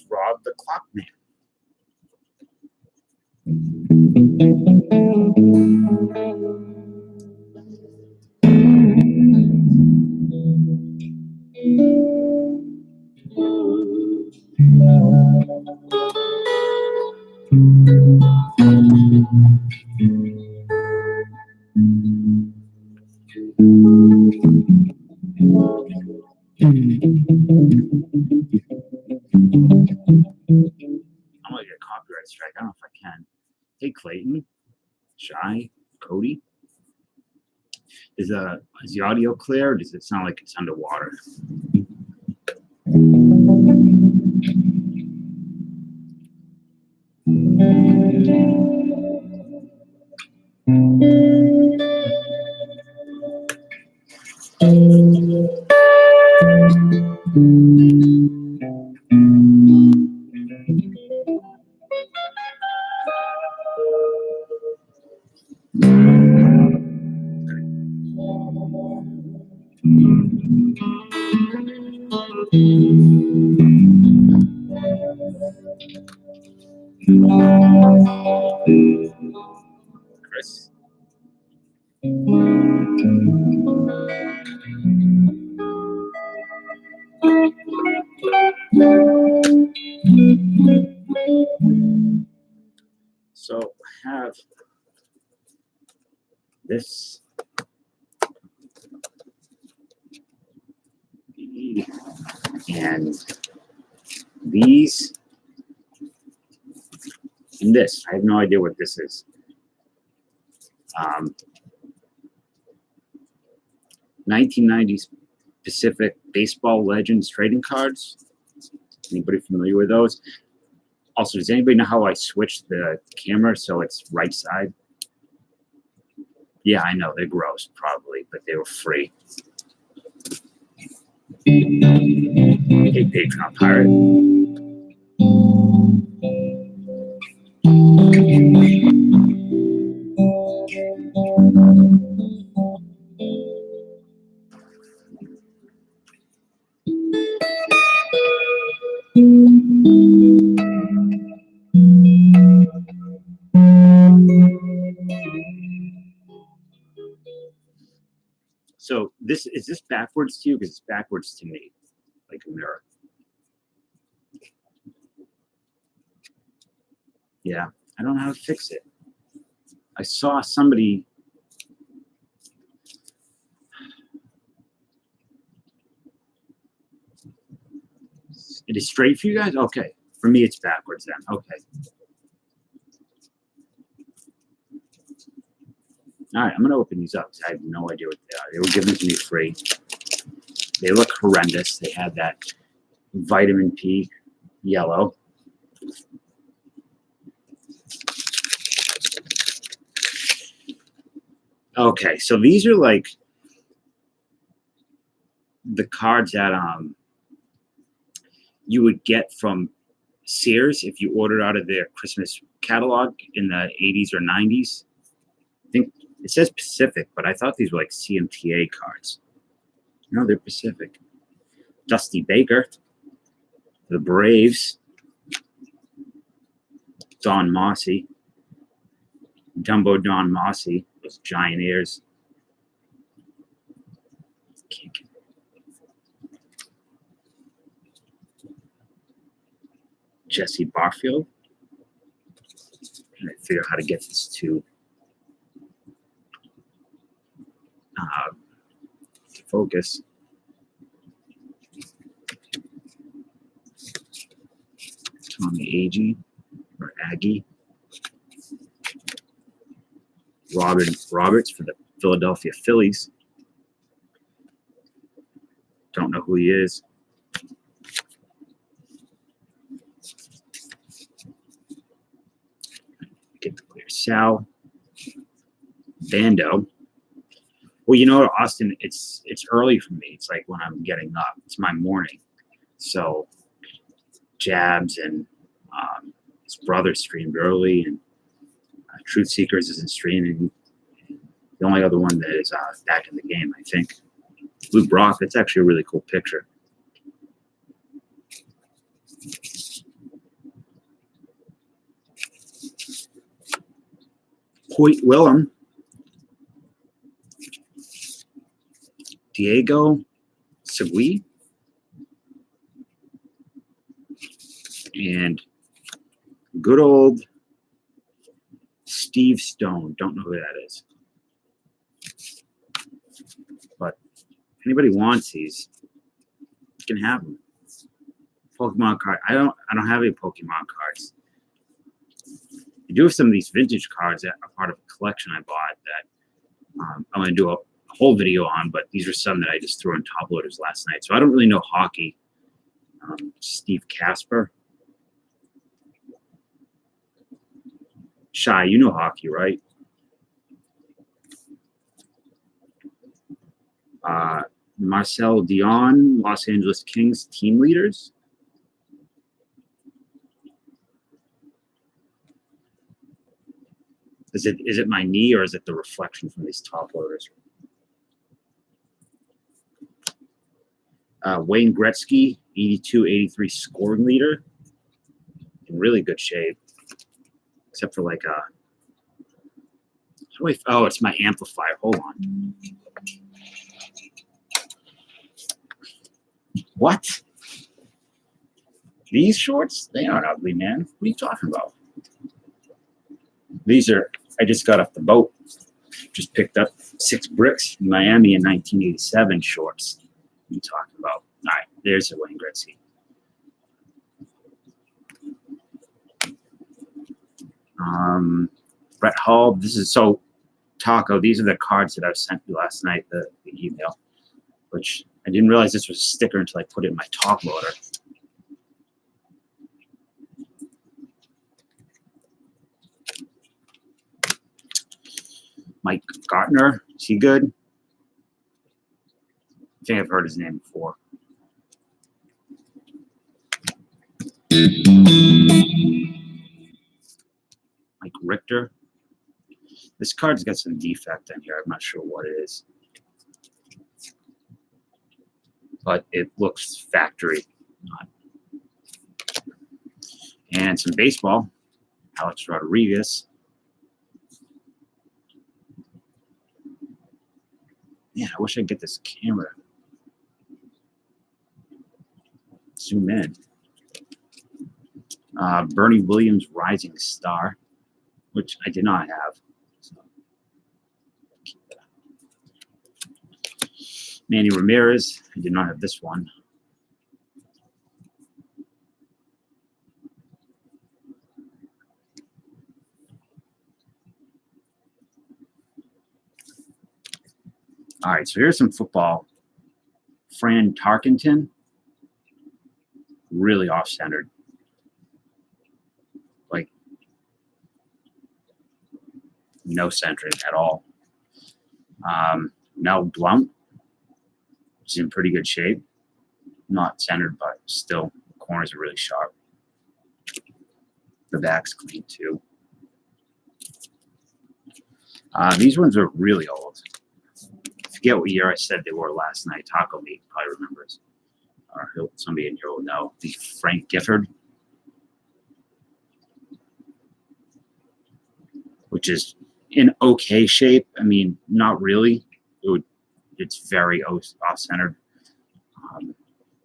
Rob the Clockman. I'm gonna get a copyright strike. I don't know if I can. Hey Clayton, Shy, Cody. Is the audio clear, or does it sound like it's underwater? Chris. So I have this and these and this. I have no idea what this is. 1990s Pacific Baseball Legends trading cards. Anybody familiar with those? Also, does anybody know how I switched the camera so it's right side? Yeah, I know, they're gross, probably, but they were free. Hey, Patreon Pirate. So is this backwards to you? Because it's backwards to me, like a mirror. Yeah, I don't know how to fix it. I saw somebody. It is straight for you guys? Okay. For me, it's backwards then. Okay. All right, I'm going to open these up because I have no idea what they are. They were given to me free. They look horrendous. They had that vitamin P yellow. Okay, so these are like the cards that you would get from Sears if you ordered out of their Christmas catalog in the 80s or 90s. I think it says Pacific, but I thought these were like CMTA cards. No, they're Pacific. Dusty Baker, the Braves, Don Mossy, Dumbo Don Mossy, those giant ears. Jesse Barfield. Trying to figure out how to get this to focus. Agee or Aggie. Roberts for the Philadelphia Phillies. Don't know who he is. Get the clear. Sal Bando. Well, you know what, Austin, it's early for me. It's like when I'm getting up. It's my morning. So Jabs and his brother streamed early, and Truth Seekers isn't streaming. The only other one that is back in the game, I think. Luke Brock, that's actually a really cool picture. Hoyt Willem. Diego Segui. And good old Steve Stone. Don't know who that is. But if anybody wants these, you can have them. Pokemon card. I don't have any Pokemon cards. I do have some of these vintage cards that are part of a collection I bought that I'm going to do a whole video on, but these are some that I just threw in top loaders last night. So I don't really know hockey. Steve Casper. Shy, you know hockey, right? Marcel Dion, Los Angeles Kings team leaders. Is it my knee or is it the reflection from these top loaders? Wayne Gretzky, 82-83 scoring leader. In really good shape. Except for like oh, it's my amplifier. Hold on. What? These shorts? They aren't ugly, man. What are you talking about? These are, I just got off the boat. Just picked up 6 bricks in Miami in 1987 shorts. What are you talking about? All right, there's a Wayne Gretzky. Brett Hall. This is so Taco. These are the cards that I sent you last night, the email, which I didn't realize this was a sticker until I put it in my top loader. Mike Gartner, is he good? I think I've heard his name before. Mike Richter. This card's got some defect in here. I'm not sure what it is. But it looks factory. And some baseball. Alex Rodriguez. Yeah, I wish I could get this camera. Zoom in. Bernie Williams, Rising Star, which I did not have. So, keep that. Manny Ramirez, I did not have this one. All right, so here's some football. Fran Tarkenton, really off-centered. Like, no centering at all. Mel Blount, which is in pretty good shape. Not centered, but still, corners are really sharp. The back's clean, too. These ones are really old. I forget what year I said they were last night. Taco Meat probably remembers. Or somebody in here will know. The Frank Gifford, which is in okay shape. I mean, not really. It's very off-centered.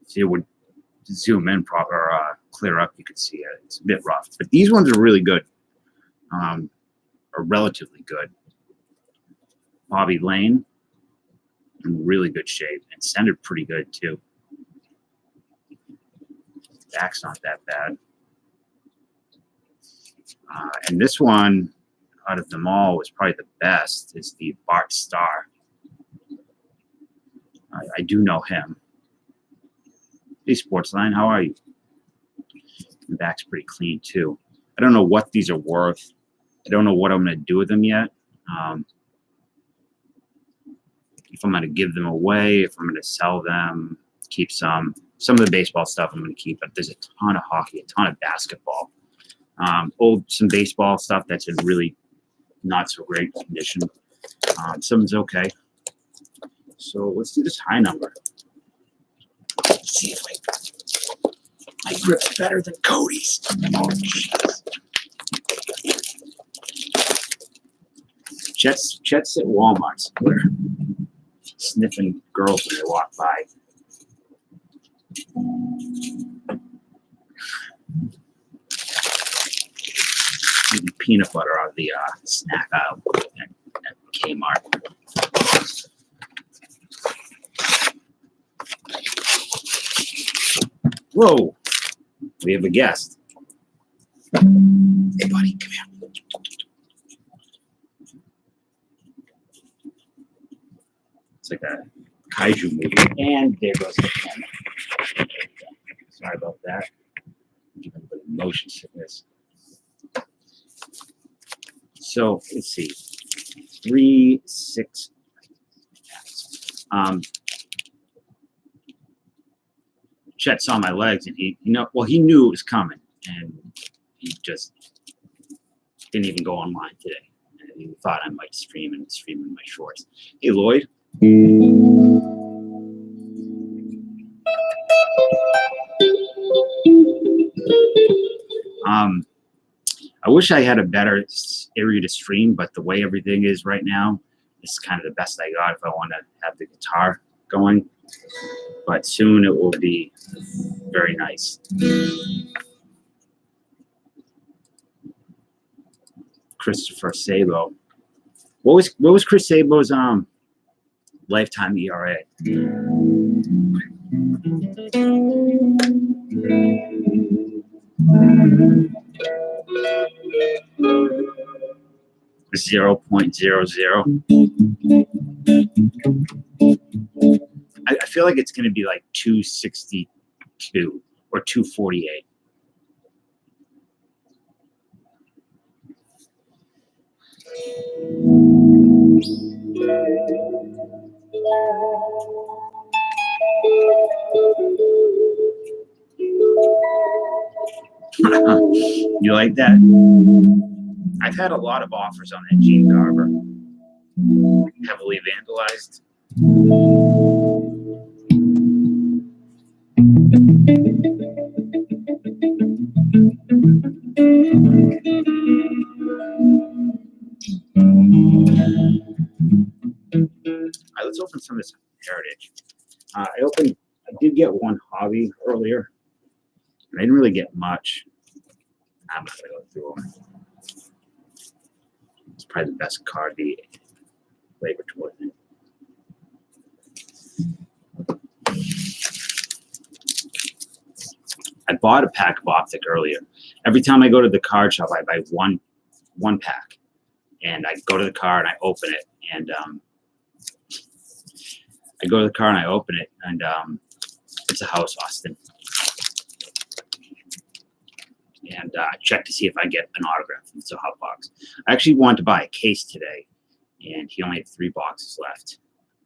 If you would zoom in or clear up, you could see it. It's a bit rough. But these ones are really good. Are relatively good. Bobby Lane, in really good shape. And centered pretty good, too. Back's not that bad. And this one, out of them all, was probably the best. Is the Bart Starr. I do know him. Hey, Sportsline, how are you? The back's pretty clean too. I don't know what these are worth. I don't know what I'm going to do with them yet. If I'm going to give them away, if I'm going to sell them, keep some. Some of the baseball stuff I'm going to keep, but there's a ton of hockey, a ton of basketball. Some baseball stuff that's in really not so great condition. Some's okay. So let's do this high number. Let's see if my grip's better than Cody's. Oh, Chet's at Walmart somewhere, sniffing girls when they walk by. Eating peanut butter out of the snack aisle at Kmart. Whoa, we have a guest. Hey, buddy, come here. It's like a kaiju movie. And there goes the camera. Sorry about that. Giving a bit of motion sickness. So let's see. 3, 6. Chet saw my legs and he knew it was coming, and he just didn't even go online today. And he thought I might stream in my shorts. Hey, Lloyd. I wish I had a better area to stream, but the way everything is right now, it's kind of the best I got if I want to have the guitar going. But soon it will be very nice. Christopher Sabo. What was Chris Sabo's lifetime ERA? 0.00. I feel like it's going to be like 262 or 248. You like that? I've had a lot of offers on that Gene Garber. Heavily vandalized. Let's open some of this Heritage. I did get one hobby earlier. I didn't really get much. I'm not going to go through them. It's probably the best card, the Labor Tour thing. I bought a pack of Optic earlier. Every time I go to the card shop, I buy one pack. And I go to the car and I open it. And it's a house, Austin. And check to see if I get an autograph. It's a hot box. I actually wanted to buy a case today, and he only had 3 boxes left.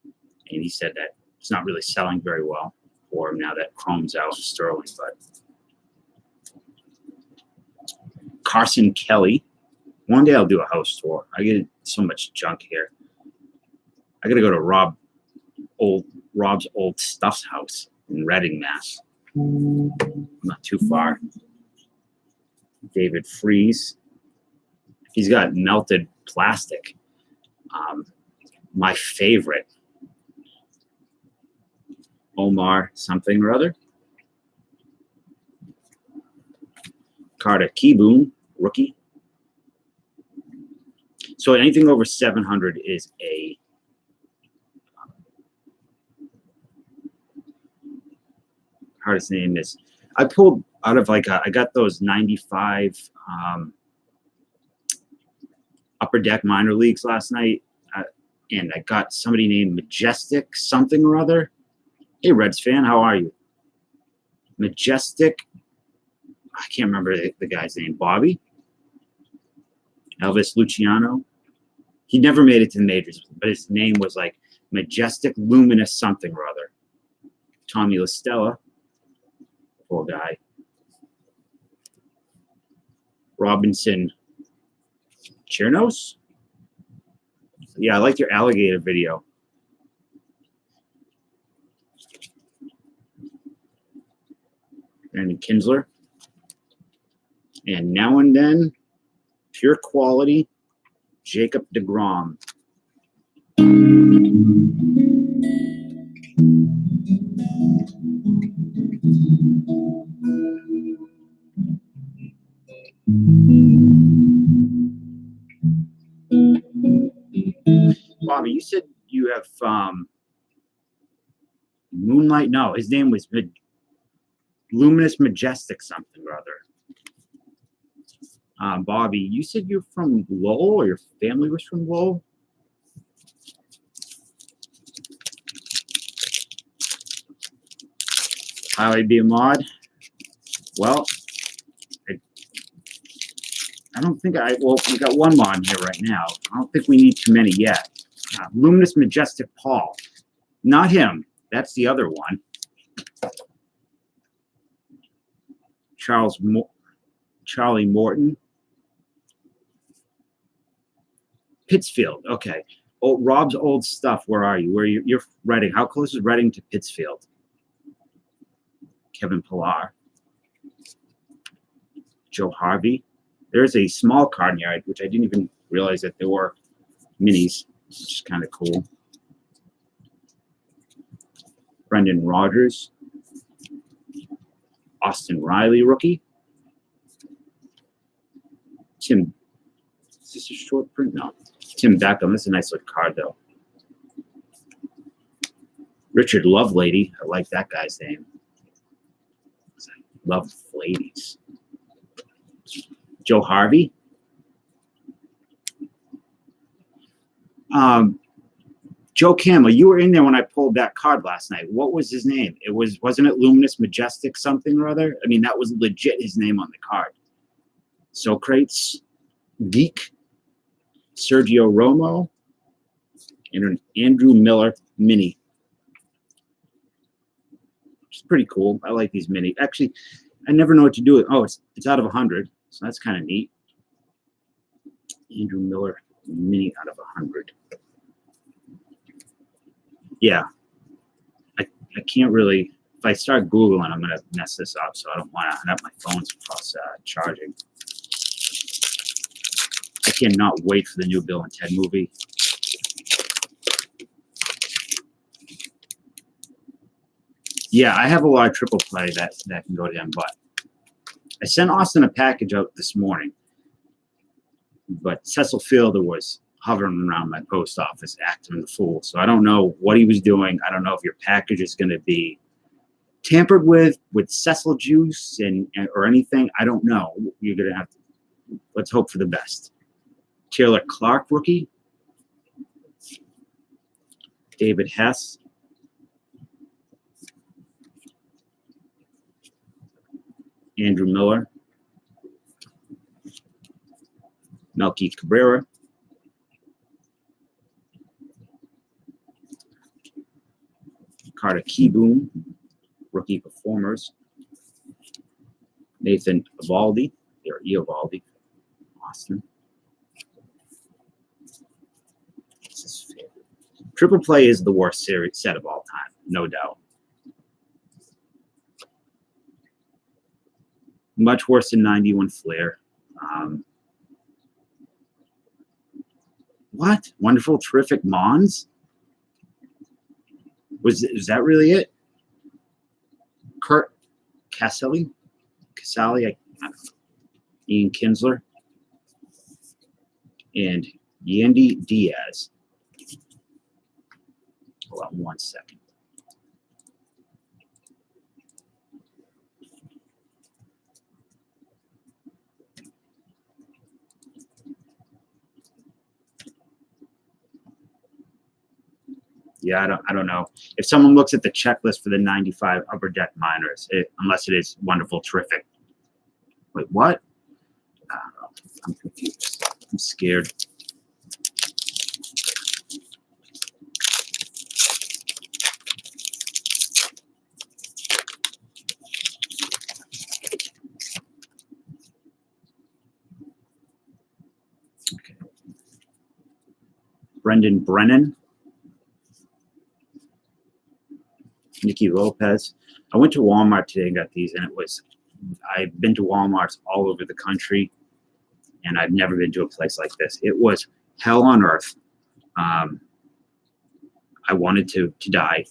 And he said that it's not really selling very well for him now that Chrome's out in Sterling. But Carson Kelly. One day I'll do a house tour. I get so much junk here. I got to go to Rob's old stuffed house in Reading, Mass. Not too far. David Freeze. He's got melted plastic. My favorite, Omar something or other. Carter Kieboom, rookie. So anything over 700 is a hardest name is. I pulled out of I got those 95 Upper Deck minor leagues last night, and I got somebody named Majestic something or other. Hey, Reds fan, how are you? Majestic. I can't remember the guy's name. Bobby? Elvis Luciano? He never made it to the majors, but his name was like Majestic Luminous something or other. Tommy LaStella. Poor guy. Robinson Chernos? Yeah, I like your alligator video. Brandon Kinsler. And now and then, pure quality, Jacob deGrom. Bobby, you said you have Moonlight. No, his name was Luminous Majestic something or other. Bobby, you said you're from Lowell, or your family was from Lowell? Highly be a mod. Well, I don't think well, we got one mod here right now. I don't think we need too many yet. Luminous Majestic Paul. Not him. That's the other one. Charlie Morton. Pittsfield. Okay. Oh, Rob's old stuff. Where are you? You're Reading. How close is Reading to Pittsfield? Kevin Pillar. Joe Harvey. There's a small card here, which I didn't even realize that there were minis, which is kind of cool. Brendan Rodgers. Austin Riley, rookie. Tim. Is this a short print? No. Tim Beckham. This is a nice little card, though. Richard Lovelady. I like that guy's name. Love ladies. Joe Harvey. Joe Campbell, you were in there when I pulled that card last night. What was his name? Wasn't it Luminous Majestic something or other? I mean, that was legit his name on the card. Socrates, Geek, Sergio Romo, and an Andrew Miller mini. Which is pretty cool. I like these mini. Actually, I never know what to do with. Oh, it's out of 100, so that's kind of neat. Andrew Miller mini out of 100. Yeah, I can't really. If I start Googling, I'm gonna mess this up. So I don't want to have my phone's charging. I cannot wait for the new Bill and Ted movie. Yeah, I have a lot of triple play that can go to him, but I sent Austin a package out this morning, but Cecil Fielder was hovering around my post office acting the fool. So I don't know what he was doing. I don't know if your package is going to be tampered with Cecil juice or anything. I don't know. You're going to have to. Let's hope for the best. Taylor Clark, rookie. David Hess. Andrew Miller. Melky Cabrera. Carter Keyboom, rookie performers. Nathan Eovaldi, or Eovaldi, Austin. Triple play is the worst series set of all time, no doubt. Much worse than 91 Flair. What? Wonderful, terrific Mons? Is that really it? Kurt Casali, I don't know. Ian Kinsler, and Yandy Diaz. Hold on 1 second. Yeah, I don't know. If someone looks at the checklist for the 95 Upper Deck Miners, unless it is wonderful, terrific. Wait, what? I don't know. I'm confused. I'm scared. Okay. Brendan Brennan. Nikki Lopez. I went to Walmart today and got these, and I've been to Walmarts all over the country, and I've never been to a place like this. It was hell on earth. I wanted to die.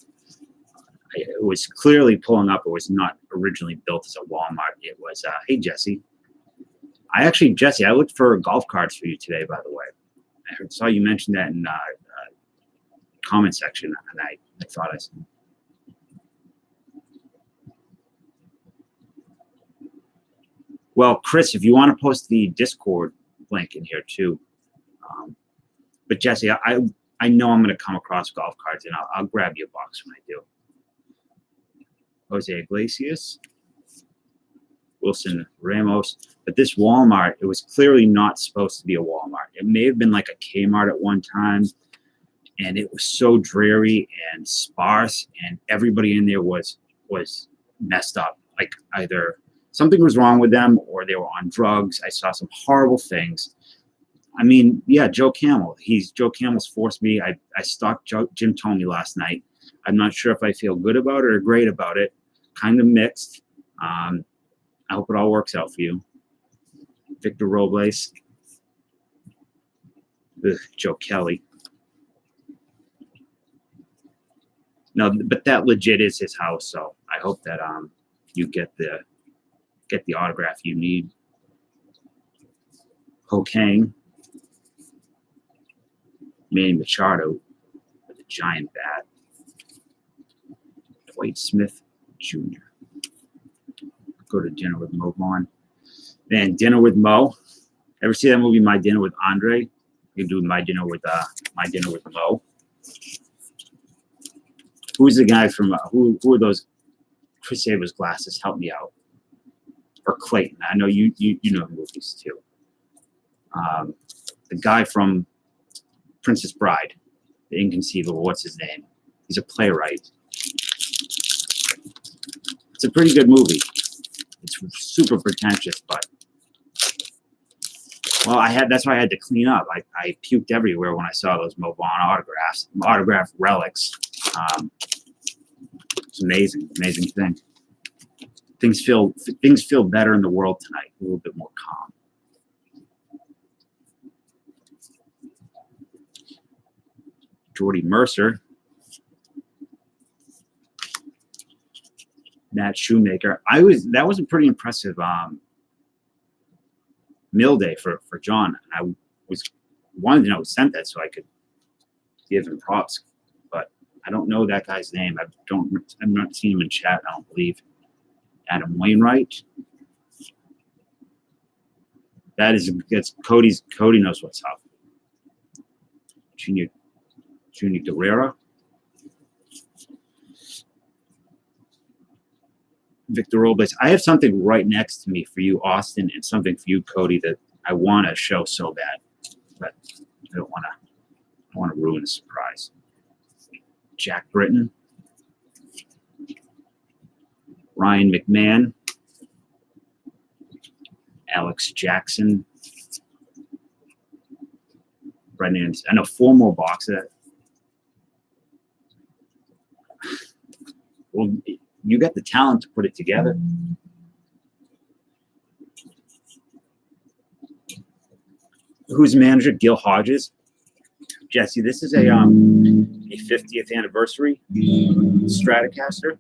It was clearly pulling up. It was not originally built as a Walmart. It was, hey, Jesse. Jesse, I looked for golf carts for you today, by the way. I saw you mention that in comment section, and I thought I said. Well, Chris, if you want to post the Discord link in here too. But Jesse, I know I'm going to come across golf carts, and I'll grab you a box when I do. Jose Iglesias, Wilson Ramos. But this Walmart, it was clearly not supposed to be a Walmart. It may have been like a Kmart at one time, and it was so dreary and sparse, and everybody in there was messed up. Like either something was wrong with them or they were on drugs. I saw some horrible things. I mean, yeah, Joe Camel. Joe Camel's forced me. I stalked Jim Thome last night. I'm not sure if I feel good about it or great about it. Kind of mixed. I hope it all works out for you. Victor Robles. Joe Kelly. No, but that legit is his house, so I hope that you get the autograph you need. Ho Kang. Manny Machado with a giant bat. Dwight Smith Jr. Go to Dinner with Mo Vaughn. Man, Dinner with Mo. Ever see that movie, My Dinner with Andre? You do My Dinner with Mo. Who's the guy from who are those? Chris Sabers glasses. Help me out. Or Clayton. I know you know movies too. The guy from Princess Bride, The Inconceivable. What's his name? He's a playwright. It's a pretty good movie. It's super pretentious, but well, that's why I had to clean up. I puked everywhere when I saw those Mo Vaughn autographed relics. It's amazing thing. Things feel better in the world tonight. A little bit more calm. Jordy Mercer. Matt Shoemaker. That was a pretty impressive meal day for John. I wanted to know who sent that so I could give him props, but I don't know that guy's name. I've not seen him in chat. I don't believe. Adam Wainwright. That's Cody knows what's up. Junior Guerrera. Victor Robles. I have something right next to me for you, Austin, and something for you, Cody, that I want to show so bad, but I don't want to ruin the surprise. Jack Britton. Ryan McMahon. Alex Jackson. Brendan. I know 4 more boxes. Well, you got the talent to put it together. Who's manager? Gil Hodges. Jesse, this is a 50th anniversary Stratocaster.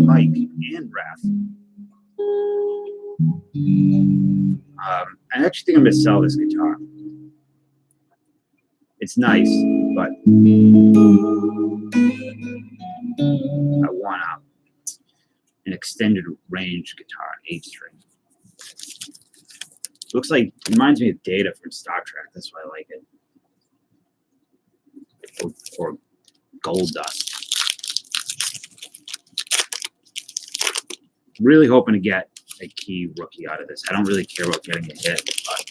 Mike and Raph. I actually think I'm going to sell this guitar. It's nice, but I want an extended range guitar, 8-string. Looks like, reminds me of Data from Star Trek. That's why I like it. or gold dust. Really hoping to get a key rookie out of this. I don't really care about getting a hit, but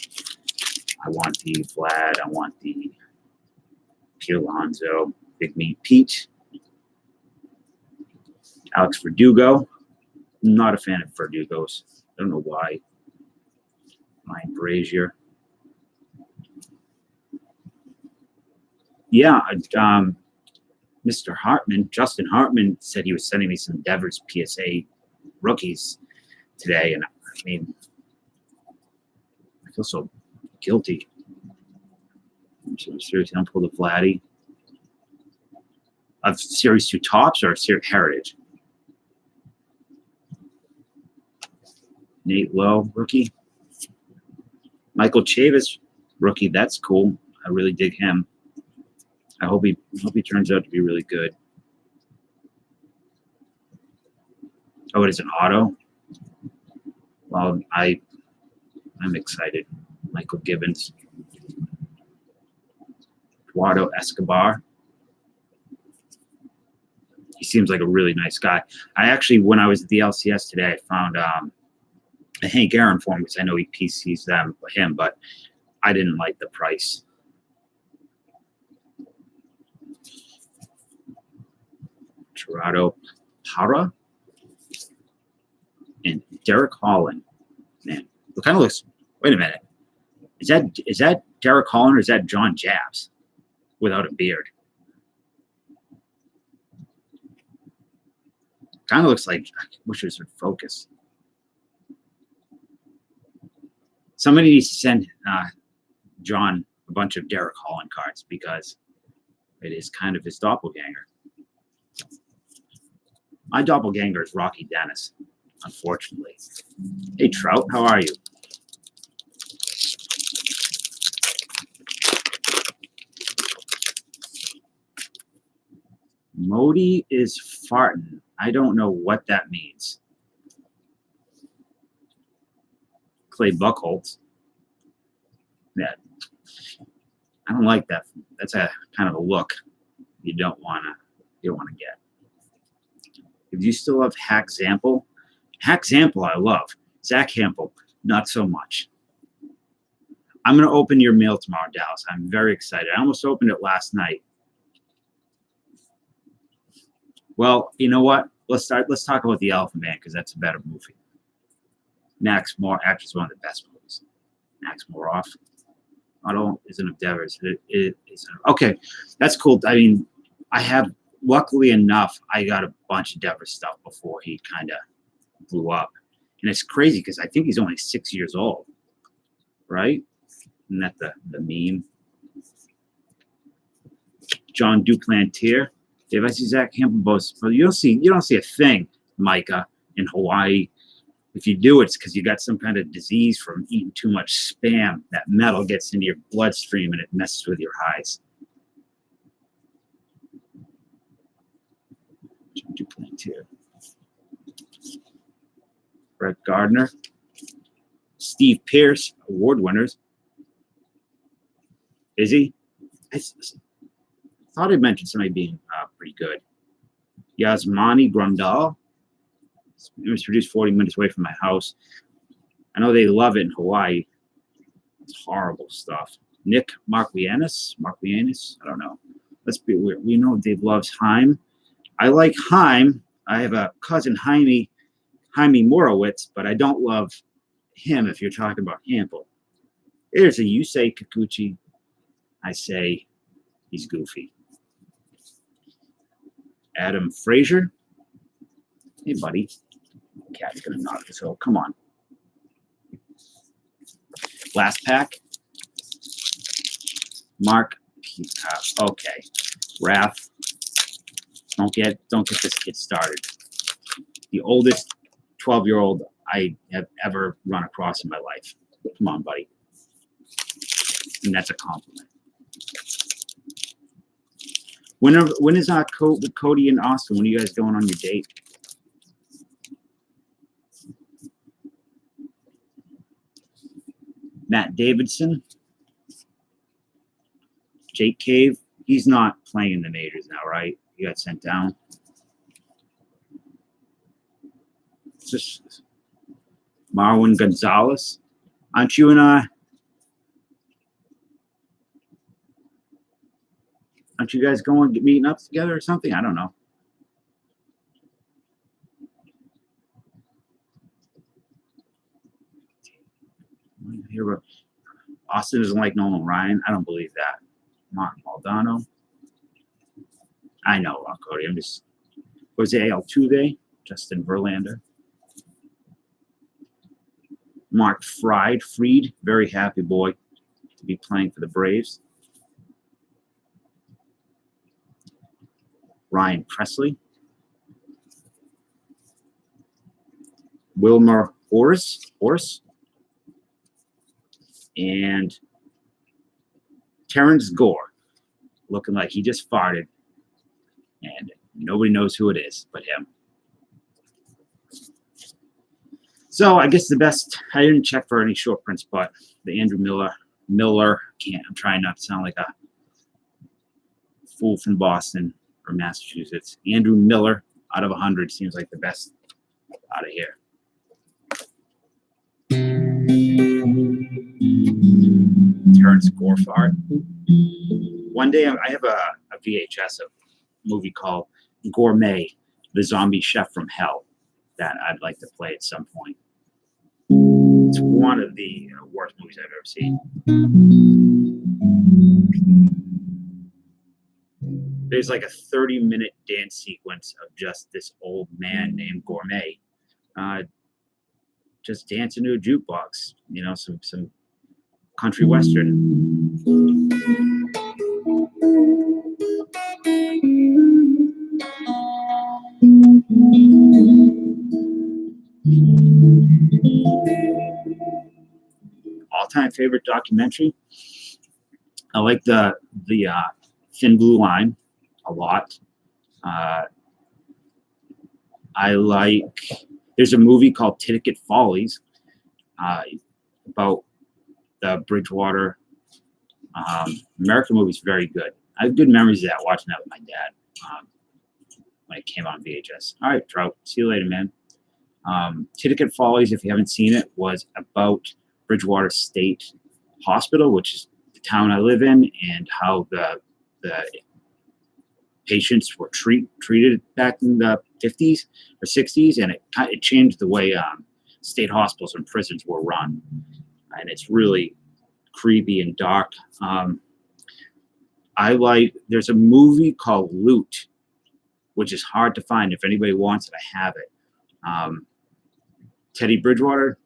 I want the Vlad. I want the Pete Alonso, Big Meat Pete, Alex Verdugo. I'm not a fan of Verdugo's. I don't know why. Ryan Brazier. Yeah, Mr. Hartman, Justin Hartman, said he was sending me some Devers PSA rookies today, and I mean, I feel so guilty. So seriously, I'm pulled a Vladdy of Series 2 Tops or Series Heritage. Nate Lowe, rookie. Michael Chavis, rookie. That's cool. I really dig him. I hope he turns out to be really good. Oh, it is an auto. Well, I'm excited. Michael Gibbons, Eduardo Escobar. He seems like a really nice guy. I actually, when I was at the LCS today, I found a Hank Aaron form because I know he PCs him, but I didn't like the price. Gerardo Parra and Derek Holland. Man, it kind of looks. Wait a minute. Is that Derek Holland or is that John Jabs without a beard? Kind of looks like. I wish it would focus. Somebody needs to send John a bunch of Derek Holland cards because it is kind of his doppelganger. My doppelganger is Rocky Dennis, unfortunately. Hey, Trout, how are you? Modi is farting. I don't know what that means. Clay Buchholz. Yeah, I don't like that. That's a kind of a look you don't want to get. If you still love Hack Zample, I love. Zach Hampel, not so much. I'm going to open your mail tomorrow, Dallas. I'm very excited. I almost opened it last night. Well, you know what? Let's talk about The Elephant Man because that's a better movie. Max Moore actually is one of the best movies. Max Moroff. Otto isn't of Devers. It is okay. That's cool. I mean, I have luckily enough. I got a bunch of Devers stuff before he kind of blew up, and it's crazy because I think he's only 6 years old, right? Isn't that the meme? John Duplantier. If I see Zach Campbell both, you don't see a thing, Micah, in Hawaii. If you do, it's because you got some kind of disease from eating too much Spam. That metal gets into your bloodstream and it messes with your eyes. John Duplantier. Brett Gardner. Steve Pierce, award winners. Is he? I thought I mentioned somebody being pretty good. Yasmani Grandal. It was produced 40 minutes away from my house. I know they love it in Hawaii. It's horrible stuff. Nick Marquianis. I don't know. Let's be weird. We know Dave loves Heim. I like Heim. I have a cousin, Jaime Morowitz, but I don't love him if you're talking about Hampel. There's a Yusei Kikuchi. I say he's goofy. Adam Frazier. Hey, buddy. Cat's going to knock this hole. Come on. Last pack. Mark. Okay. Raph. Don't get this kid started. The oldest 12-year-old I have ever run across in my life. Come on, buddy. And that's a compliment. When is Cody and Austin? When are you guys going on your date? Matt Davidson, Jake Cave, He's not playing in the majors now, right? He got sent down. It's just Marwin Gonzalez. Aren't you aren't you guys going meeting up together or something? I don't know. Here, Austin doesn't like Nolan Ryan. I don't believe that. Martin Maldonado. I know, Cody. I'm just Jose Altuve, Justin Verlander, Mark Fried, very happy boy to be playing for the Braves. Ryan Presley, Wilmer Horace, and Terrence Gore, looking like he just farted, and nobody knows who it is but him. So I guess the best, I didn't check for any short prints, but the Andrew Miller, I'm trying not to sound like a fool from Boston or Massachusetts. Andrew Miller out of 100 seems like the best out of here. Terrence Gorfart. One day I have a VHS of a movie called Gourmet, the Zombie Chef from Hell, that I'd like to play at some point. It's one of the worst movies I've ever seen. There's like a 30-minute dance sequence of just this old man named Gourmet just dancing to a jukebox, some country western. All-time favorite documentary. I like the Thin Blue Line a lot. There's a movie called Ticket Follies about the Bridgewater. American movie's very good. I have good memories of that, watching that with my dad when it came on VHS. All right, Trout. See you later, man. Ticket Follies, if you haven't seen it, was about Bridgewater State Hospital, which is the town I live in, and how the patients were treated back in the 50s or 60s, and it changed the way state hospitals and prisons were run, and it's really creepy and dark. There's a movie called Loot, which is hard to find. If anybody wants it, I have it. Teddy Bridgewater.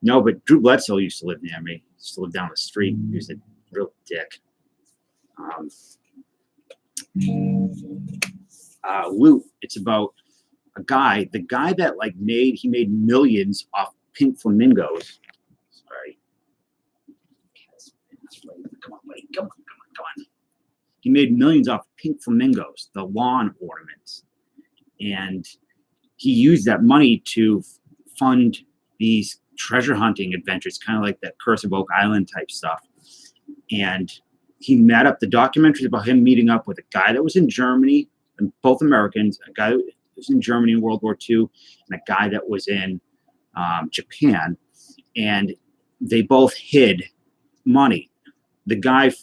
No, but Drew Bledsoe used to live near me. He used to live down the street. He was a real dick. Loot. It's about the guy that he made millions off pink flamingos. Sorry. Come on, buddy. Come on. He made millions off pink flamingos, the lawn ornaments. And he used that money to fund these treasure hunting adventures, kind of like that Curse of Oak Island type stuff. And he met up, the documentaries about him meeting up with a guy that was in Germany, and both Americans, a guy that was in Germany in World War II, and a guy that was in Japan. And they both hid money. The guy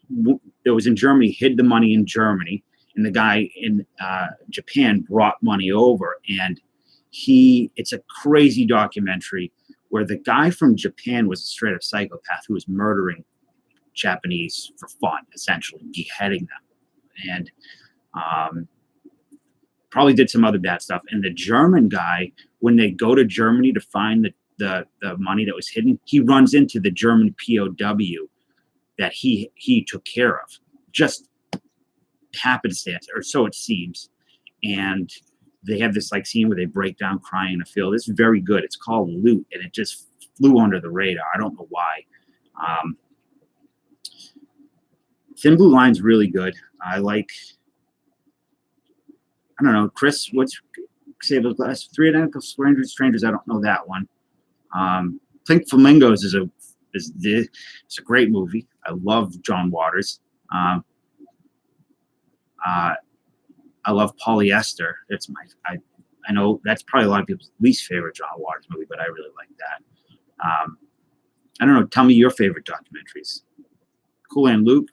that was in Germany hid the money in Germany, and the guy in Japan brought money over. And it's a crazy documentary where the guy from Japan was a straight up psychopath who was murdering Japanese for fun, essentially beheading them, and probably did some other bad stuff. And the German guy, when they go to Germany to find the money that was hidden, he runs into the German POW that he took care of, just happenstance, or so it seems. And they have this scene where they break down crying in a field. It's very good. It's called Loot, and it just flew under the radar. I don't know why. Thin Blue Line's really good. I don't know, Chris, what's Save the Glass? Three Identical Strangers. I don't know that one. Pink Flamingos is a great movie. I love John Waters. Um, I love Polyester. It's I know that's probably a lot of people's least favorite John Waters movie, but I really like that. I don't know. Tell me your favorite documentaries. Cool and Luke.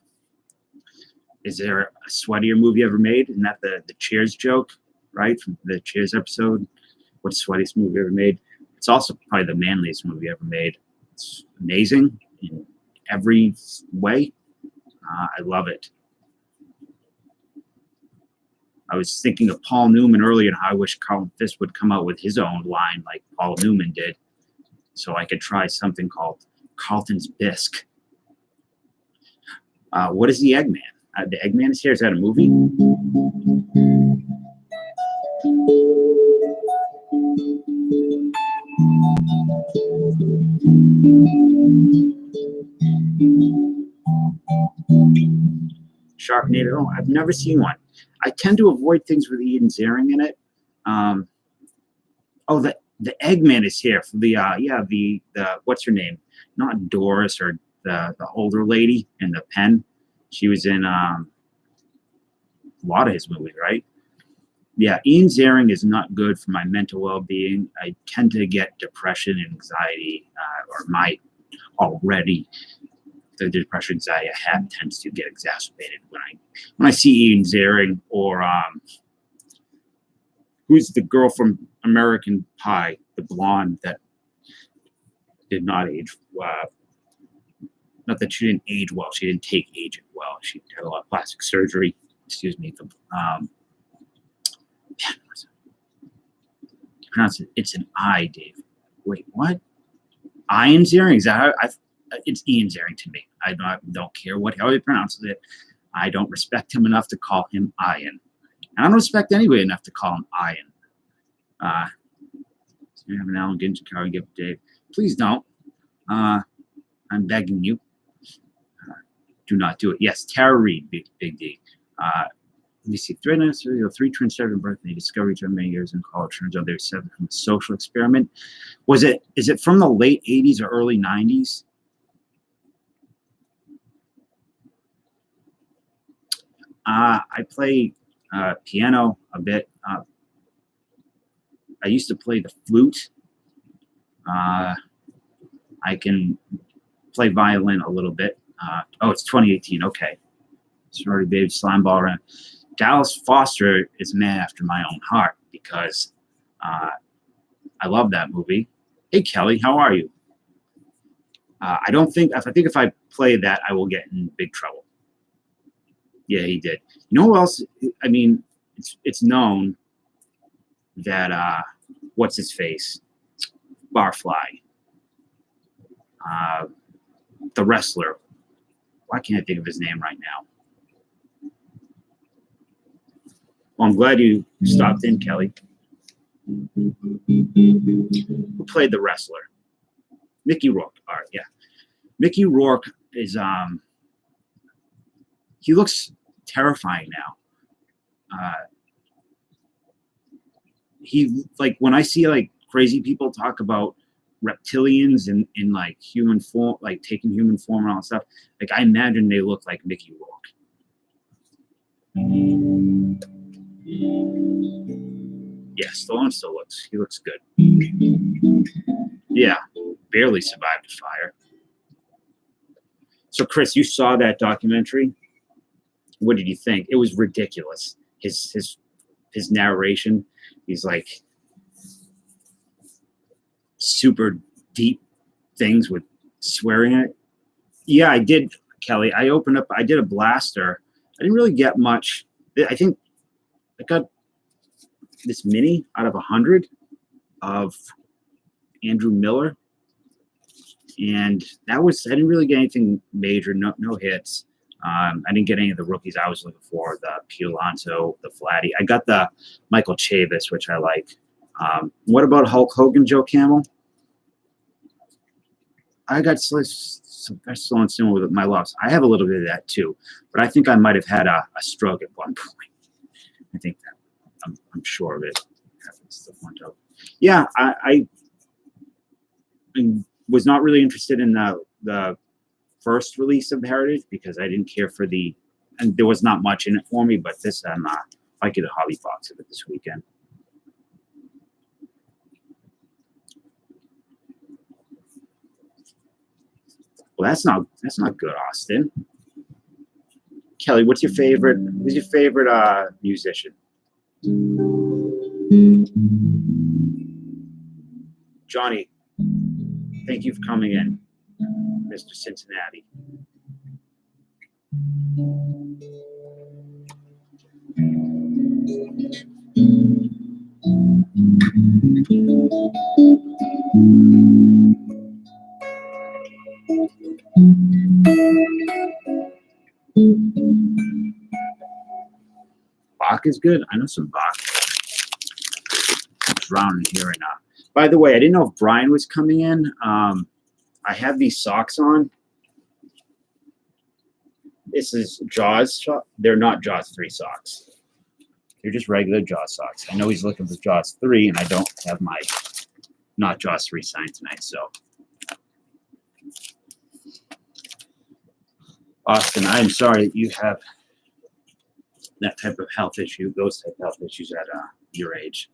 Is there a sweatier movie ever made? Isn't that the Cheers joke, right? From the Cheers episode. What's the sweatiest movie ever made? It's also probably the manliest movie ever made. It's amazing in every way. I love it. I was thinking of Paul Newman earlier and how I wish Carlton Fisk would come out with his own line like Paul Newman did, so I could try something called Carlton's Bisque. What is the Eggman? The Eggman is here. Is that a movie? Sharknado. I've never seen one. I tend to avoid things with Ian Ziering in it. The Eggman is here for the what's her name? Not Doris or the older lady in the pen. She was in a lot of his movies, right? Yeah, Ian Ziering is not good for my mental well-being. I tend to get depression and anxiety, or the depression anxiety I have tends to get exacerbated when I see Ian Ziering or who's the girl from American Pie, the blonde that did not age. Not that she didn't age well. She didn't take aging well. She had a lot of plastic surgery. Excuse me. Pronounce it. It's an I, Dave. Wait, what? Ian Ziering? Is that how it's Ian Ziering to me. I don't care how he pronounces it. I don't respect him enough to call him Ian. And I don't respect anybody enough to call him Ian. So you have an Allen Ginsberg card give Dave. Please don't. I'm begging you. Do not do it. Yes, Tara Reid, Big D. Let me see. 3 twins started in birth. They discovered each other many years in college. Turns out they were seven from a social experiment. Is it from the late 80s or early 90s? I play piano a bit. I used to play the flute. I can play violin a little bit. It's 2018. Okay. Sorry, baby, slime ball around. Dallas Foster is a man after my own heart because I love that movie. Hey, Kelly, how are you? I think if I play that, I will get in big trouble. Yeah, he did. You know who else? I mean, it's known that what's his face? Barfly. The wrestler. Why can't I think of his name right now? Well, I'm glad you stopped in, Kelly. Who played the wrestler? Mickey Rourke. All right, yeah. Mickey Rourke is he looks terrifying now. He like when I see like crazy people talk about reptilians in like human form, like taking human form and all that stuff, like I imagine they look like Mickey Rourke. Yeah, Stallone still looks good. Yeah, barely survived the fire. So Chris, you saw that documentary. What did you think? It was ridiculous. His narration. He's like super deep things with swearing in it. Yeah, I did, Kelly. I did a blaster. I didn't really get much. I think I got this mini out of 100 of Andrew Miller. And I didn't really get anything major, no hits. I didn't get any of the rookies I was looking for, the Pete Alonso, the Vladdy. I got the Michael Chavis, which I like. What about Hulk Hogan, Joe Camel? I got Sylvester Stallone with my loves. I have a little bit of that too, but I think I might have had a stroke at one point. I think that I'm sure of it. Yeah, I was not really interested in the first release of Heritage because I didn't care for the and there was not much in it for me, but this I get a hobby box of it this weekend. Well, that's not good, Austin. Kelly, who's your favorite musician? Johnny, thank you for coming in, Mr. Cincinnati. Bach is good. I know some Bach. I'm drowning here right now. By the way, I didn't know if Brian was coming in. I have these socks on. This is Jaws. They're not Jaws 3 socks. They're just regular Jaws socks. I know he's looking for Jaws 3, and I don't have my not Jaws 3 sign tonight, so. Austin, I am sorry that you have that type of health issue, those type of health issues at your age.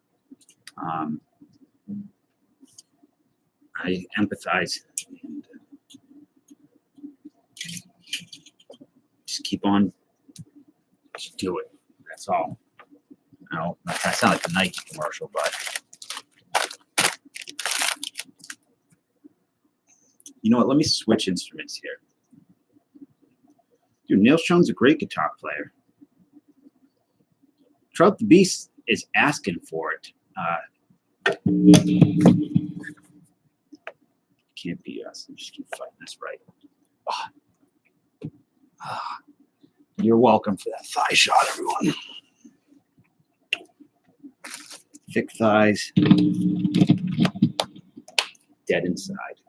I empathize, and just keep on, just do it. That's all. I don't, that sounds like the Nike commercial, but you know what? Let me switch instruments here. Dude, Neil Schon's a great guitar player. Trout the Beast is asking for it. Can't be us. Just keep fighting this right. You're welcome for that thigh shot, everyone. Thick thighs. Dead inside.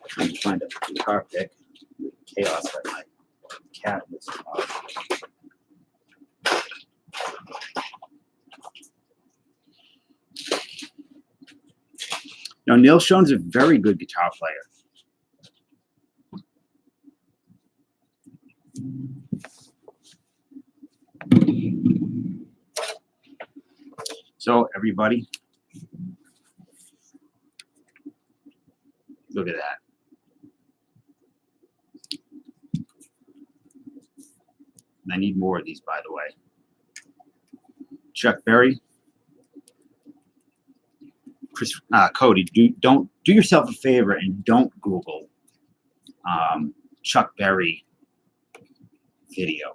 Trying to find a guitar pick. Chaos at my cat was Now, Neil Schon's a very good guitar player. So, everybody, look at that. And I need more of these, by the way. Chuck Berry. Cody, do yourself a favor and don't Google Chuck Berry video.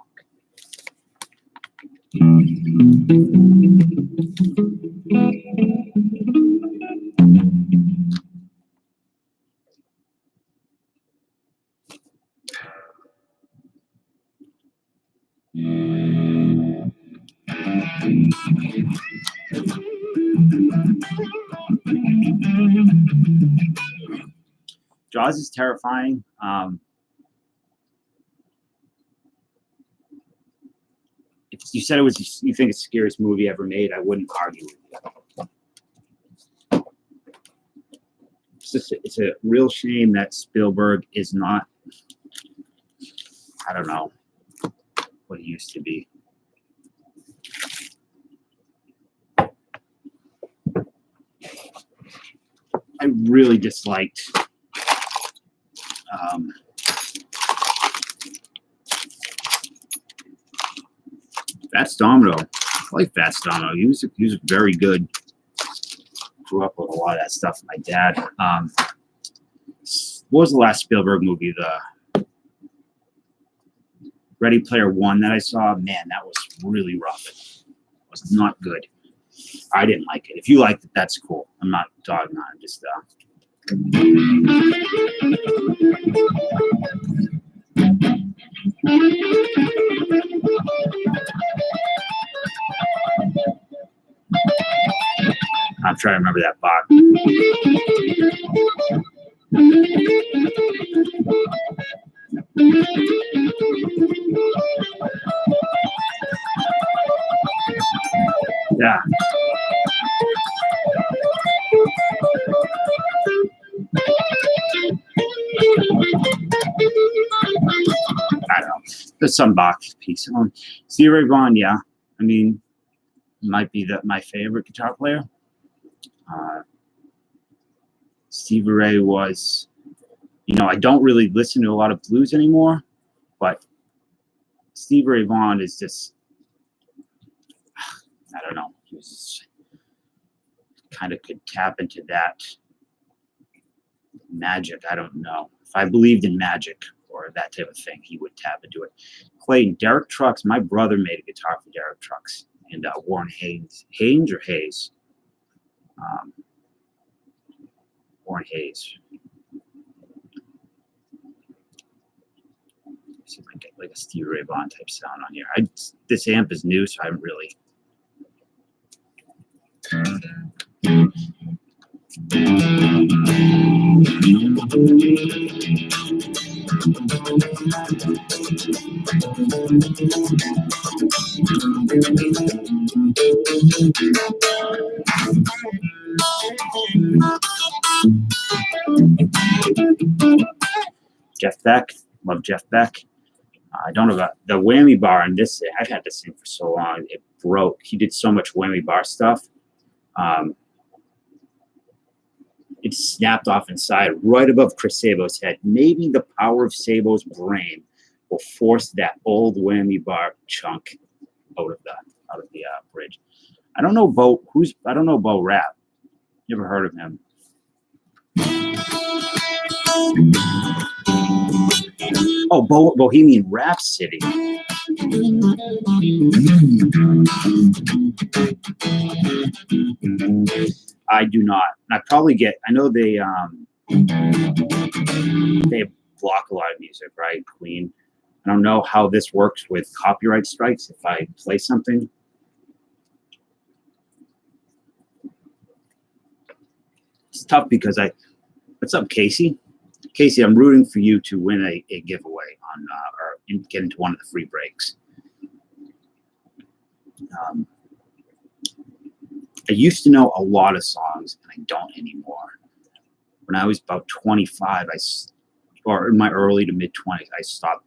Jaws is terrifying. If you said you think it's the scariest movie ever made, I wouldn't argue with you. It's a real shame that Spielberg is not, I don't know, what he used to be. I really disliked Fats Domino. I like Fats Domino. He was very good. Grew up with a lot of that stuff. My dad. What was the last Spielberg movie? The Ready Player One that I saw. Man, that was really rough. It was not good. I didn't like it. If you liked it, that's cool. I'm not dogging on it. Just I'm trying to remember that box. Yeah. There's some box piece. Stevie Ray Vaughan, yeah. I mean, might be my favorite guitar player. Stevie Ray was, I don't really listen to a lot of blues anymore, but Stevie Ray Vaughan is just, I don't know, he was kind of could tap into that magic. I don't know. If I believed in magic or that type of thing, he would tap into it. Clayton, Derek Trucks, my brother made a guitar for Derek Trucks and Warren Haynes. Haynes or Hayes? Warren Hayes. See if I can get like a Stevie Ray Vaughan type sound on here. This amp is new, so I haven't really. Jeff Beck, love Jeff Beck. I don't know about the whammy bar on this. I've had this thing for so long. It broke. He did so much whammy bar stuff. It snapped off inside right above Chris Sabo's head. Maybe the power of Sabo's brain will force that old whammy bar chunk out of the bridge. I don't know Bo Rap. Never heard of him. Oh, Bohemian Rhapsody. I do not. I know they block a lot of music, right? Queen. I don't know how this works with copyright strikes if I play something. It's tough because what's up, Casey? Casey, I'm rooting for you to win a giveaway on or get into one of the free breaks. I used to know a lot of songs, and I don't anymore. When I was about 25, or in my early to mid 20s, I stopped.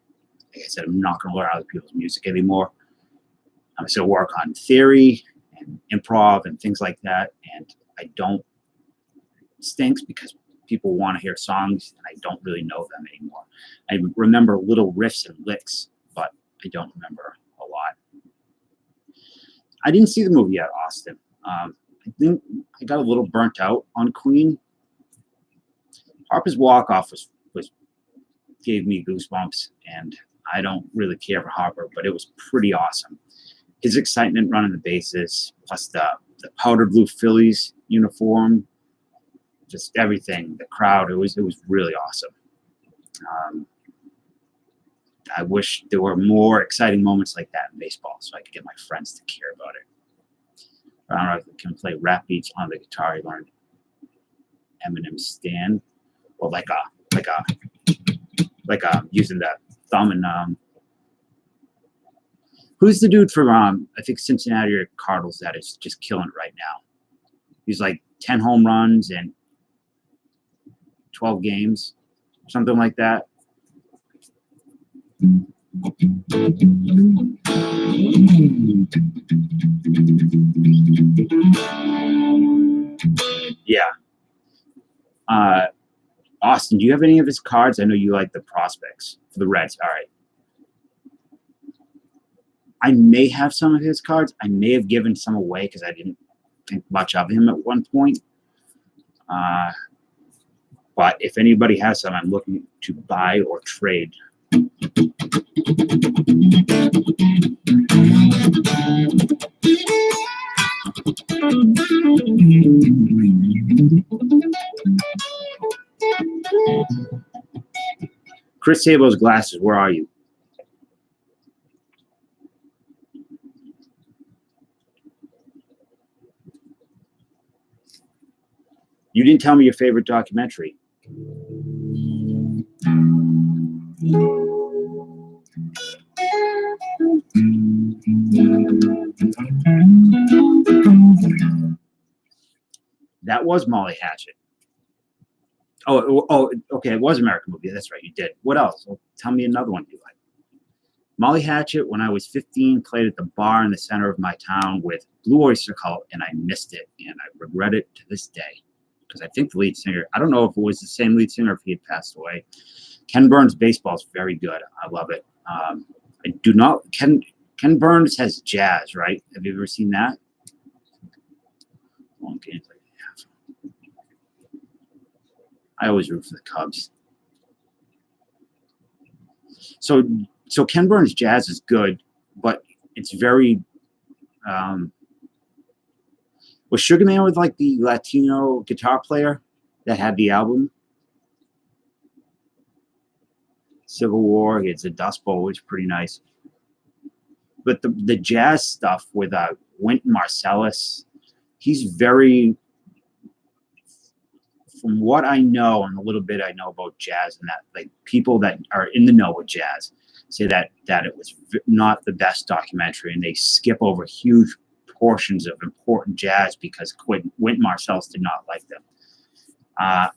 Like I said, I'm not going to learn other people's music anymore. I still work on theory and improv and things like that, and I don't. It stinks because people want to hear songs, and I don't really know them anymore. I remember little riffs and licks, but I don't remember a lot. I didn't see the movie yet, Austin. I think I got a little burnt out on Queen. Harper's Walk-Off gave me goosebumps, and I don't really care for Harper, but it was pretty awesome. His excitement running the bases, plus the powder blue Phillies uniform, just everything, the crowd, it was really awesome. I wish there were more exciting moments like that in baseball so I could get my friends to care about it. I don't know if I can play rap beats on the guitar. I learned Eminem Stand, or like using the thumb and who's the dude from I think Cincinnati or Cardinals that is just killing it right now? He's like 10 home runs and 12 games, something like that. Yeah. Austin, do you have any of his cards? I know you like the prospects for the Reds. All right. I may have some of his cards. I may have given some away because I didn't think much of him at one point. But if anybody has some, I'm looking to buy or trade. Chris Sabo's glasses, where are you? You didn't tell me your favorite documentary. That was Molly Hatchet. Oh, okay. It was American movie. That's right. You did. What else? Well, tell me another one you like. Molly Hatchet, when I was 15, played at the bar in the center of my town with Blue Oyster Cult, and I missed it, and I regret it to this day. Because I think the lead singer, I don't know if it was the same lead singer, if he had passed away. Ken Burns' baseball is very good. I love it. I do not, Ken Burns has jazz, right? Have you ever seen that? Long games like that. I always root for the Cubs. So Ken Burns' jazz is good, but it's very was Sugar Man with like the Latino guitar player that had the album Civil War? It's a Dust Bowl, which is pretty nice. But the jazz stuff with Wynton Marsalis, he's very, from what I know and a little bit I know about jazz, and that like people that are in the know with jazz say that it was not the best documentary, and they skip over huge portions of important jazz because Wynton Marsalis did not like them. How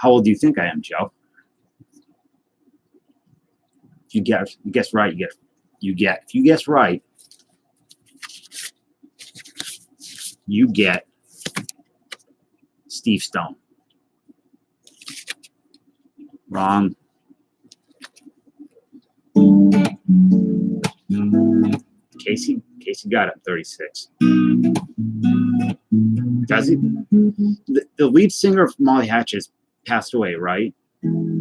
old do you think I am, Joe? If you guess right, if you guess right, you get Steve Stone. Wrong. Casey got it, 36. Does he? The lead singer of Molly Hatchet has passed away, right?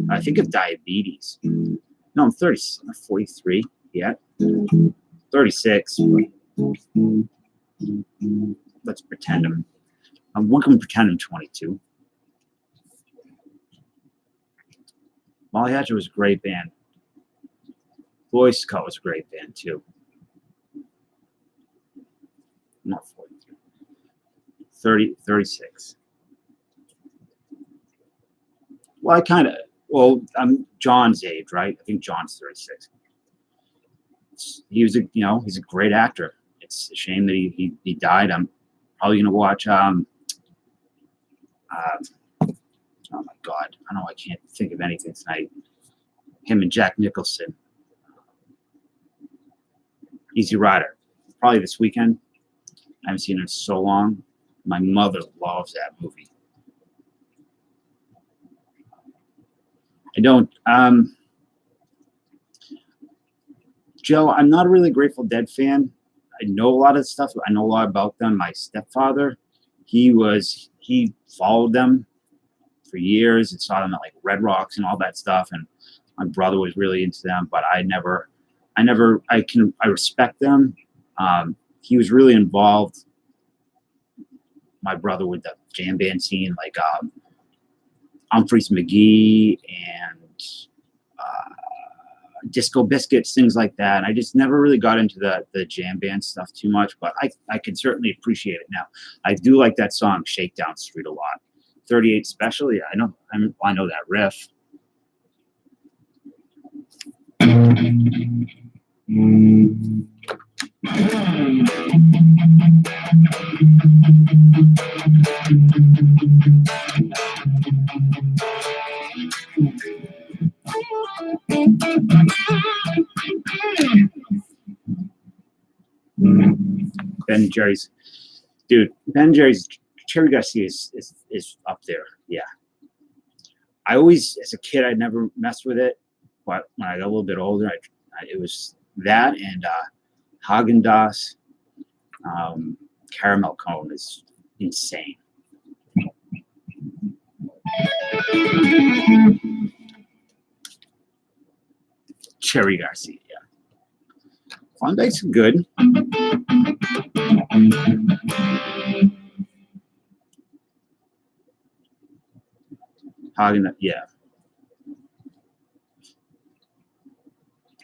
I think of diabetes. No, I'm 30. I'm 43 yet. 36. Let's pretend we can pretend I'm 22. Molly Hatchet was a great band. Blue Oyster Cult was a great band too. I'm not 43. 36. Well, I'm John's age, right? I think John's 36. He's a great actor. It's a shame that he died. I'm probably gonna watch oh my God, I know I can't think of anything tonight. Him and Jack Nicholson. Easy Rider. Probably this weekend. I haven't seen it in so long. My mother loves that movie. I don't. Joe, I'm not a really Grateful Dead fan. I know a lot of stuff. I know a lot about them. My stepfather, he followed them for years and saw them at like Red Rocks and all that stuff. And my brother was really into them, but I respect them. He was really involved, my brother, with the jam band scene, like Humphreys McGee and Disco Biscuits, things like that. And I just never really got into the jam band stuff too much, but I can certainly appreciate it now. I do like that song Shakedown Street a lot. 38 especially. I know that riff. Ben Jerry's, Cherry Garcia is up there. Yeah. I always, as a kid, I never messed with it, but when I got a little bit older, it was that and Haagen-Dazs caramel cone is insane. Cherry Garcia, yeah. Klondike's good. Haagen-Dazs, yeah.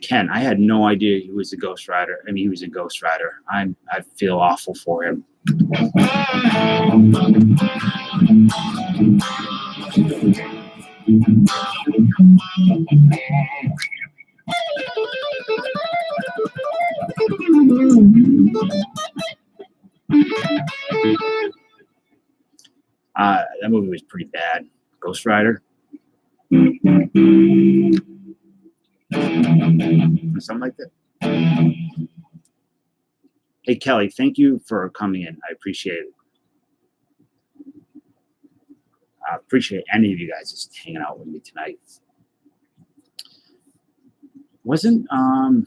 Ken, I had no idea he was a Ghost Rider. I mean, he was a Ghost Rider. I feel awful for him. That movie was pretty bad. Ghost Rider. or something like that. Hey, Kelly, thank you for coming in. I appreciate it. I appreciate any of you guys just hanging out with me tonight. Wasn't I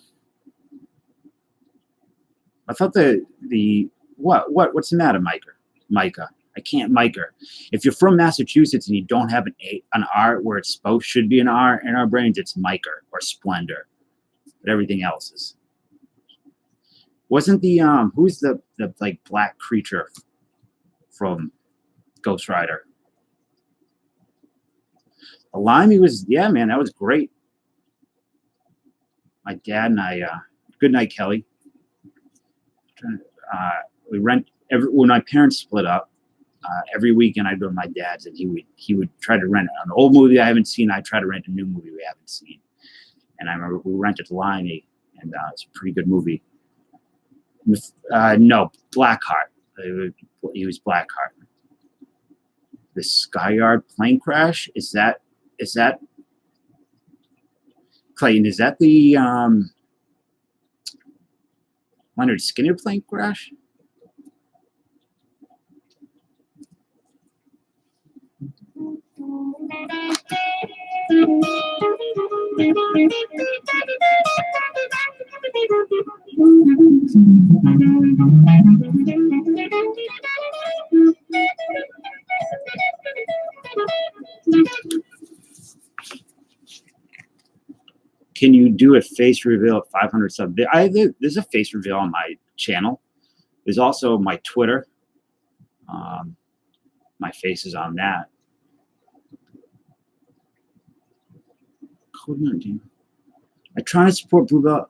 thought what's the matter, Micah? I can't Micah. If you're from Massachusetts and you don't have an R where it's supposed should be an R in our brains, it's Micah or Splendor. But everything else is. Wasn't the who's the like black creature from Ghost Rider? Limey was, yeah, man, that was great. My dad and I, good night, Kelly. We rent when my parents split up. Every weekend I'd go to my dad's, and he would try to rent an old movie I haven't seen. I try to rent a new movie we haven't seen. And I remember we rented Limey, and it's a pretty good movie. No, Blackheart. He was Blackheart. The Skyyard plane crash, is that Clayton? Is that the Leonard Skinner plane crash? Can you do a face reveal at 500 subs? There's a face reveal on my channel. There's also my Twitter. My face is on that. I try to support Bluebell.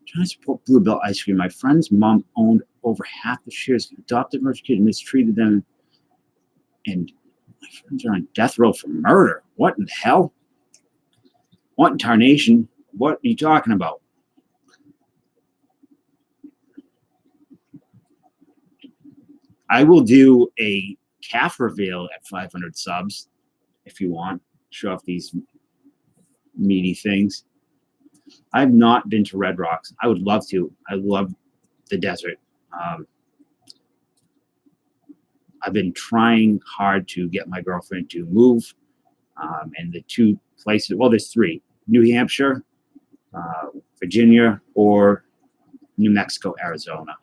Trying to support Bluebell ice cream. My friend's mom owned over half the shares, adopted her kid, and mistreated them. And my friends are on death row for murder. What in the hell? What in tarnation? What are you talking about? I will do a calf reveal at 500 subs if you want. Show off these meaty things. I've not been to Red Rocks. I would love to. I love the desert. I've been trying hard to get my girlfriend to move. And the two places, well, there's three: New Hampshire, Virginia, or New Mexico, Arizona.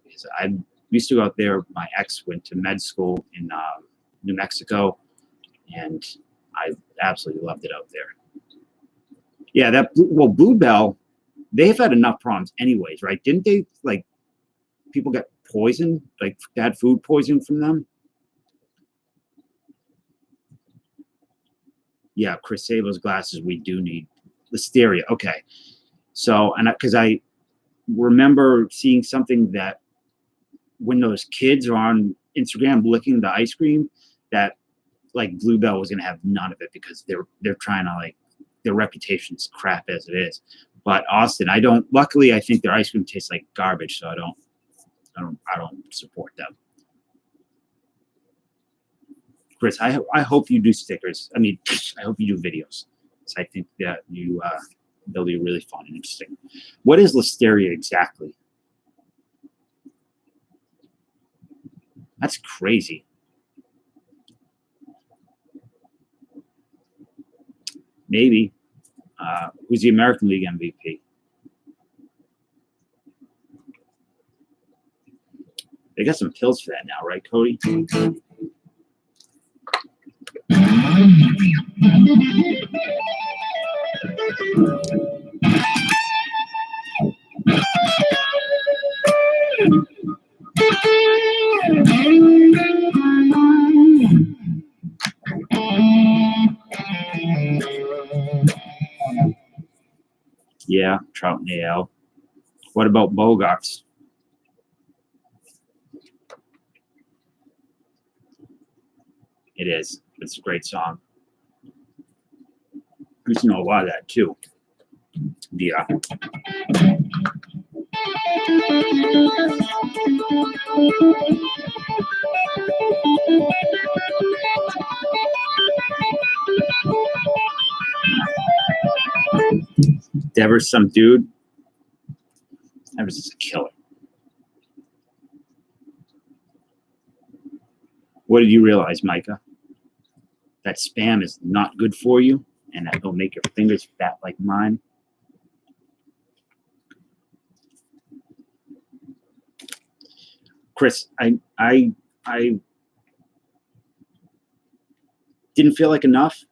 Because I used to go out there. My ex went to med school in New Mexico, and I absolutely loved it out there. Yeah, Bluebell, they've had enough problems anyways, right? Didn't they, like, people get poisoned, like bad food poisoning from them? Yeah, Chris Sable's glasses, we do need. Listeria, okay. So, and because I remember seeing something that when those kids are on Instagram licking the ice cream, that like Bluebell was gonna have none of it because they're trying to, like, their reputation's crap as it is. But Austin, luckily I think their ice cream tastes like garbage, so I don't support them. Chris, I hope you do stickers. I mean, I hope you do videos. So I think that they'll be really fun and interesting. What is Listeria exactly? That's crazy. Maybe. Who's the American League MVP? They got some pills for that now, right, Cody? Yeah, Trout and AL. What about Bogarts? It is. It's a great song. I used to know a lot of that too. Yeah. Devers, some dude. Devers is a killer. What did you realize, Micah? That spam is not good for you, and that will make your fingers fat like mine. Chris, I didn't feel like enough.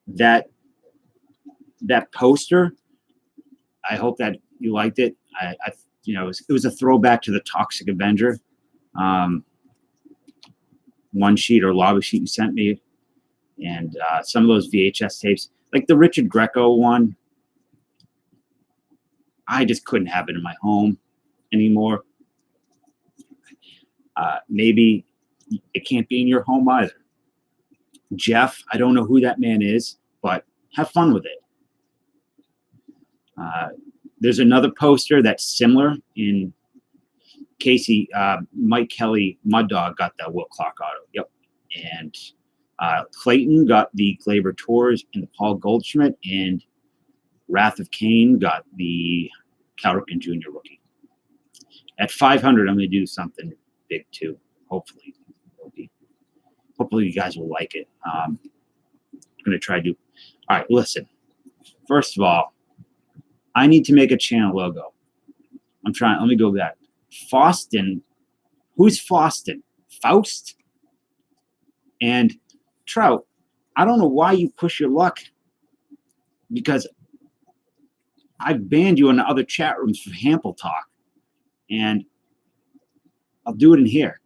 That poster, I hope that you liked it. It was a throwback to the Toxic Avenger one sheet or lobby sheet you sent me, and some of those VHS tapes, like the Richard Greco one. I just couldn't have it in my home anymore. Maybe it can't be in your home either. Jeff, I don't know who that man is, but have fun with it. There's another poster that's similar in Casey. Mike Kelly, Mud Dog, got that Will Clark auto. Yep. And Clayton got the Glaber Tours and the Paul Goldschmidt, and Wrath of Cain got the Cal Ripken Jr. rookie. At 500, I'm going to do something big too. Hopefully you guys will like it. I'm going to try to do. All right, listen. First of all, I need to make a channel logo. I'm trying. Let me go back. Faustin. Who's Faustin? Faust? And Trout, I don't know why you push your luck, because I've banned you in other chat rooms for Hample talk, and I'll do it in here.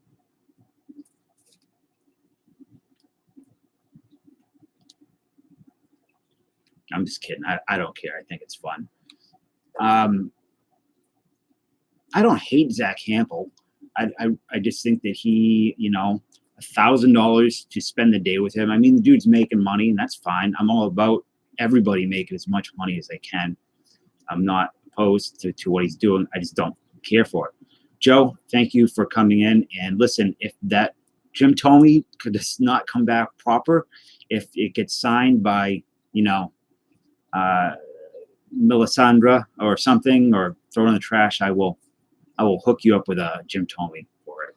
I'm just kidding. I don't care. I think it's fun. I don't hate Zach Hample. I just think that he, $1,000 to spend the day with him. I mean, the dude's making money, and that's fine. I'm all about everybody making as much money as they can. I'm not opposed to what he's doing. I just don't care for it. Joe, thank you for coming in. And listen, if that Jim Thome could just not come back proper, if it gets signed by, Melisandre or something, or throw it in the trash, I will hook you up with a Jim Thome for it.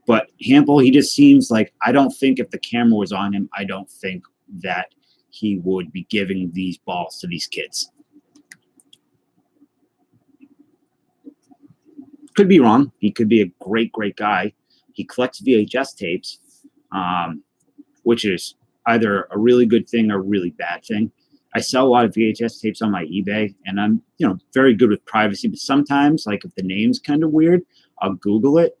But Hample, he just seems like, I don't think if the camera was on him, I don't think that he would be giving these balls to these kids. Could be wrong. He could be a great, great guy. He collects VHS tapes, which is either a really good thing or a really bad thing. I sell a lot of VHS tapes on my eBay, and I'm, very good with privacy. But sometimes, like if the name's kind of weird, I'll Google it,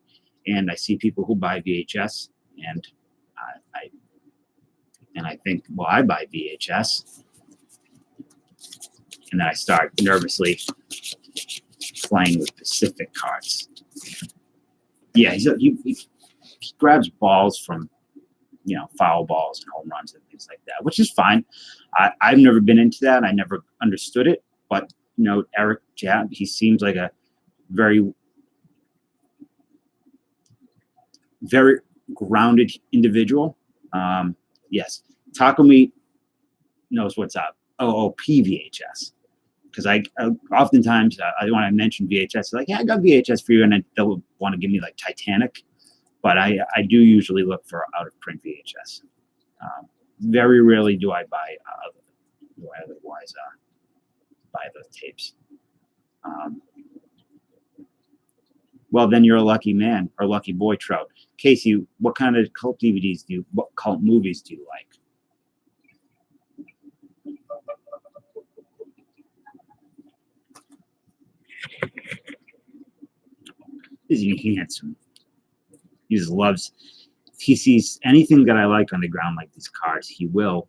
and I see people who buy VHS, and I think, well, I buy VHS, and then I start nervously playing with Pacific cards. Yeah, he grabs balls from, foul balls and home runs and things like that, which is fine. I've never been into that. I never understood it. But, Eric Jab, he seems like a very, very grounded individual. Yes, Taco Meat knows what's up. OOP VHS. Because I oftentimes, when I mention VHS, like, yeah, I got VHS for you, and they'll want to give me like Titanic. But I do usually look for out of print VHS. Very rarely do I buy otherwise buy those tapes. Well, then you're a lucky man or lucky boy, Trout. Casey, what kind of cult DVDs what cult movies do you like? Is he handsome? He just loves. If he sees anything that I like on the ground, like these cards, he will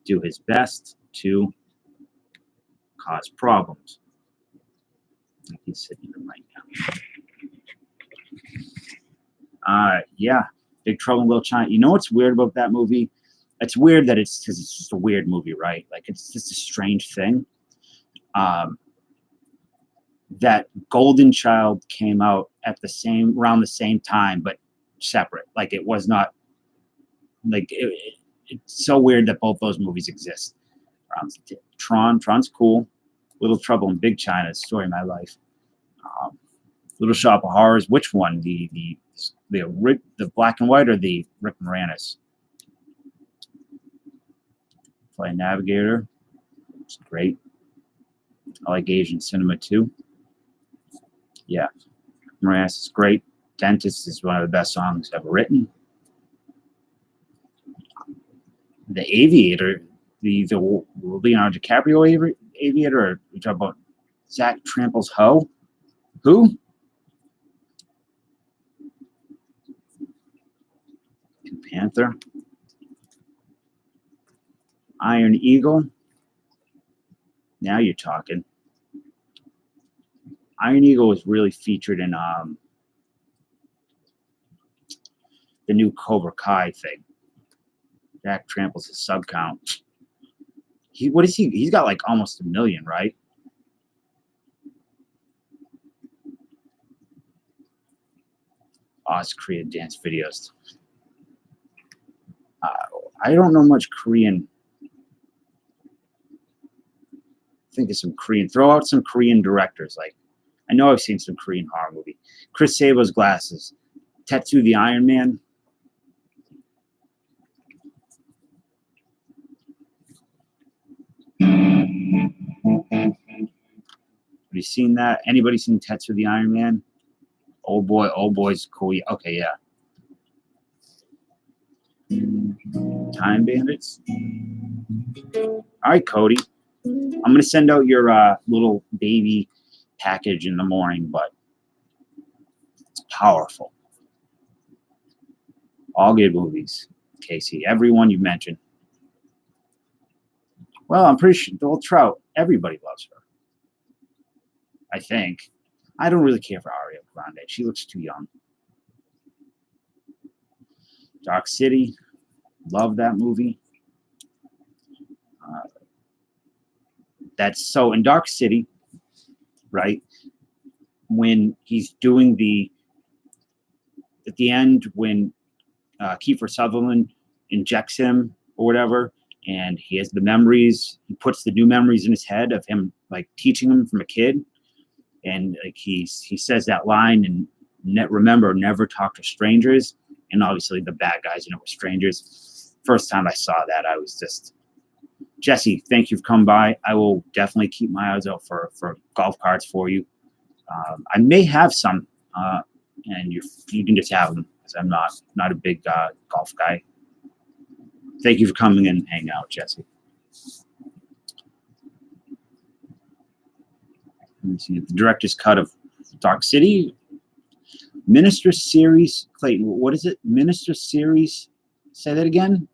do his best to cause problems. He's sitting in them right now. Yeah, Big Trouble in Little China. You know what's weird about that movie? It's weird that it's just a weird movie, right? Like, it's just a strange thing. That Golden Child came out at around the same time, but separate. Like, it was not Like it's so weird that both those movies exist. Tron's cool. Little Trouble in Big China, story of my life. Little Shop of Horrors. Which one? The black and white or the Rick Moranis? Flight Navigator. It's great. I like Asian cinema too. Yeah, Moranis is great. Dentist is one of the best songs ever written. The Aviator, the Leonardo DiCaprio Aviator, or you talk about Zach Trample's Ho? Who? Panther. Iron Eagle. Now you're talking. Iron Eagle was really featured in the new Cobra Kai thing. Jack Trample's a sub count. What is he? He's got like almost 1 million, right? Oz Korean dance videos. I don't know much Korean. Think of some Korean. Throw out some Korean directors. Like, I know I've seen some Korean horror movie. Chris Sabo's Glasses. Tetsu the Iron Man. Have you seen that? Anybody seen Tetsu the Iron Man? Old boy's cool. Okay, yeah. Time Bandits. All right, Cody. I'm gonna send out your little baby package in the morning, but it's powerful. All good movies, Casey. Everyone you mentioned. Well, I'm pretty sure Joel Trout. Everybody loves her. I think. I don't really care for Ariana Grande. She looks too young. Dark City. Love that movie. That's so in Dark City, right? When he's doing at the end, when Kiefer Sutherland injects him or whatever, and he has the memories, he puts the new memories in his head of him, like teaching him from a kid. And like he says that line, and remember, never talk to strangers. And obviously the bad guys, were strangers. First time I saw that, I was just, Jesse, thank you for coming by. I will definitely keep my eyes out for golf carts for you. I may have some, and you can just have them, because I'm not a big golf guy. Thank you for coming in and hanging out, Jesse. Let me see the director's cut of Dark City. Minister Series, Clayton. What is it? Minister Series. Say that again.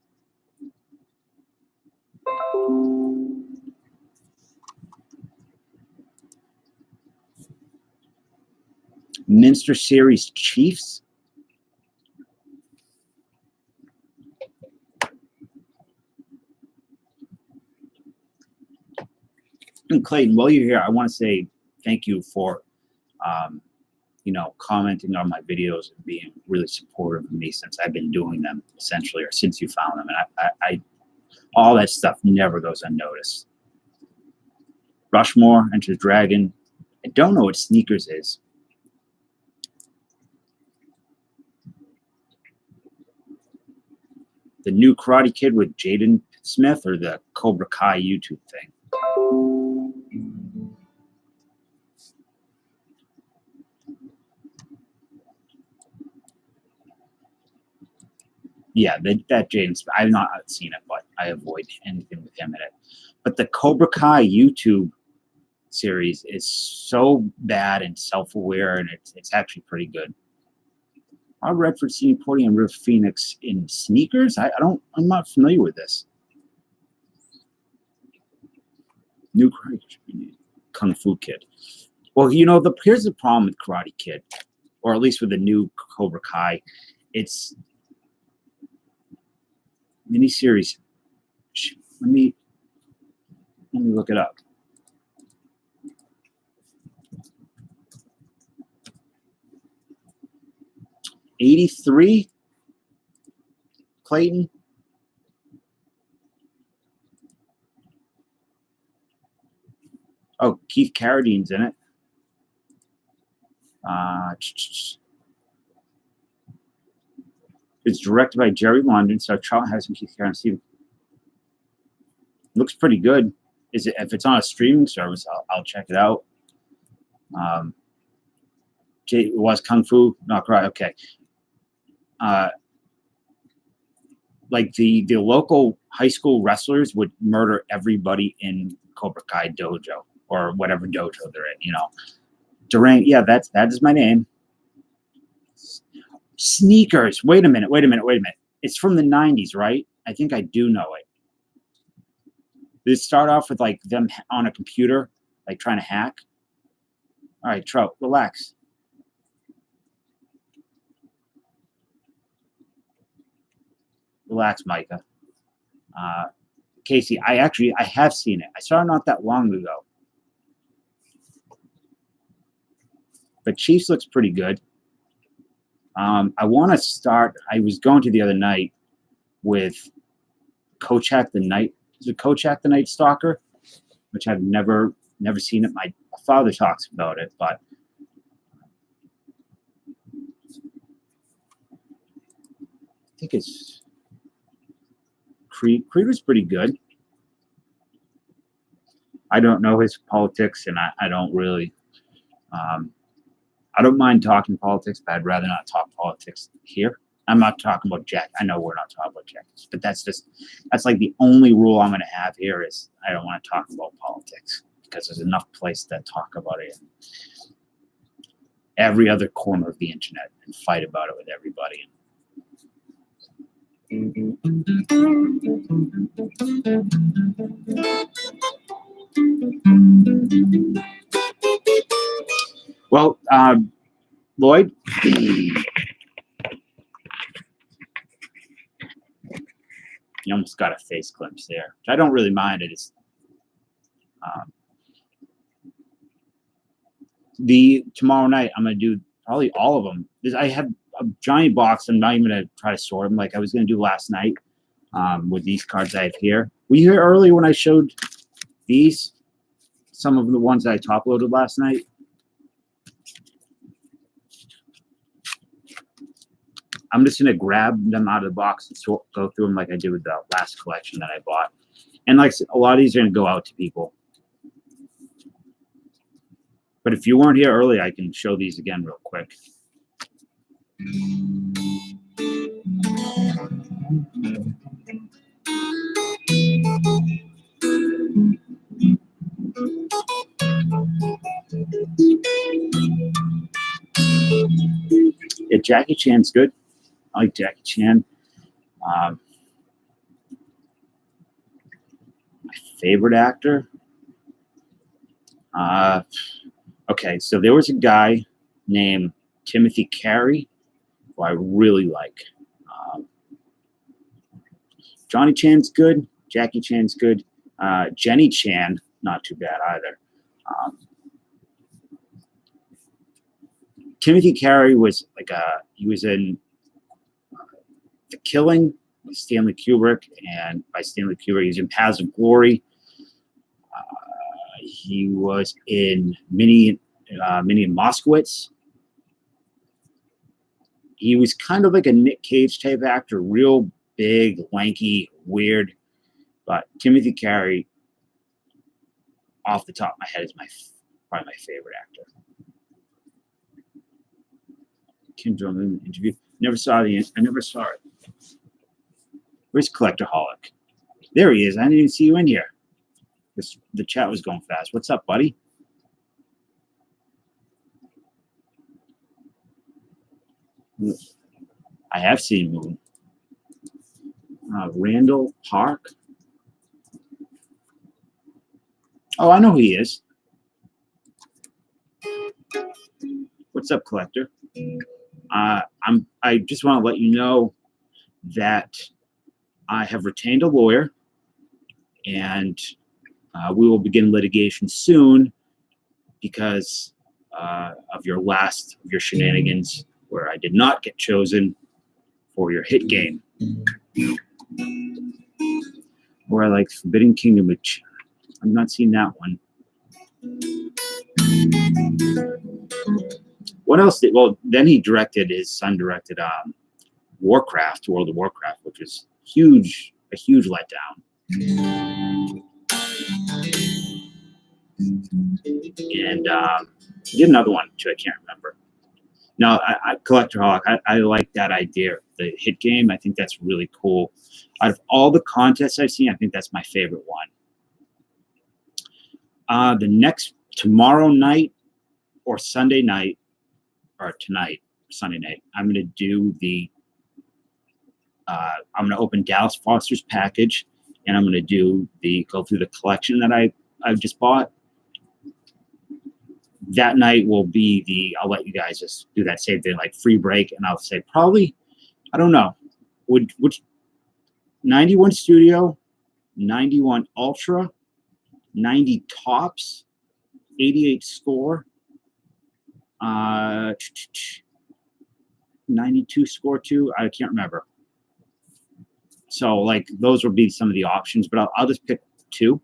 Minster Series Chiefs. And Clayton, while you're here, I want to say thank you for, commenting on my videos and being really supportive of me since I've been doing them, essentially, or since you found them. And I all that stuff never goes unnoticed. Rushmore, Enter the Dragon. I don't know what Sneakers is. The new Karate Kid with Jaden Smith, or the Cobra Kai YouTube thing? Yeah, that Jaden Smith. I've not seen it, but I avoid anything with him in it. But the Cobra Kai YouTube series is so bad and self-aware, and it's actually pretty good. Rob Redford seen Porty and River Phoenix in Sneakers. I'm not familiar with this. New Kung Fu Kid. Well, here's the problem with Karate Kid, or at least with the new Cobra Kai. It's miniseries. Let me look it up. '83, Clayton. Keith Carradine's in it. It's directed by Jerry London, so Charlton Heston, Keith Carradine. Looks pretty good. Is it? If it's on a streaming service, I'll check it out. It was Kung Fu, not right. Okay. Like the local high school wrestlers would murder everybody in Cobra Kai dojo or whatever dojo they're in. You know, Durant. Yeah, that is my name. Sneakers. Wait a minute. It's from the 90s, right? I think I do know it. Did it start off with like them on a computer, like trying to hack? All right, Trout, relax. Relax, Micah. Casey, I have seen it. I saw it not that long ago. But Chiefs looks pretty good. I want to start. I was going to the other night with Kojak the Night. Is it Kojak the Night Stalker? Which I've never seen it. My father talks about it, but I think it's Creed. Creed was pretty good. I don't know his politics, and I don't really. I don't mind talking politics, but I'd rather not talk politics here. I'm not talking about Jack. I know we're not talking about Jack, but that's like the only rule I'm going to have here is I don't want to talk about politics because there's enough place to talk about it in every other corner of the internet and fight about it with everybody. Well, Lloyd, you almost got a face glimpse there, which I don't really mind. It is tomorrow night. I'm gonna do probably all of them. I have a giant box. I'm not even gonna try to sort them like I was gonna do last night with these cards I have here. Were you here earlier when I showed these? Some of the ones that I top loaded last night. I'm just gonna grab them out of the box and go through them like I did with the last collection that I bought. And like a lot of these are gonna go out to people. But if you weren't here early, I can show these again real quick. Yeah, Jackie Chan's good. I like Jackie Chan. My favorite actor. Okay, so there was a guy named Timothy Carey who I really like. Johnny Chan's good. Jackie Chan's good. Jenny Chan, not too bad either. Timothy Carey was he was in The Killing with Stanley Kubrick, and by Stanley Kubrick, he was in Paths of Glory. He was in Minnie and Moskowitz. He was kind of like a Nick Cage type actor, real big, lanky, weird. But Timothy Carey, off the top of my head, is probably my favorite actor. Kim Jong-un interview. I never saw it. Where's Collectorholic? There he is. I didn't even see you in here. The chat was going fast. What's up, buddy? I have seen Moon. Randall Park. Oh, I know who he is. What's up, Collector? I just want to let you know that I have retained a lawyer, and we will begin litigation soon because of your shenanigans where I did not get chosen for your hit game. Or I like Forbidden Kingdom, which I've not seen that one. What else did? Well, then his son directed Warcraft, World of Warcraft, which was a huge letdown. And he did another one too. I can't remember. No, Collectorholic. I like that idea. The hit game. I think that's really cool. Out of all the contests I've seen, I think that's my favorite one. The next tomorrow night or Sunday night, or tonight, Sunday night, I'm going to do the. I'm going to open Dallas Foster's package, and I'm going to go through the collection that I've just bought. That night will be I'll let you guys just do that same thing, like free break, and I'll say probably, I don't know, which 91 Studio, 91 Ultra, 90 Tops, 88 Score, 92 Score 2. I can't remember. So like those will be some of the options, but I'll just pick 2,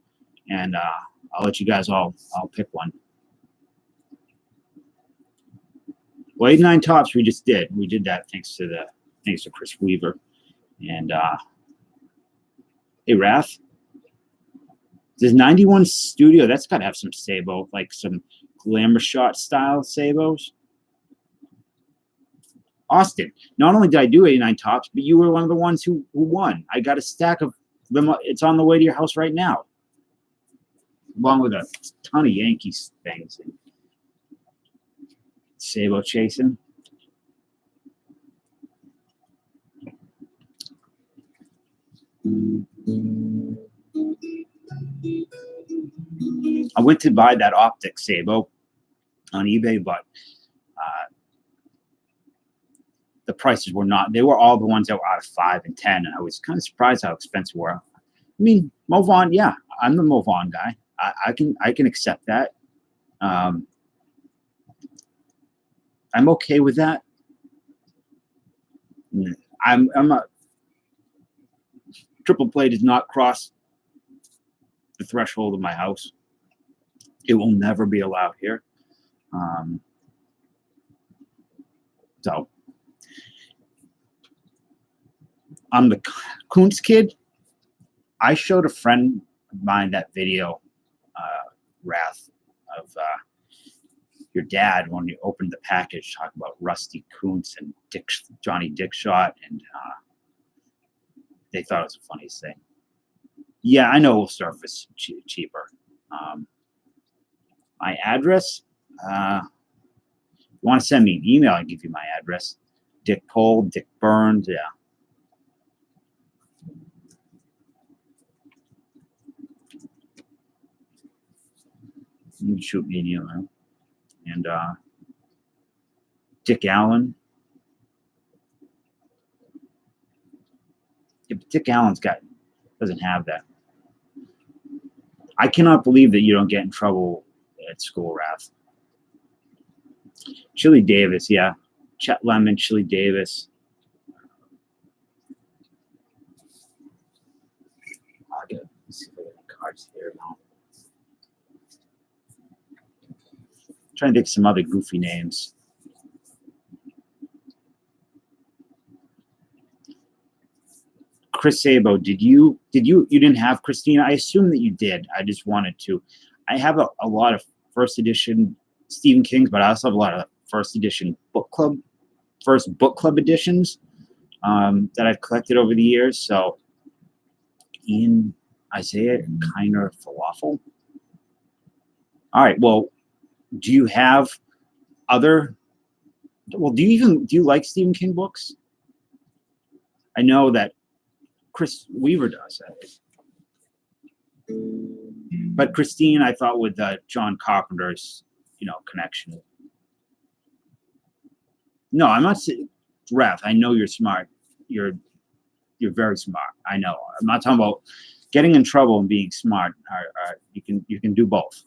and I'll let you guys I'll pick one. Well, 89 Tops we just did. We did that thanks to Chris Weaver. And hey, Wrath. This 91 Studio, that's got to have some Sabo, like some glamour shot style Sabos. Austin, not only did I do 89 Tops, but you were one of the ones who won. I got a stack of them. It's on the way to your house right now, along with a ton of Yankees things. Sabo chasing. I went to buy that optic Sabo on eBay, but the prices were not. They were all the ones that were out of 5 and 10, and I was kind of surprised how expensive they were. I mean, Movon, yeah, I'm the Movon guy. I can accept that. I'm okay with that. I'm a triple play does not cross the threshold of my house. It will never be allowed here. So I'm the Kuntz kid. I showed a friend of mine that video, Wrath, of your dad when you opened the package, talking about Rusty Kuntz and Johnny Dickshot, and they thought it was the funniest thing. Yeah, I know we'll surface cheaper. My address, you want to send me an email, I'll give you my address. Dick Cole, Dick Burns, yeah. You can shoot me an email. And Dick Allen. Yeah, but Dick Allen's doesn't have that. I cannot believe that you don't get in trouble at school, Wrath. Chili Davis, yeah. Chet Lemon, Chili Davis. Let's see if I get any cards here now. Trying to think of some other goofy names. Chris Sabo, you didn't have Christina? I assume that you did. I just wanted to. I have a lot of first edition Stephen King's, but I also have a lot of first edition book club editions that I've collected over the years. So Ian, Isaiah, and Kiner Falafel. All right, well, do you have other? Well, do you like Stephen King books? I know that Chris Weaver does that, but Christine, I thought with John Carpenter's, connection. No, I'm not saying, Ref. I know you're smart. You're very smart. I know. I'm not talking about getting in trouble and being smart. You can do both.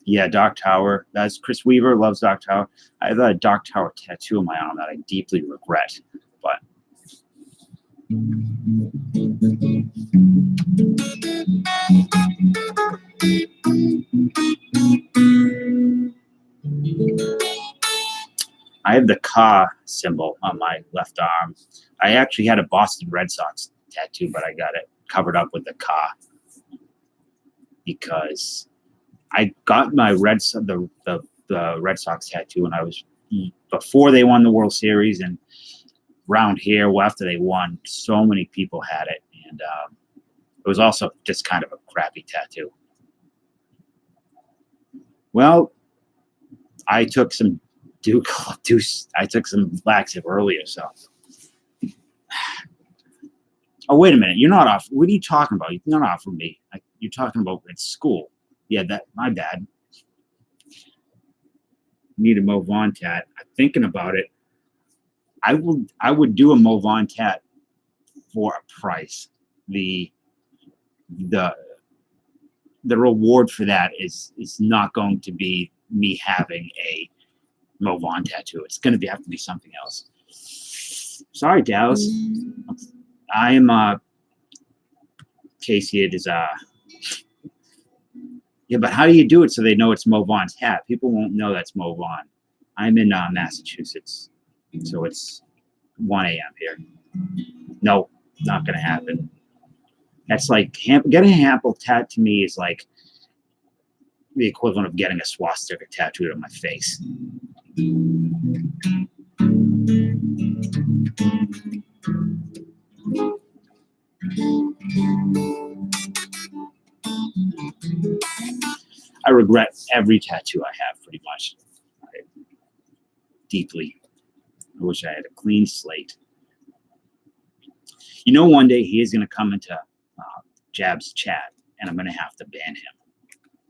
Yeah, Dark Tower. That's Chris Weaver loves Dark Tower. I have a Dark Tower tattoo on my arm that I deeply regret, but I have the Ka symbol on my left arm. I actually had a Boston Red Sox tattoo, but I got it covered up with the Ka because I got my the Red Sox tattoo when I was before they won the World Series, and around here, well, after they won, so many people had it, and it was also just kind of a crappy tattoo. Well, I took some I took some laxative earlier, so. Oh, wait a minute. You're not off. What are you talking about? You're not off with me. You're talking about at school. Yeah, my bad. Need a Mo Vaughn tat. I'm thinking about it. I would do a Mo Vaughn tat for a price. The reward for that is not going to be me having a Mo Vaughn tattoo. It's going to have to be something else. Sorry, Dallas. I am Casey. It is yeah, but how do you do it so they know it's Mo Vaughn's hat? People won't know that's Mo Vaughn. I'm in Massachusetts, so it's 1 a.m. here. No, not gonna happen. That's like getting a Hample tat to me is like the equivalent of getting a swastika tattooed on my face. I regret every tattoo I have, pretty much. Deeply. I wish I had a clean slate. You know, one day he is going to come into Jab's chat, and I'm going to have to ban him,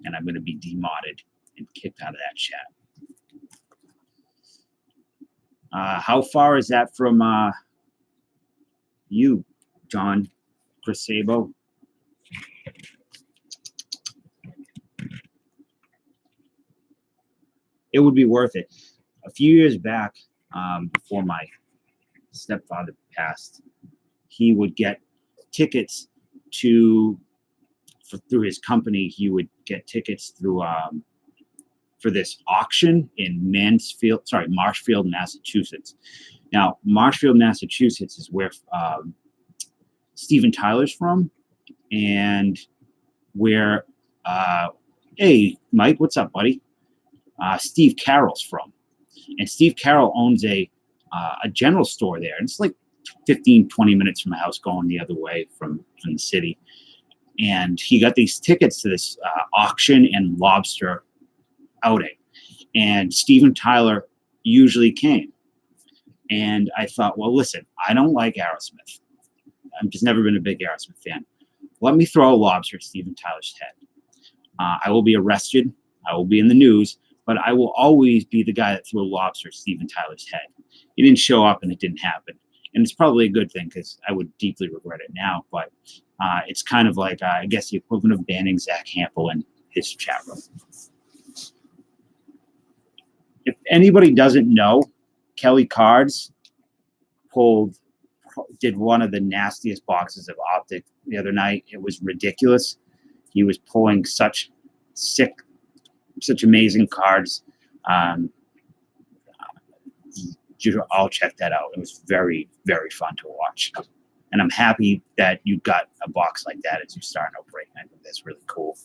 and I'm going to be demodded and kicked out of that chat. How far is that from you, John Grisabo? It would be worth it. A few years back, before my stepfather passed, he would get tickets through his company. He would get tickets through for this auction in Marshfield, Massachusetts. Now, Marshfield, Massachusetts is where Steven Tyler's from, and where hey, Mike, what's up, buddy? Steve Carroll's from. And Steve Carroll owns a general store there. And it's like 15, 20 minutes from my house going the other way from the city. And he got these tickets to this auction and lobster outing. And Steven Tyler usually came. And I thought, well, listen, I don't like Aerosmith. I've just never been a big Aerosmith fan. Let me throw a lobster at Steven Tyler's head. I will be arrested. I will be in the news. But I will always be the guy that threw a lobster at Steven Tyler's head. He didn't show up, and it didn't happen. And it's probably a good thing because I would deeply regret it now. But it's kind of like, I guess, the equivalent of banning Zach Hample in his chat room. If anybody doesn't know, Kelly Cards did one of the nastiest boxes of Optic the other night. It was ridiculous. He was pulling such amazing cards. I'll check that out. It was very, very fun to watch. And I'm happy that you got a box like that as you're starting to break. I think that's really cool.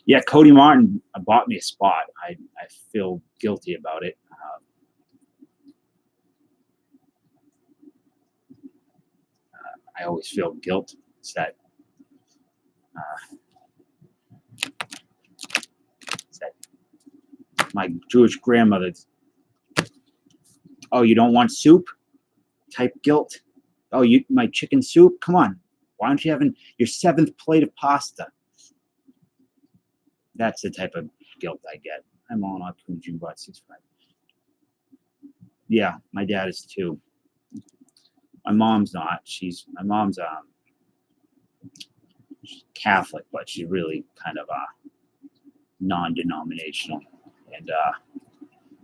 Yeah, Cody Martin bought me a spot. I feel guilty about it. I always feel guilt. It's that my Jewish grandmother. Oh, you don't want soup? Type guilt. Oh, my chicken soup? Come on. Why aren't you having your 7th plate of pasta? That's the type of guilt I get. I'm on up to June bought 65. Yeah, my dad is too. My mom's not. My mom's she's Catholic, but she's really kind of non-denominational. And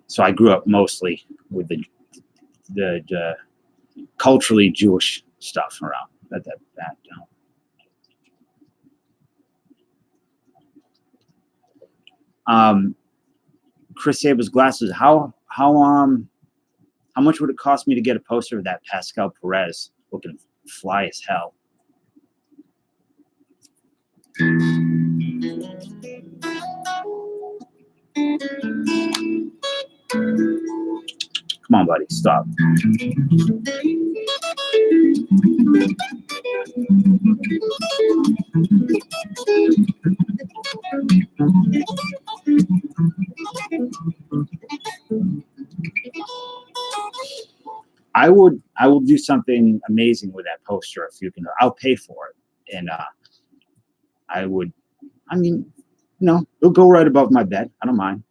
so I grew up mostly with the culturally Jewish stuff around. Chris Sable's glasses. How much would it cost me to get a poster of that Pascal Perez looking fly as hell? Come on, buddy, stop. I will do something amazing with that poster if you can. I'll pay for it, and it'll go right above my bed. I don't mind.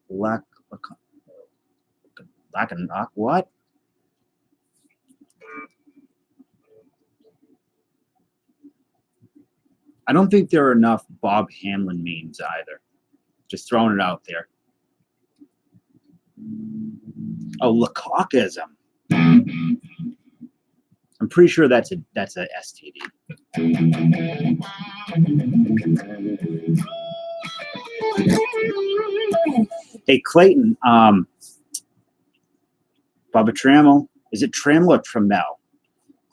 Black and knock. What? I don't think there are enough Bob Hamlin memes either. Just throwing it out there. Oh, Lecoqism. I'm pretty sure that's a STD. Hey, Clayton. Bubba Trammell. Is it Trammell or Trammell?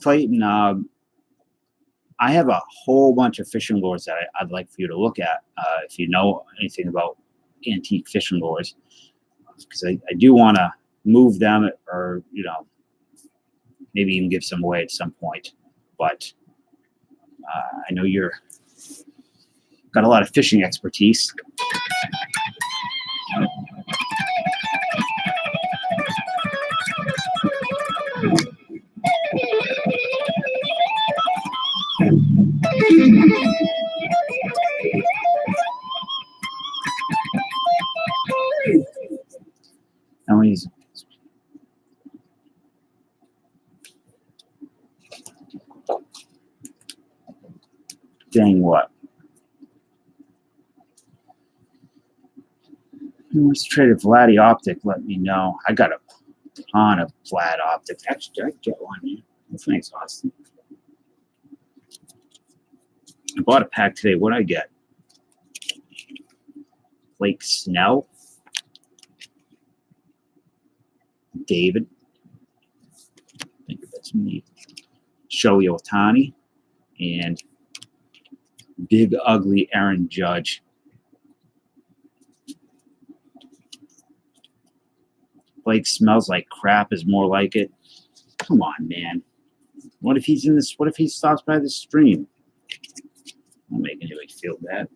Clayton. I have a whole bunch of fishing lures that I'd like for you to look at if you know anything about antique fishing lures, because I do want to move them, or maybe even give some away at some point. But I know you're got a lot of fishing expertise. Now he's dang what? Who wants to trade a Vladdy Optic? Let me know. I got a ton of Vlad Optics. Actually, did I get one? Yeah. Well, thanks, Austin. I bought a pack today. What did I get? Blake Snell. David. I think that's me. Shohei Ohtani. And big, ugly Aaron Judge. Blake smells like crap is more like it. Come on, man. What if he's in this? What if he stops by the stream? I'll make anybody feel bad.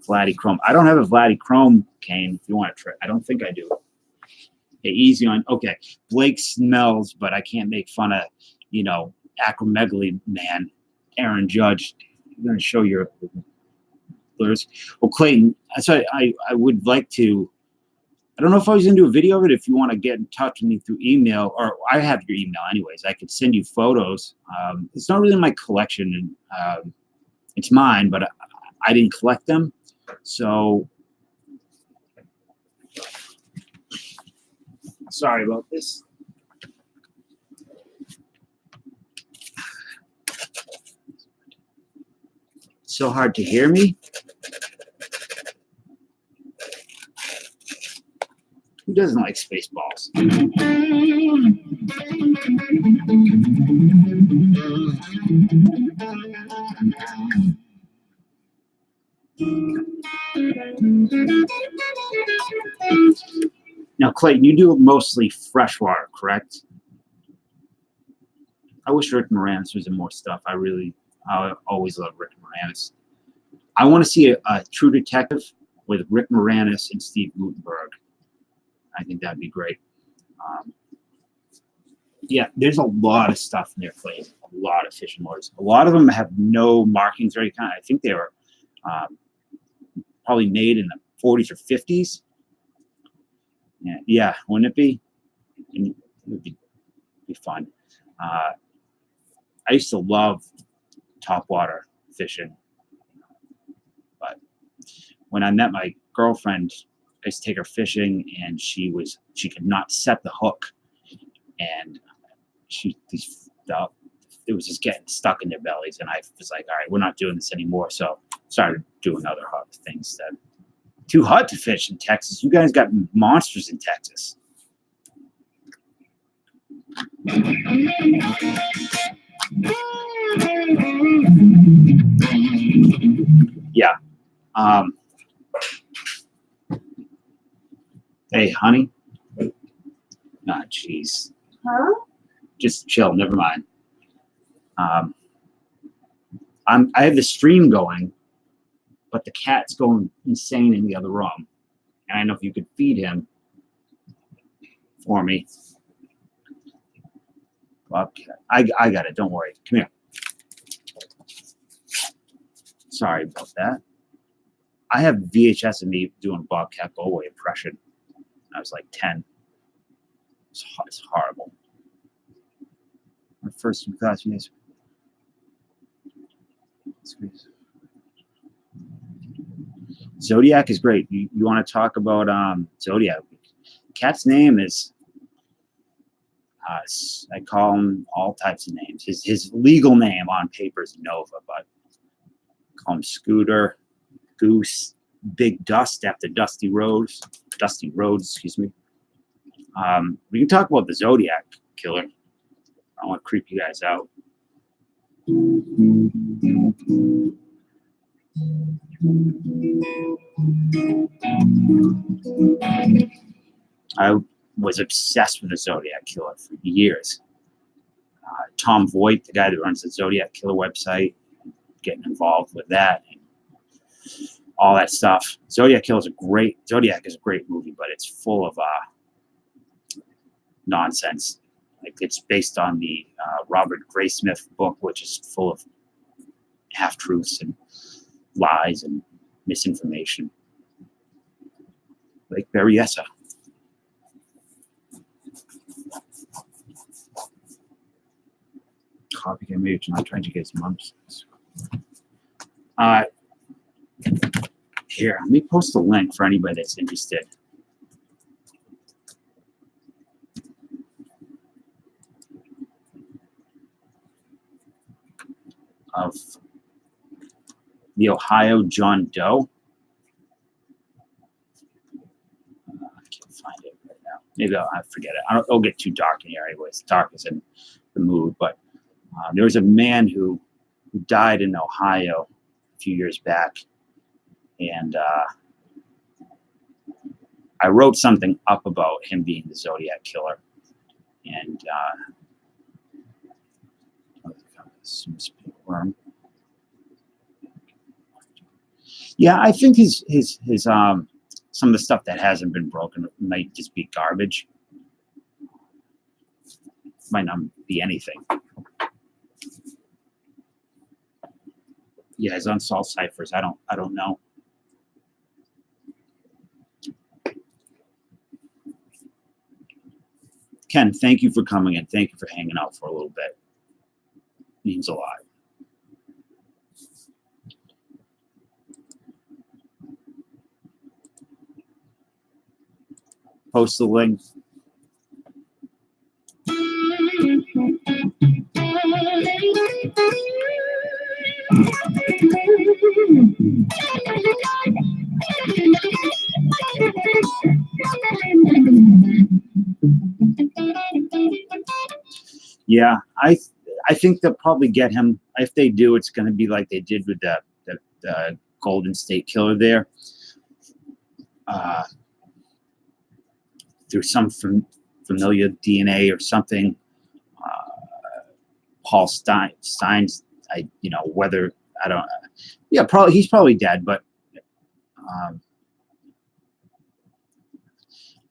Vladdy Chrome. I don't have a Vladdy Chrome, Kane. If you want to try, I don't think I do. Okay, easy on. Okay, Blake smells, but I can't make fun of, acromegaly man, Aaron Judge. I'm going to show your lures. Well, Clayton, so I would like to. I don't know if I was going to do a video of it. If you want to get in touch with me through email, or I have your email anyways, I could send you photos. It's not really my collection, and it's mine, but I didn't collect them. So sorry about this. It's so hard to hear me. Who doesn't like Spaceballs? Now, Clayton, you do mostly freshwater, correct? I wish Rick Moranis was in more stuff. I always love Rick Moranis. I want to see a True Detective with Rick Moranis and Steve Guttenberg. I think that'd be great. Yeah, there's a lot of stuff in there, Clayton. A lot of fishing lures. A lot of them have no markings or any kind. I think they were probably made in the 40s or 50s. Yeah, wouldn't it be? It would be fun. I used to love topwater fishing, but when I met my girlfriend, I used to take her fishing, and she could not set the hook, and the it was just getting stuck in their bellies, and I was like, all right, we're not doing this anymore. So started doing other hot things that too hot to fish in Texas. You guys got monsters in Texas. Yeah. Hey, honey. Ah, jeez. Huh? Just chill. Never mind. I have the stream going, but the cat's going insane in the other room. And I know if you could feed him for me. Bobcat. I got it. Don't worry. Come here. Sorry about that. I have VHS of me doing Bobcat Goldthwait impression. I was like 10. It's horrible. My first class, yes. Zodiac is great. You want to talk about Zodiac? Cat's name is I call him all types of names. His legal name on paper is Nova, but I call him Scooter, Goose, Big Dust after Dusty Rhodes, excuse me. We can talk about the Zodiac Killer. I don't want to creep you guys out. I was obsessed with the Zodiac Killer for years. Tom Voigt, the guy that runs the Zodiac Killer website, getting involved with that and all that stuff. Zodiac is a great movie, but it's full of nonsense. Like, it's based on the Robert Graysmith book, which is full of half-truths and lies and misinformation. Like Berryessa. Copy image, not trying to get some months. Here, let me post a link for anybody that's interested. Of the Ohio John Doe. I can't find it right now. Maybe I forget it. It'll get too dark in here anyways. Dark is in the mood, but there was a man who died in Ohio a few years back, and I wrote something up about him being the Zodiac Killer, and yeah, I think his some of the stuff that hasn't been broken might just be garbage. Might not be anything. Yeah, his unsolved ciphers. I don't know. Ken, thank you for coming in. Thank you for hanging out for a little bit. It means a lot. Post the link. Yeah, I think they'll probably get him. If they do, it's going to be like they did with the Golden State Killer there. Through some familiar DNA or something. Paul Stein's, whether I don't. Yeah, probably he's probably dead. But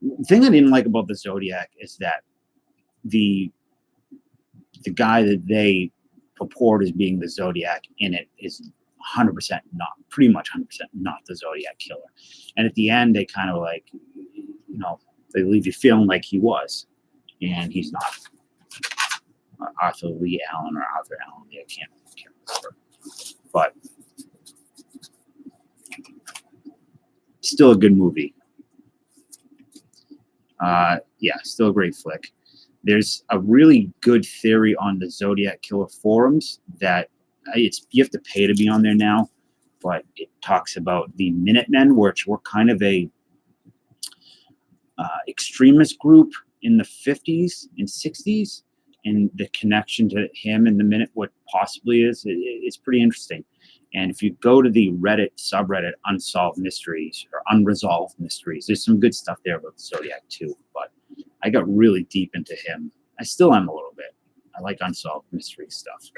the thing I didn't like about the Zodiac is that the guy that they purport as being the Zodiac in it is 100% not, pretty much 100% not the Zodiac Killer. And at the end, they kind of like, they leave you feeling like he was, and he's not. Arthur Lee Allen or Arthur Allen, I can't remember. But still a good movie. Yeah, still a great flick. There's a really good theory on the Zodiac Killer forums that you have to pay to be on there now, but it talks about the Minutemen, which were kind of a extremist group in the 50s and 60s, and the connection to him and the Minute, what possibly is pretty interesting. And if you go to the Reddit subreddit Unsolved Mysteries or Unresolved Mysteries, there's some good stuff there about Zodiac too. But I got really deep into him. I still am a little bit. I like Unsolved Mystery stuff,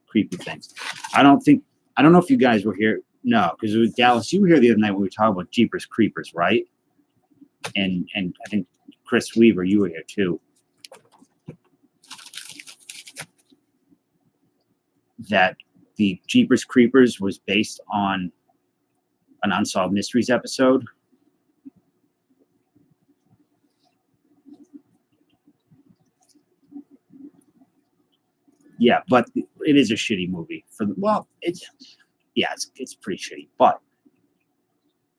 creepy things. I don't know if you guys were here. No, because it was Dallas. You were here the other night when we were talking about Jeepers Creepers, right? And I think Chris Weaver, you were here too. That the Jeepers Creepers was based on an Unsolved Mysteries episode. Yeah, but it is a shitty movie. It's pretty shitty, but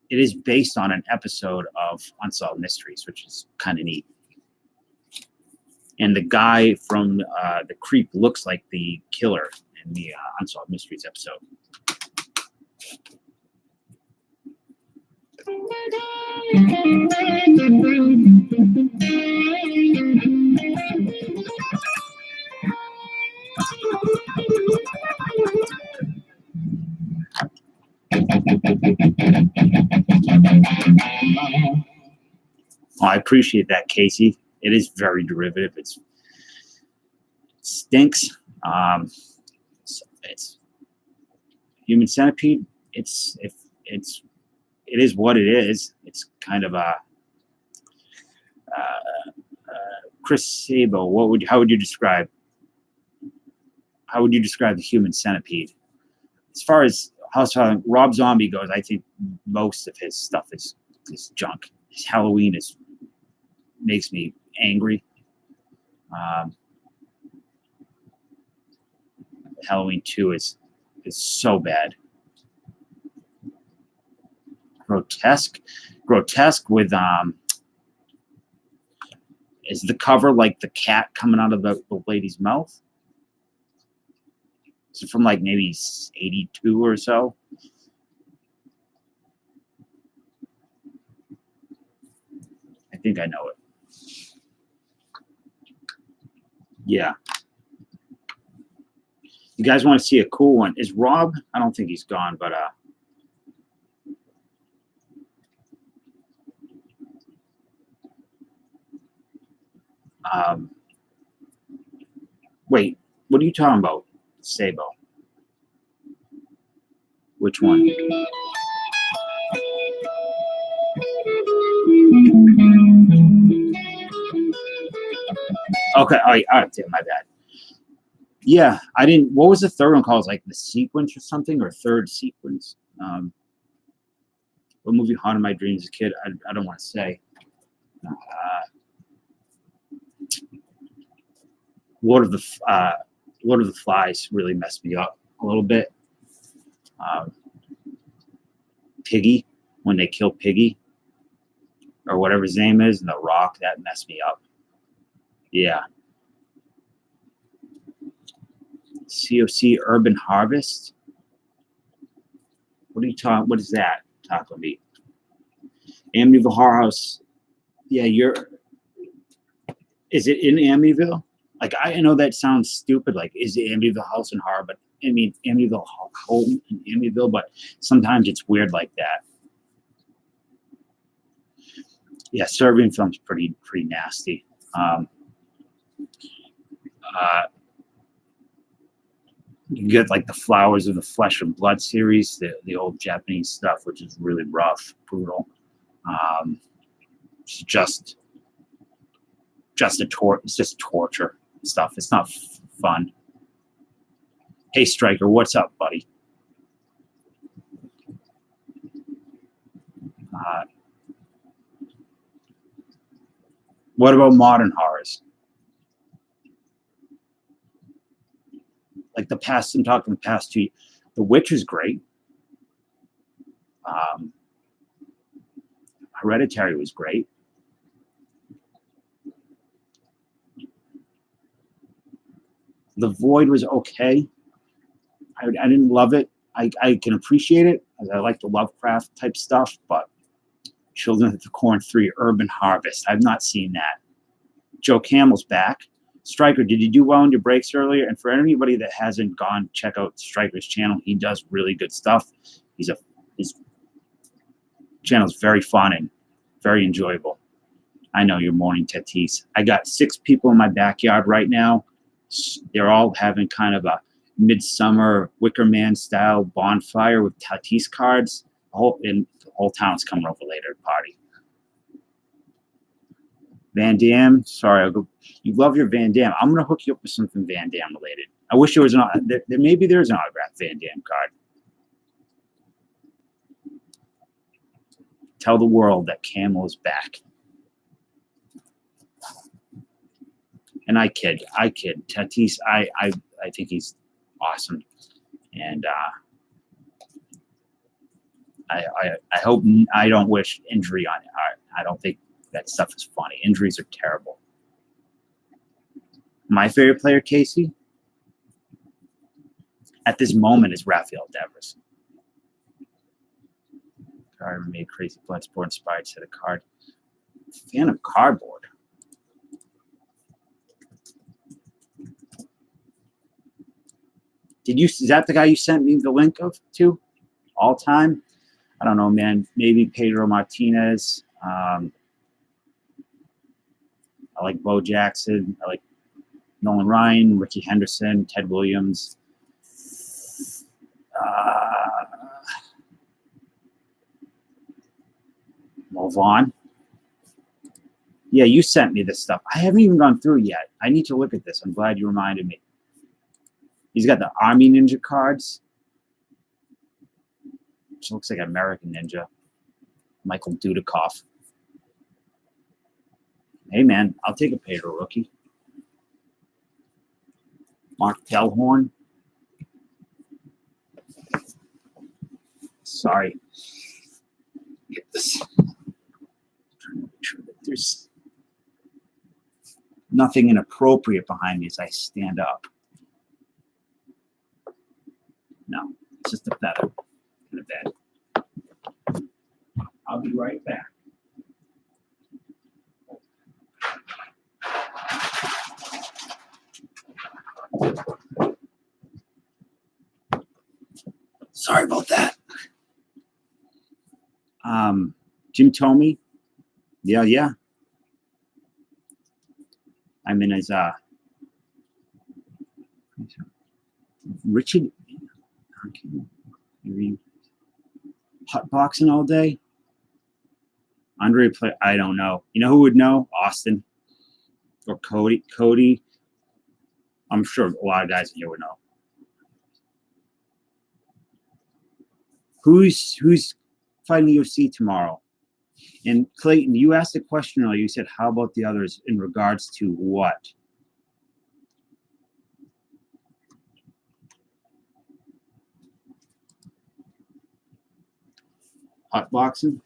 it is based on an episode of Unsolved Mysteries, which is kind of neat. And the guy from The Creep looks like the killer in the Unsolved Mysteries episode. Oh, I appreciate that, Casey. It is very derivative. It stinks. It's Human Centipede. It is what it is. It's kind of a Chris Sabo. How would you describe the Human Centipede? As far as Rob Zombie goes, I think most of his stuff is junk. His Halloween makes me angry. Halloween 2 is so bad. Grotesque with is the cover like the cat coming out of the lady's mouth? Is it from like maybe 82 or so? I think I know it. Yeah. You guys want to see a cool one? Is Rob? I don't think he's gone, but wait, what are you talking about, Sabo? Which one? Okay, all right, my bad. Yeah, I didn't. What was the third one called? Like The Sequence or something, or Third Sequence? What movie haunted my dreams as a kid? I don't want to say. Lord of the Flies really messed me up a little bit. Piggy, when they kill Piggy, or whatever his name is, and The Rock, that messed me up. Yeah. COC Urban Harvest. What are you talking? What is that? Taco meat. Amityville Horror House. Yeah, is it in Amityville? Like, I know that sounds stupid. Like, is it Amityville House and Horror? But I mean, Amityville Home in Amityville. But sometimes it's weird like that. Yeah, Serbian film's pretty nasty. You get like the Flowers of the Flesh and Blood series, the old Japanese stuff, which is really rough, brutal. It's just it's just torture stuff. It's not fun. Hey, Striker, what's up, buddy? What about modern horrors? Like the past, I'm talking the past 2 years. The Witch is great. Hereditary was great. The Void was okay. I didn't love it. I can appreciate it as I like the Lovecraft type stuff, but Children of the Corn 3 Urban Harvest, I've not seen that. Joe Cammel's back. Stryker, did you do well in your breaks earlier? And for anybody that hasn't gone, check out Stryker's channel. He does really good stuff. His channel is very fun and very enjoyable. I know you're morning, Tatis. I got 6 people in my backyard right now. They're all having kind of a midsummer Wicker Man style bonfire with Tatis cards. The whole town's coming over later to party. Van Damme, sorry, you love your Van Damme. I'm gonna hook you up with something Van Damme related. I wish there was maybe there's an autographed Van Damme card. Tell the world that Camel is back. And I kid. Tatis, I think he's awesome, and I hope I don't wish injury on it. I don't think that stuff is funny. Injuries are terrible. My favorite player, Casey, at this moment is Rafael Devers. Card made crazy Bloodsport inspired set of card. Fan of cardboard. Is that the guy you sent me the link of to? All time? I don't know, man. Maybe Pedro Martinez. I like Bo Jackson. I like Nolan Ryan, Ricky Henderson, Ted Williams. Mo Vaughn. Yeah, you sent me this stuff. I haven't even gone through yet. I need to look at this. I'm glad you reminded me. He's got the Army Ninja cards, which looks like American Ninja. Michael Dudikoff. Hey, man, I'll take a Pedro rookie. Mark Tellhorn. Sorry. Get this. I'm trying to make sure that there's nothing inappropriate behind me as I stand up. No, it's just a feather in the bed. I'll be right back. Sorry about that. Jim Thome. Yeah. I'm in his Richard. Hot boxing all day. Andre play. I don't know. You know who would know? Austin or Cody. I'm sure a lot of guys in here would know. Who's fighting UFC tomorrow? And Clayton, you asked a question earlier. You said, "How about the others in regards to what?" Hot boxing.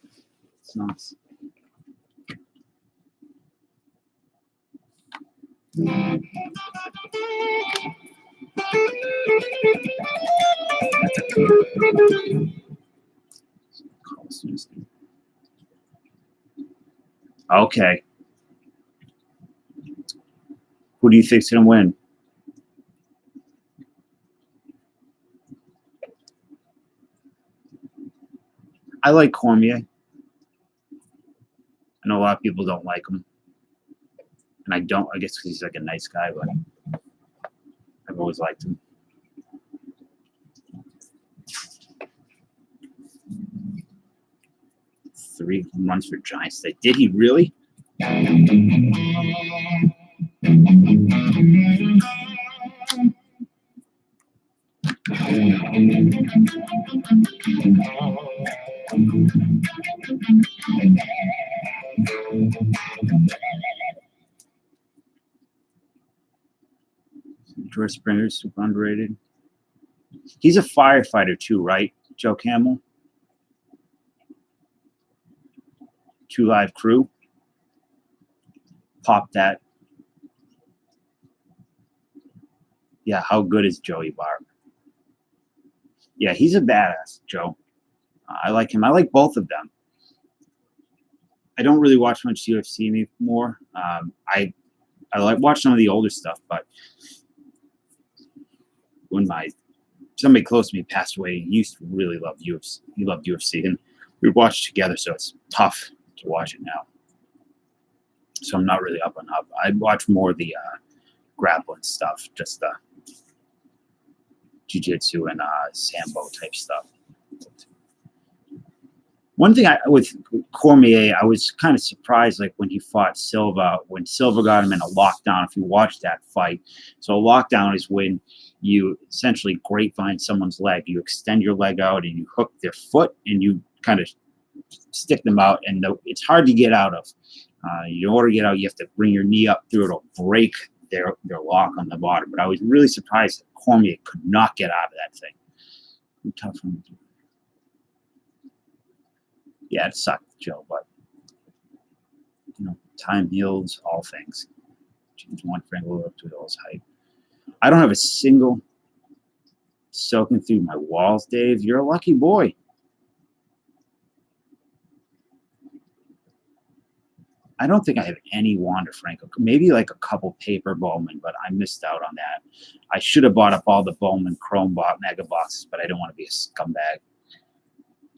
It's not. Okay. Who do you think's gonna win? I like Cormier. I know a lot of people don't like him. And I don't, I guess because he's like a nice guy, but I've always liked him. Three home runs for Giants today. Did he really? George Springer's super underrated. He's a firefighter too, right? Joe Camel. 2 Live Crew. Pop that. Yeah, how good is Joey Barber? Yeah, he's a badass, Joe. I like him. I like both of them. I don't really watch much UFC anymore. I like watch some of the older stuff, but when my somebody close to me passed away, he used to really love UFC. He loved UFC, and we watched together, so it's tough to watch it now. So I'm not really up on up. I watch more of the grappling stuff, just the jiu-jitsu and sambo type stuff. One thing with Cormier, I was kind of surprised, like when he fought Silva, when Silva got him in a lockdown. If you watch that fight, so a lockdown is when you essentially grapevine someone's leg. You extend your leg out and you hook their foot and you kind of stick them out, and it's hard to get out of. In order to get out, you have to bring your knee up through. It'll break their lock on the bottom. But I was really surprised that Cormier could not get out of that thing. Tough one. Yeah, it sucked, Joe, but time heals all things. Change one finger up to those height. I don't have a single soaking through my walls, Dave. You're a lucky boy. I don't think I have any Wander Franco. Maybe like a couple paper Bowman, but I missed out on that. I should have bought up all the Bowman Chrome Mega Boxes, but I don't want to be a scumbag.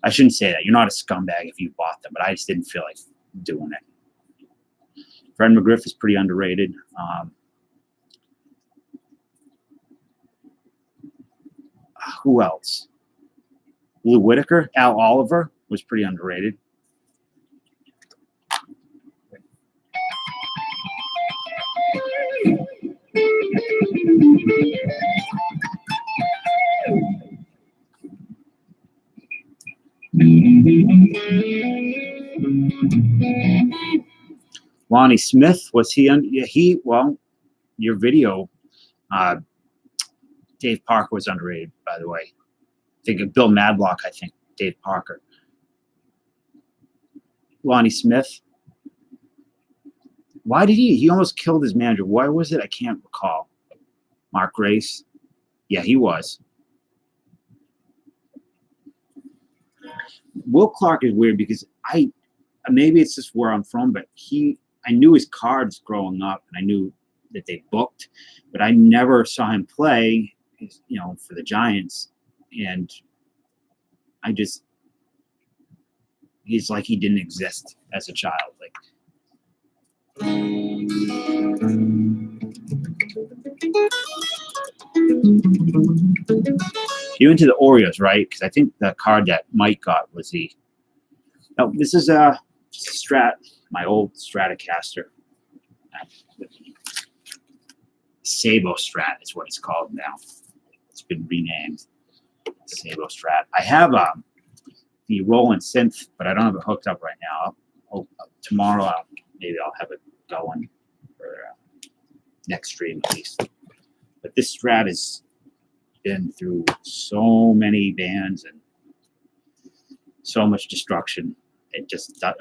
I shouldn't say that. You're not a scumbag if you bought them, but I just didn't feel like doing it. Fred McGriff is pretty underrated. Who else? Lou Whitaker, Al Oliver was pretty underrated. Lonnie Smith, was he? Your video, Dave Parker was underrated, by the way. I think of Bill Madlock, I think Dave Parker. Lonnie Smith. Why did he almost killed his manager? Why was it? I can't recall. Mark Grace. Yeah, he was. Will Clark is weird because maybe it's just where I'm from, but I knew his cards growing up and I knew that they booked, but I never saw him play, for the Giants. And he's like he didn't exist as a child. Like, you into the Orioles, right? Because I think the card that Mike got was No, this is a my old Stratocaster. Sabo Strat is what it's called now. It's been renamed Sabo Strat. I have the Roland synth, but I don't have it hooked up right now. Tomorrow, maybe I'll have it going for next stream at least. But this Strat has been through so many bands and so much destruction.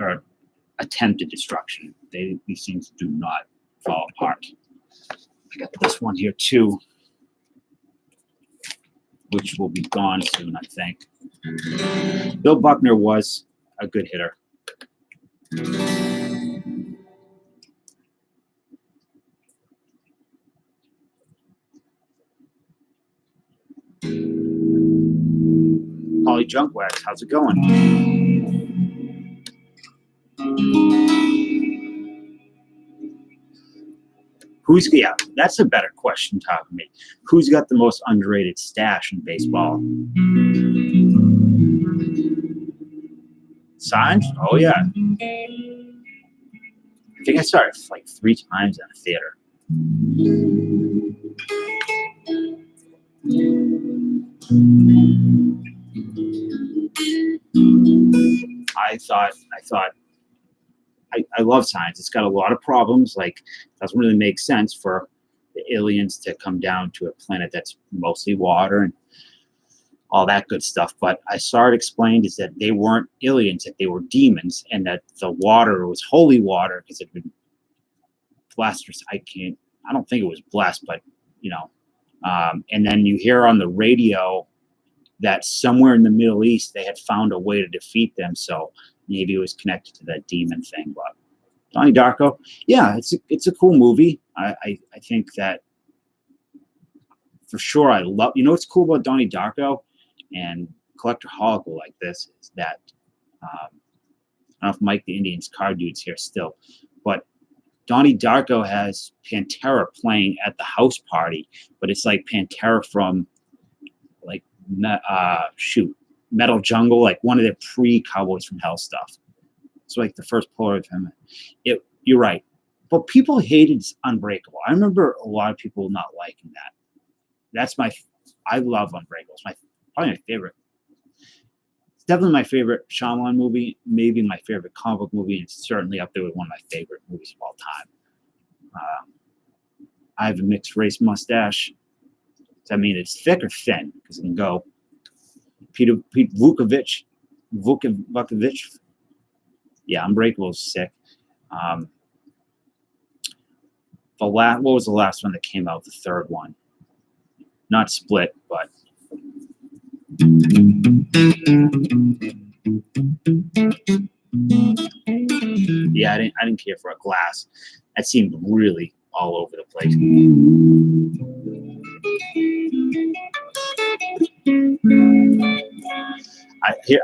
Or attempted destruction. These things do not fall apart. I got this one here too, which will be gone soon, I think. Bill Buckner was a good hitter. Polly Junkwax, how's it going? That's a better question, top of me. Who's got the most underrated stash in baseball? Signs? Oh yeah. I think I saw it like 3 times in a theater. I love science. It's got a lot of problems. Like, it doesn't really make sense for the aliens to come down to a planet that's mostly water and all that good stuff. But I saw it explained is that they weren't aliens, that they were demons, and that the water was holy water because it had been blessed. I don't think it was blessed, but And then you hear on the radio that somewhere in the Middle East they had found a way to defeat them. So maybe it was connected to that demon thing. But Donnie Darko, yeah, it's a cool movie. I think that for sure. I love. You know what's cool about Donnie Darko and Collector Holic will like this is that I don't know if Mike the Indian's card dude's here still, but Donnie Darko has Pantera playing at the house party, but it's like Pantera from like Metal Jungle, like one of the pre-Cowboys from Hell stuff. It's like the first Polaroid of him. You're right, but people hated Unbreakable. I remember a lot of people not liking that. I love Unbreakable. It's probably my favorite. It's definitely my favorite Shyamalan movie, maybe my favorite comic book movie, and it's certainly up there with one of my favorite movies of all time. I have a mixed race mustache. I mean, it's thick or thin because it can go. Pete Vukovich. Yeah, Unbreakable is sick. What was the last one that came out? The third one. Not Split, but yeah, I didn't care for a Glass. That seemed really all over the place.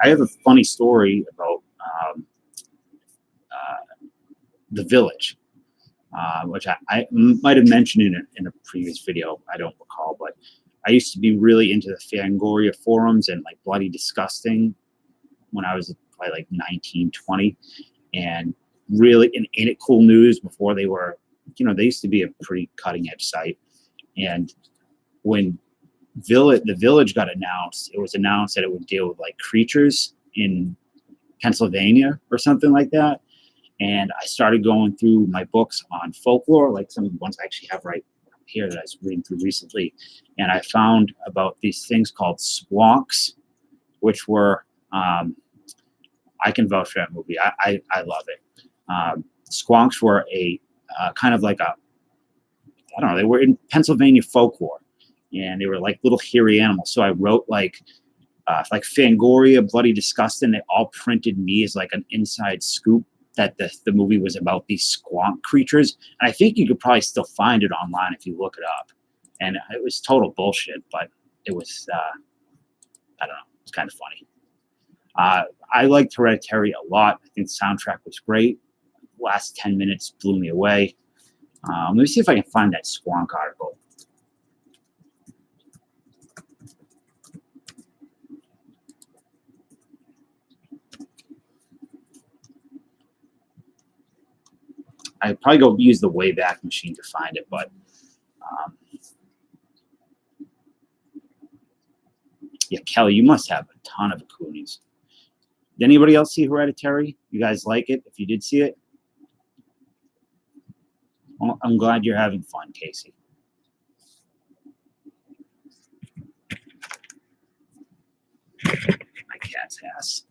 I have a funny story about The Village, which I might have mentioned in a previous video. I don't recall, but I used to be really into the Fangoria forums and like Bloody Disgusting when I was probably like 19, 20. And really, in Ain't It Cool News before they were, they used to be a pretty cutting edge site. And when the Village got announced, it was announced that it would deal with like creatures in Pennsylvania or something like that. And I started going through my books on folklore, like some of the ones I actually have right here that I was reading through recently. And I found about these things called squonks, which were, I can vouch for that movie. I love it. Squonks were a kind of like I don't know, they were in Pennsylvania folklore. And they were like little hairy animals. So I wrote like Fangoria, Bloody Disgusting. They all printed me as like an inside scoop that the movie was about these squonk creatures. And I think you could probably still find it online if you look it up. And it was total bullshit, but it was, I don't know, it's kind of funny. I liked Hereditary a lot. I think the soundtrack was great. Last 10 minutes blew me away. Let me see if I can find that Squonk article. I'd probably go use the Wayback Machine to find it, but yeah, Kelly, you must have a ton of Akunis. Did anybody else see Hereditary? You guys like it? If you did see it, well, I'm glad you're having fun, Casey. My cat's ass.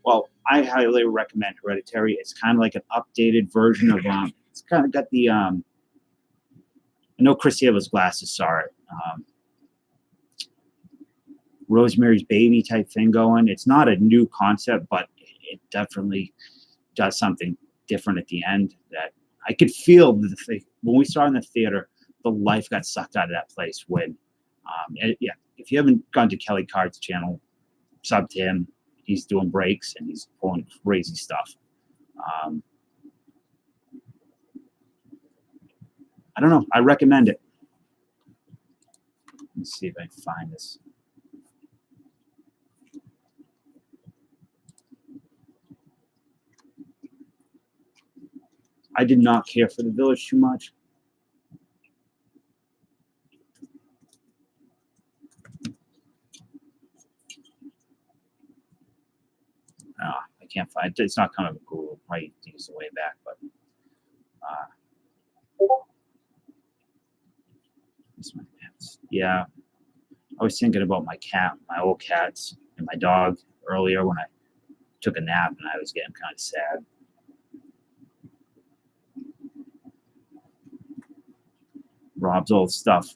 Well, I highly recommend Hereditary. It's kind of like an updated version of it's kind of got the I know Chris Eva's glasses saw it. Rosemary's Baby type thing going. It's not a new concept, but it definitely does something different at the end that I could feel when we saw in the theater, the life got sucked out of that place when, yeah, if you haven't gone to Kelly Card's channel, sub to him. He's doing breaks and he's pulling crazy stuff. I don't know. I recommend it. Let's see if I can find this. I did not care for The Village too much. I can't find it. It's not coming up with Google. Probably use the way back, but yeah. I was thinking about my cat, my old cats, and my dog earlier when I took a nap, and I was getting kind of sad. Rob's old stuff.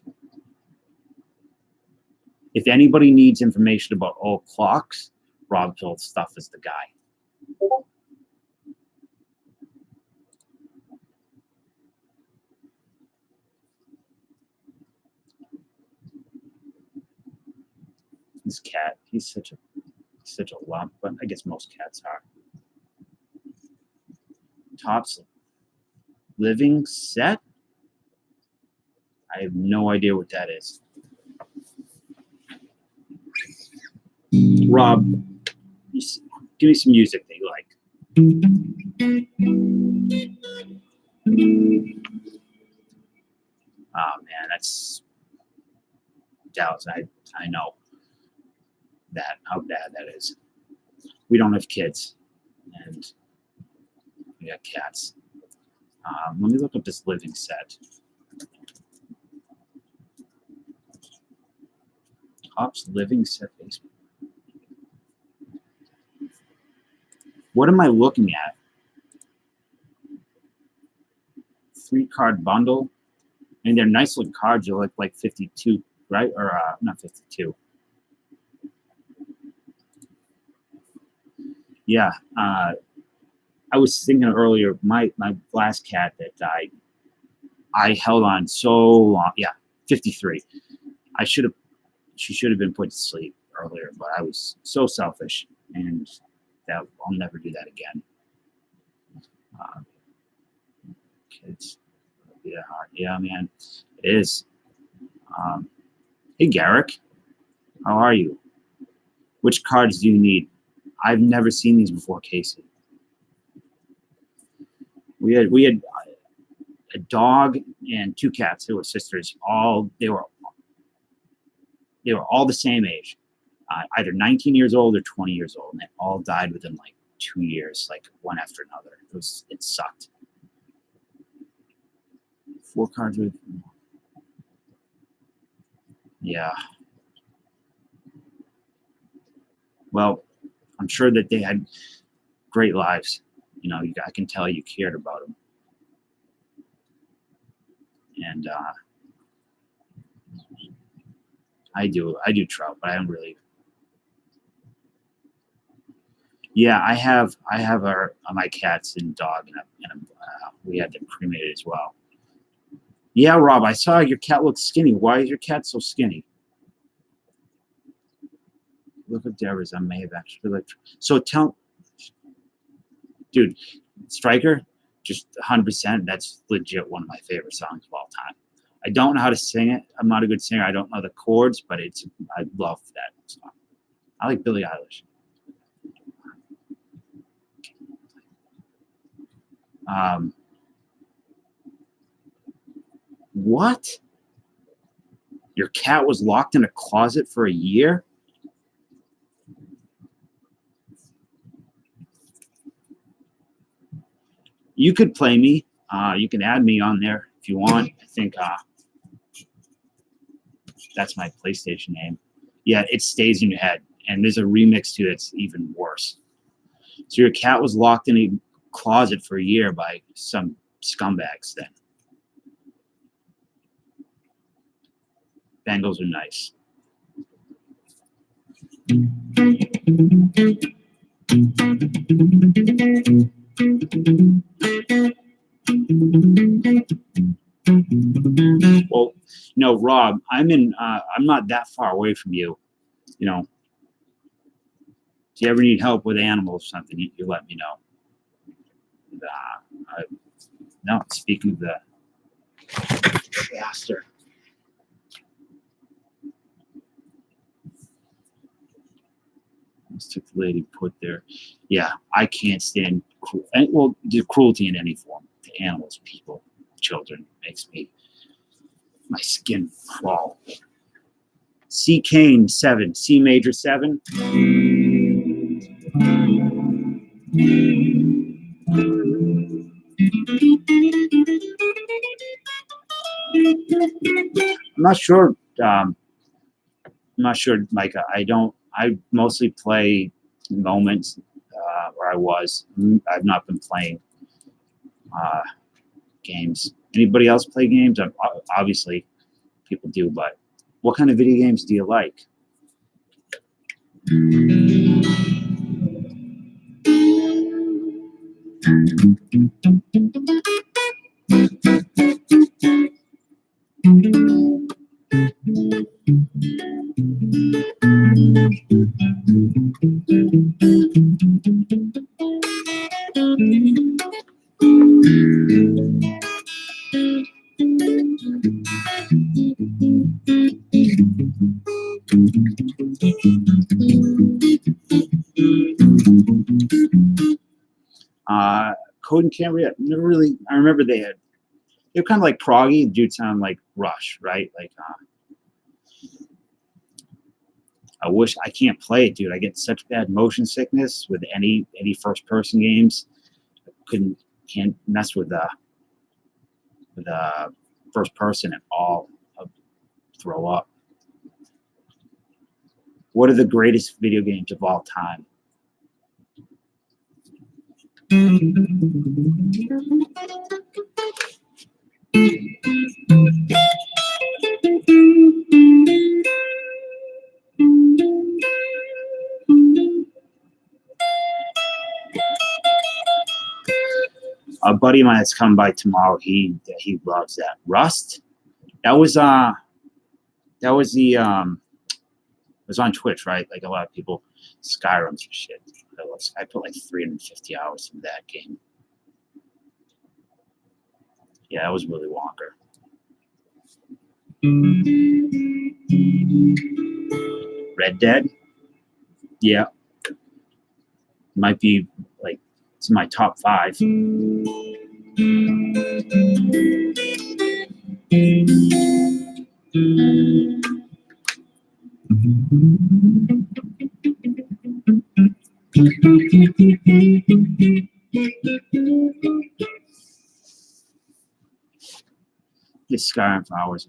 If anybody needs information about old clocks, Rob's old stuff is the guy. This cat, he's such a lump, but I guess most cats are. Topps living set? I have no idea what that is. Rob, give me some music that you like. Oh man, that's Dallas. I know that how bad that is. We don't have kids, and we got cats. Let me look up this living set. Topps living set basement. What am I looking at? 3-card bundle. And they're nice looking cards. They're like 52, right? Or not 52. Yeah. I was thinking earlier, my last cat that died, I held on so long. Yeah, 53. She should have been put to sleep earlier, but I was so selfish, and that I'll never do that again. Kids, yeah, man, it is. Hey, Garrick, how are you? Which cards do you need? I've never seen these before, Casey. We had a dog and 2 cats who were sisters. They were all the same age, either 19 years old or 20 years old, and they all died within like 2 years, like one after another. It sucked. 4 cards with, yeah. Well, I'm sure that they had great lives. You know, I can tell you cared about them. And I do trout, but I don't really. Yeah, I have my cats and dog, and we had them cremated as well. Yeah, Rob, I saw your cat look skinny. Why is your cat so skinny? Look at Deborah's. I may have actually like. So dude, Striker, just 100%. That's legit one of my favorite songs of all time. I don't know how to sing it. I'm not a good singer. I don't know the chords, but I love that song. I like Billie Eilish. What? Your cat was locked in a closet for a year? You could play me. You can add me on there if you want. I think that's my PlayStation name. Yeah, it stays in your head. And there's a remix to it that's even worse. So your cat was locked in a closet for a year by some scumbags then. Bengals are nice. Well, Rob, I'm not that far away from you. You know, if you ever need help with animals or something, you let me know. And, no, speaking of the disaster. Took the lady put there. Yeah, I can't stand cruelty in any form to animals, people, children. Makes my skin crawl. C Kane 7, C major 7. I'm not sure I'm not sure, Micah. I mostly play moments where I was. I've not been playing games. Anybody else play games? Obviously, people do, but what kind of video games do you like? Code and Cambria, never really. I remember they're kind of like proggy. Dude sound like Rush, right? Like, I wish I can't play it, dude. I get such bad motion sickness with any first person games. Can't mess with first person at all. I'll throw up. What are the greatest video games of all time? A buddy of mine that's coming by tomorrow. He loves that. Rust. That was the it was on Twitch, right? Like a lot of people, Skyrim and shit. I put like 350 hours in that game. Yeah, that was Willy Wonka. Red Dead. Yeah, might be like it's my top 5. This Skyrim for hours,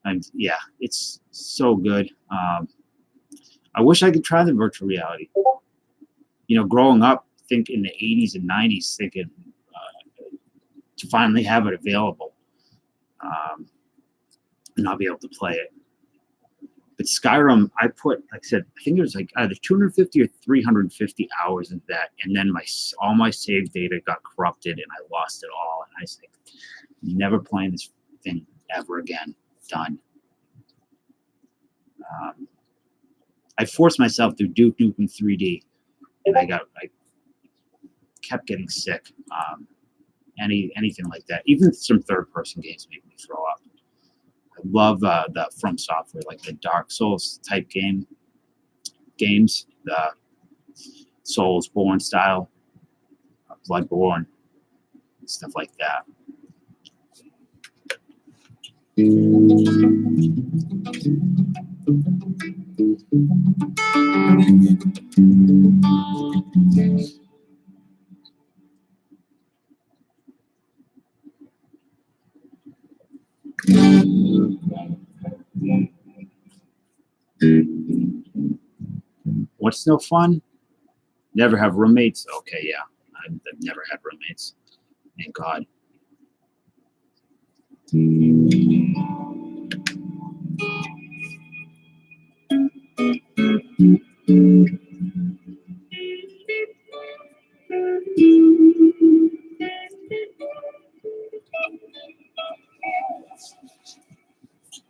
and yeah, it's so good. I wish I could try the virtual reality. You know, growing up, think in the 80s and 90s, thinking to finally have it available, and I'll be able to play it. But Skyrim, I put, like I said, I think it was like either 250 or 350 hours into that, and then all my save data got corrupted, and I lost it all. And I was like, never playing this thing ever again. Done. I forced myself through Duke Nukem 3D, and I kept getting sick. Anything like that, even some third-person games make me throw up. I love the From Software, like the Dark Souls type games, the Soulsborne style, Bloodborne, stuff like that. What's no fun? Never have roommates. Okay, yeah, I've never had roommates. Thank God.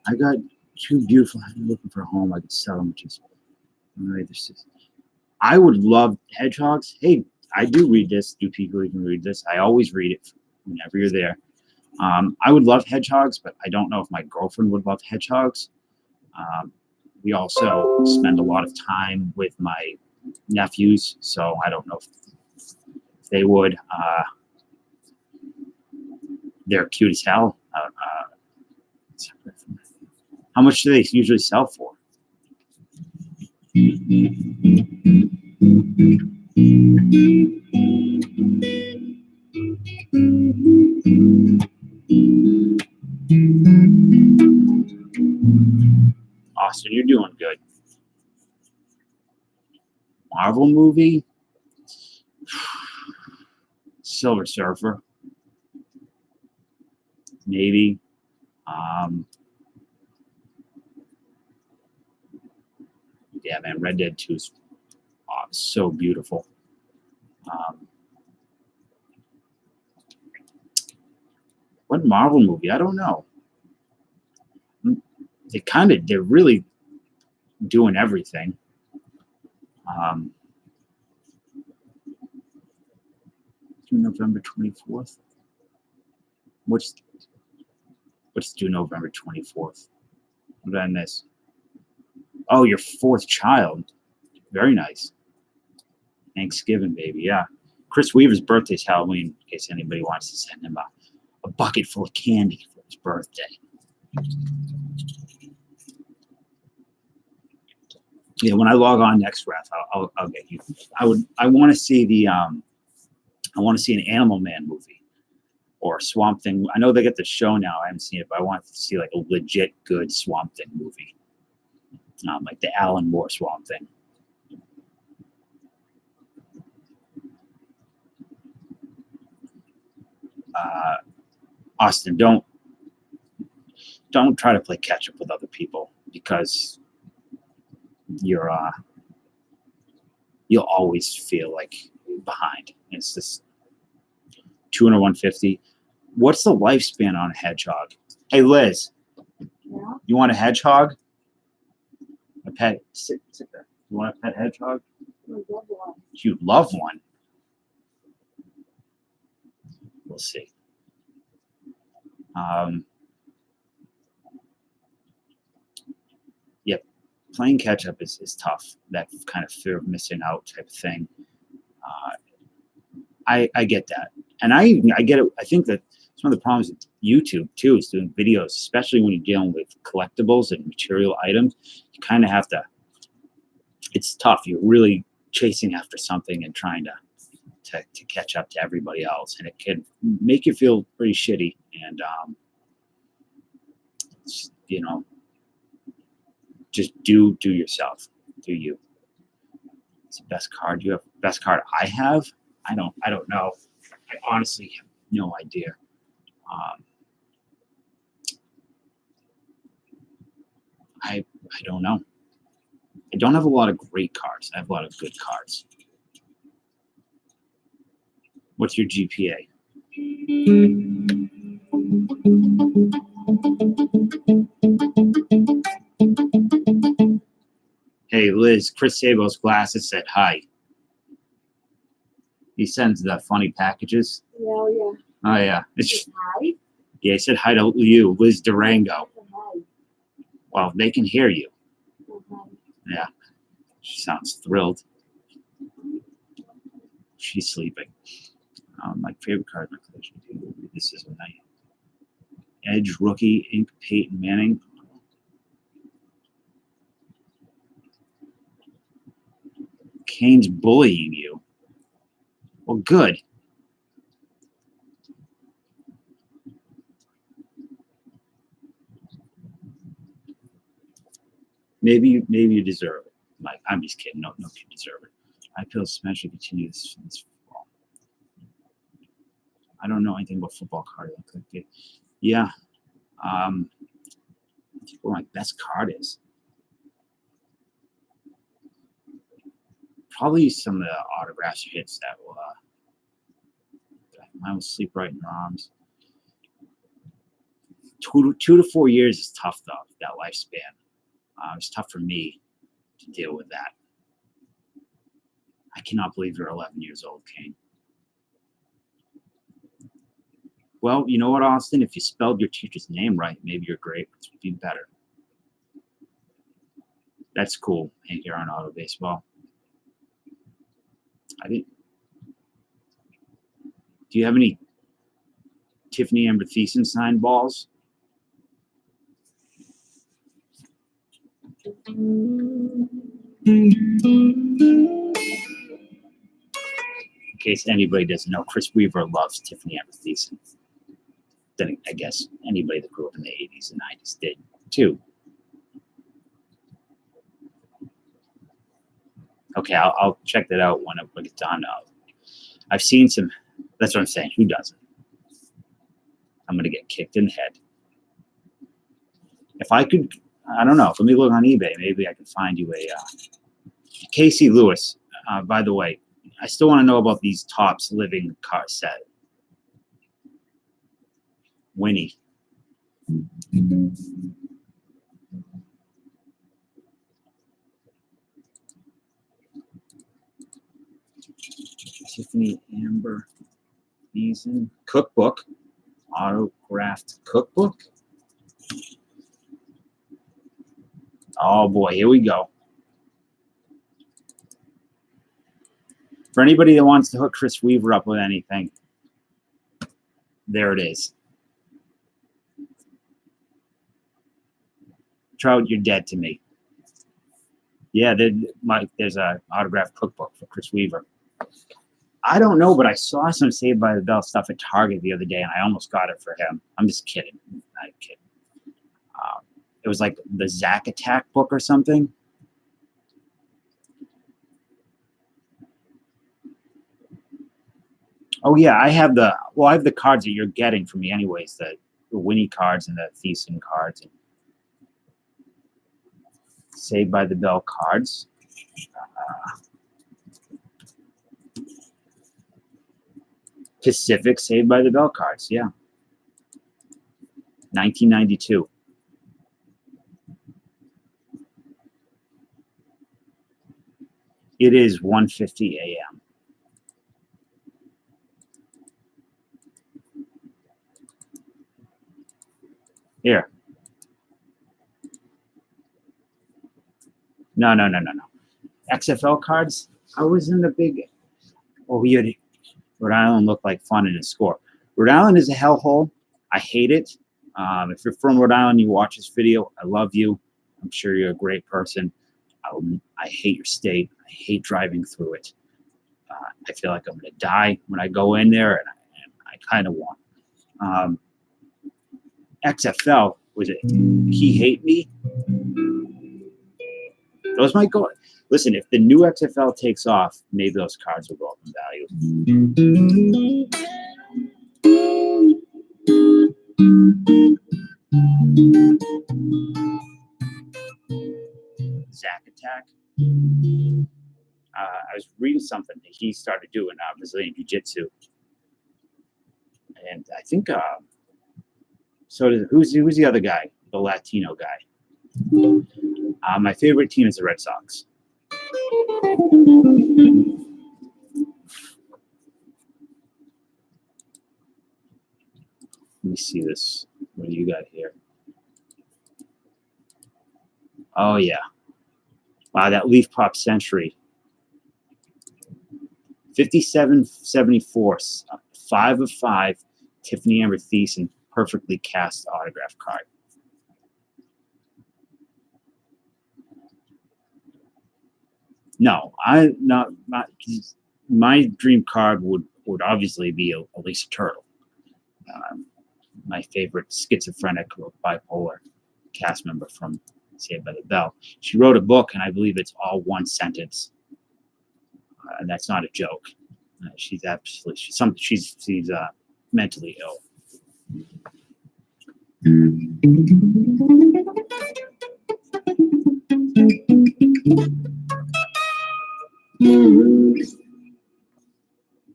I got 2 beautiful. I'm looking for a home. I could sell them. I would love hedgehogs. Hey, I do read this. Do people even read this? I always read it whenever you're there. I would love hedgehogs, but I don't know if my girlfriend would love hedgehogs. We also spend a lot of time with my nephews, so I don't know if they would. They're cute as hell. How much do they usually sell for? Oh, Austin, you're doing good. Marvel movie? Silver Surfer. Maybe. Yeah, man, Red Dead 2 is so beautiful. What Marvel movie? I don't know. They're really doing everything. November 24th. What's due November 24th? What did I miss? Oh, your fourth child. Very nice. Thanksgiving, baby. Yeah. Chris Weaver's birthday's Halloween, in case anybody wants to send him a bucket full of candy for his birthday. Yeah, when I log on next, Ref, I'll get you. I want to see an Animal Man movie or Swamp Thing. I know they get the show now. I haven't seen it, but I want to see like a legit good Swamp Thing movie, like the Alan Moore Swamp Thing. Austin, don't try to play catch up with other people, because you'll always feel like behind. It's just 200, 150. What's the lifespan on a hedgehog? Hey, Liz, Yeah. You want a hedgehog? A pet? Sit there. You want a pet hedgehog? I love one. You love one. We'll see. Yep, playing catch up is tough. That kind of fear of missing out type of thing. I get that, and I get it. I think that some of the problems with YouTube too is doing videos, especially when you're dealing with collectibles and material items. You kind of have to. It's tough. You're really chasing after something and trying to catch up to everybody else, and it can make you feel pretty shitty. And just do yourself. Do you? It's the best card you have. Best card I have. I don't know. I honestly have no idea. I don't know. I don't have a lot of great cards. I have a lot of good cards. What's your GPA? Hey, Liz, Chris Sabo's glasses said hi. He sends the funny packages. Yeah. Oh, yeah. Hi. Yeah, he said hi to you, Liz Durango. Hi. Well, they can hear you. Hi. Yeah. She sounds thrilled. She's sleeping. My favorite card in my collection. This is a night. Edge rookie, ink Peyton Manning. Kane's bullying you. Well, good. Maybe you deserve it. Like, I'm just kidding. No, you deserve it. I feel Smash should continue this fall. I don't know anything about football card. Yeah. I think what my best card is. Probably some of the autographs or hits that will mine will sleep right in your arms. 2 to 4 years is tough though, that lifespan. It's tough for me to deal with that. I cannot believe you're 11 years old, Kane. Well, you know what, Austin? If you spelled your teacher's name right, maybe your grade would be better. That's cool. Hank here on Auto Baseball. Do you have any Tiffany Amber Thiessen signed balls? In case anybody doesn't know, Chris Weaver loves Tiffany Amber Thiessen. Then I guess anybody that grew up in the 80s and 90s did too. Okay, I'll check that out when it gets done. I've seen some. That's what I'm saying. Who doesn't? I'm gonna get kicked in the head. If I could, I don't know. Let me look on eBay. Maybe I can find you a Casey Lewis. By the way, I still want to know about these Topps living car set. Winnie. Tiffany Amber Thiessen cookbook, autographed cookbook. Oh boy, here we go. For anybody that wants to hook Chris Weaver up with anything, there it is. Trout, you're dead to me. Yeah, there's a autographed cookbook for Chris Weaver. I don't know, but I saw some Saved by the Bell stuff at Target the other day, and I almost got it for him. I'm just kidding. I'm kidding. It was like the Zack Attack book or something. Oh yeah, I have the cards that you're getting from me anyways, the Winnie cards and the Thiessen cards and Saved by the Bell cards. Pacific Saved by the Bell cards, yeah. 1992. It is 1:50 a.m. Here. No. XFL cards. I was in the big. Oh, Rhode Island looked like fun in a score. Rhode Island is a hellhole. I hate it. If you're from Rhode Island, you watch this video. I love you. I'm sure you're a great person. I hate your state. I hate driving through it. I feel like I'm going to die when I go in there, and I kind of want. XFL, was it He Hate Me? Those might go. Listen, if the new XFL takes off, maybe those cards will go up in value. Zack Attack. I was reading something that he started doing Brazilian Jiu-Jitsu, and I think who's the other guy? The Latino guy. My favorite team is the Red Sox. Let me see this. What do you got here? Oh yeah. Wow, that Leaf Pop Century. 57.74, 5 of 5. Tiffany Amber Thiessen, perfectly cast autograph card. No, my dream card would obviously be Elisa Turtle, my favorite schizophrenic or bipolar cast member from Saved by the Bell. She wrote a book, and I believe it's all one sentence, and that's not a joke. She's mentally ill.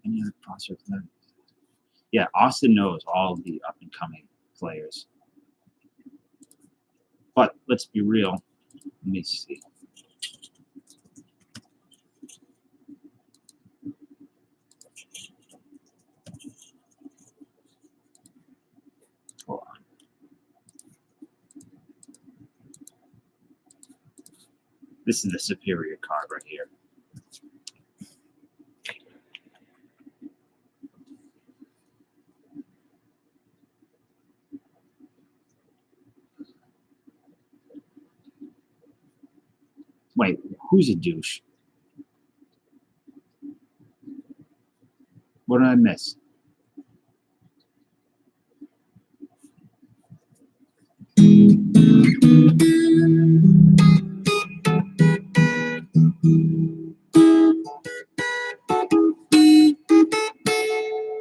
Any other prospects? Yeah, Austin knows all of the up and coming players. But let's be real. Let me see. Hold on. This is the superior card right here. Wait, who's a douche? What did I miss?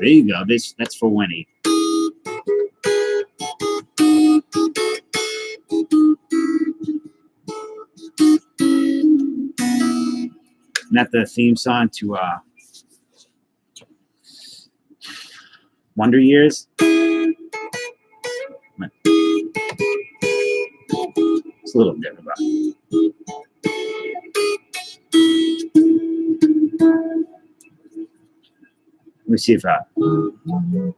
There you go. That's for Winnie. Isn't that the theme song to Wonder Years? It's a little different, but let me see if I don't know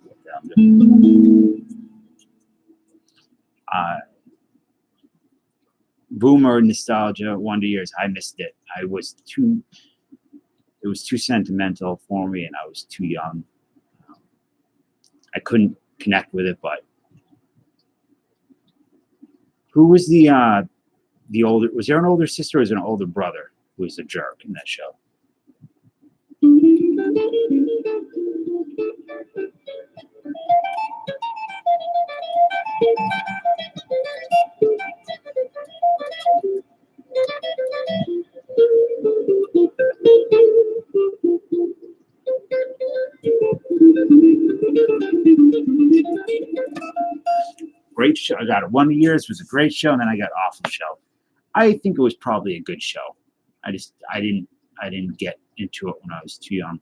what the hell I'm doing. Boomer nostalgia, Wonder Years. I missed it. It was too sentimental for me, and I was too young. I couldn't connect with it. But who was the older? Was there an older sister or was there an older brother who was a jerk in that show? Great show. I got it. Wonder Years was a great show, and then I got Awful Show. I think it was probably a good show. I didn't get into it when I was too young.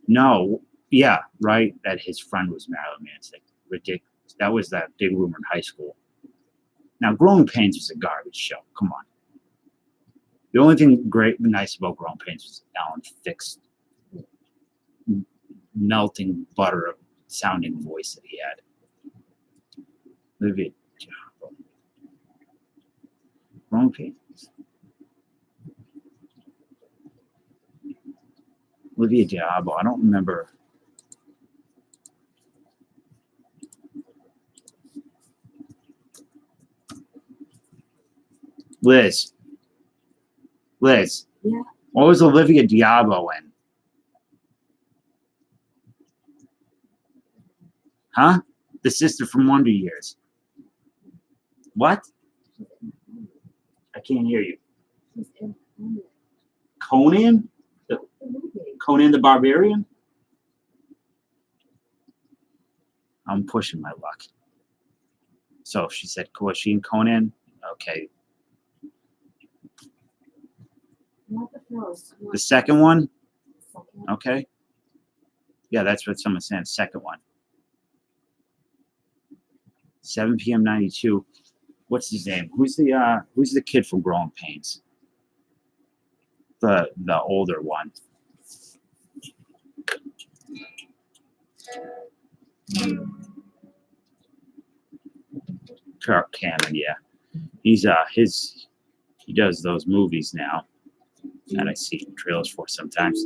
No, yeah, right. That his friend was Marilyn Manson. Ridiculous. That was that big rumor in high school. Now, Growing Pains was a garbage show. Come on. The only thing nice about Growing Pains was Alan Thicke's melting butter sounding voice that he had. Olivia Diabo. Growing Pains. Olivia Diabo. I don't remember. Liz. Yeah. What was Olivia Diabo in? Huh? The sister from Wonder Years. What? I can't hear you. She's in Conan. Conan? The movie. Conan the Barbarian? I'm pushing my luck. So she said, was she in Conan? Okay. Not the first. The second one? Second. Okay. Yeah, that's what someone's saying. Second one. 7 p.m. 92. What's his name? Who's the kid from Growing Pains? The older one. Kirk Cameron, yeah. He's he does those movies now that I see trailers for sometimes.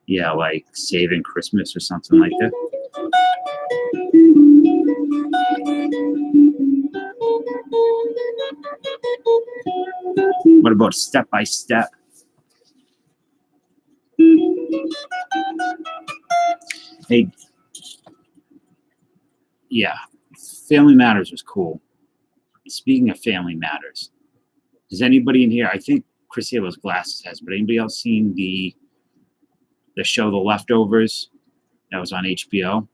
Yeah, like Saving Christmas or something like that. What about Step by Step? Hey, yeah, Family Matters was cool. Speaking of Family Matters, does anybody in here? I think Chris Halo's glasses has, but anybody else seen the show The Leftovers that was on HBO?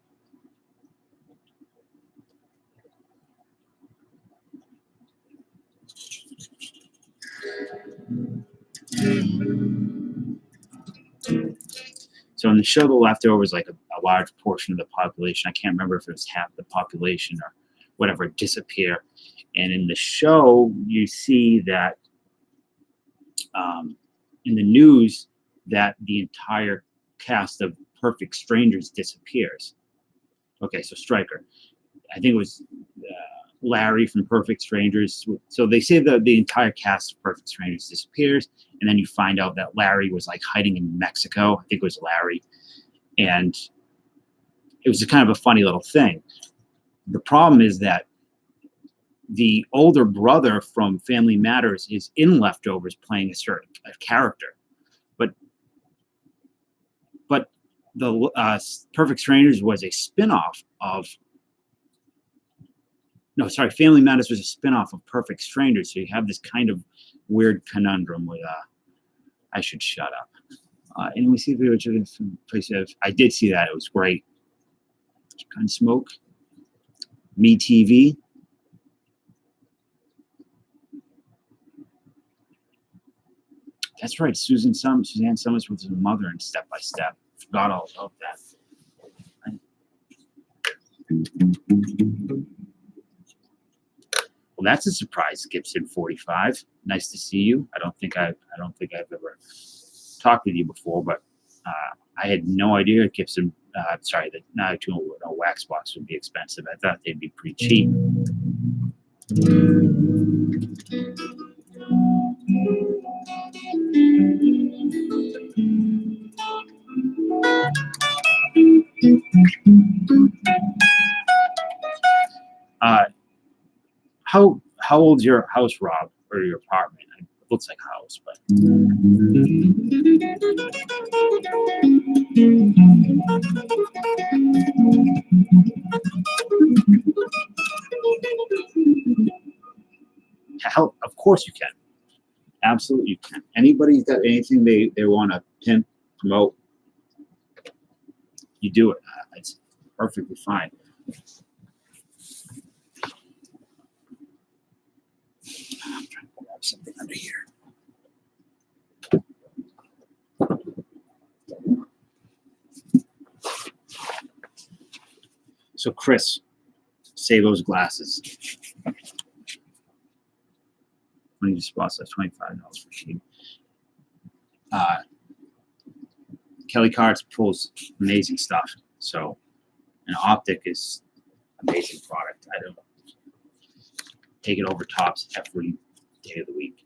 So in the show The Leftovers, like a large portion of the population, I can't remember if it was half the population or whatever, disappear. And in the show, you see that in the news that the entire cast of Perfect Strangers disappears. Okay, so Stryker. I think it was Larry from Perfect Strangers. So they say that the entire cast of Perfect Strangers disappears, and then you find out that Larry was like hiding in Mexico. I think it was Larry. And it was kind of a funny little thing. The problem is that the older brother from Family Matters is in Leftovers playing a certain character. But the Perfect Strangers was a spinoff of. No, sorry, Family Matters was a spinoff of Perfect Strangers. So you have this kind of weird conundrum with. I should shut up. And we see the video from place. I did see that. It was great. Gunsmoke. Me TV. That's right. Suzanne Summers was her mother in Step by Step. Forgot all about that. Well, that's a surprise, Gibson 45. Nice to see you. I don't think I've ever talked with you before, but I had no idea Gibson. Sorry, that no wax box would be expensive. I thought they'd be pretty cheap. How old's your house, Rob, or your apartment? It looks like a house, but hell, of course you can. Absolutely you can. Anybody's got anything they want to pimp, promote, you do it. It's perfectly fine. I'm trying to grab something under here. So Chris, save those glasses. When you spots that's $25 for cheap. Kelly Cards pulls amazing stuff. So an Optic is amazing product. I don't take it over tops every day of the week.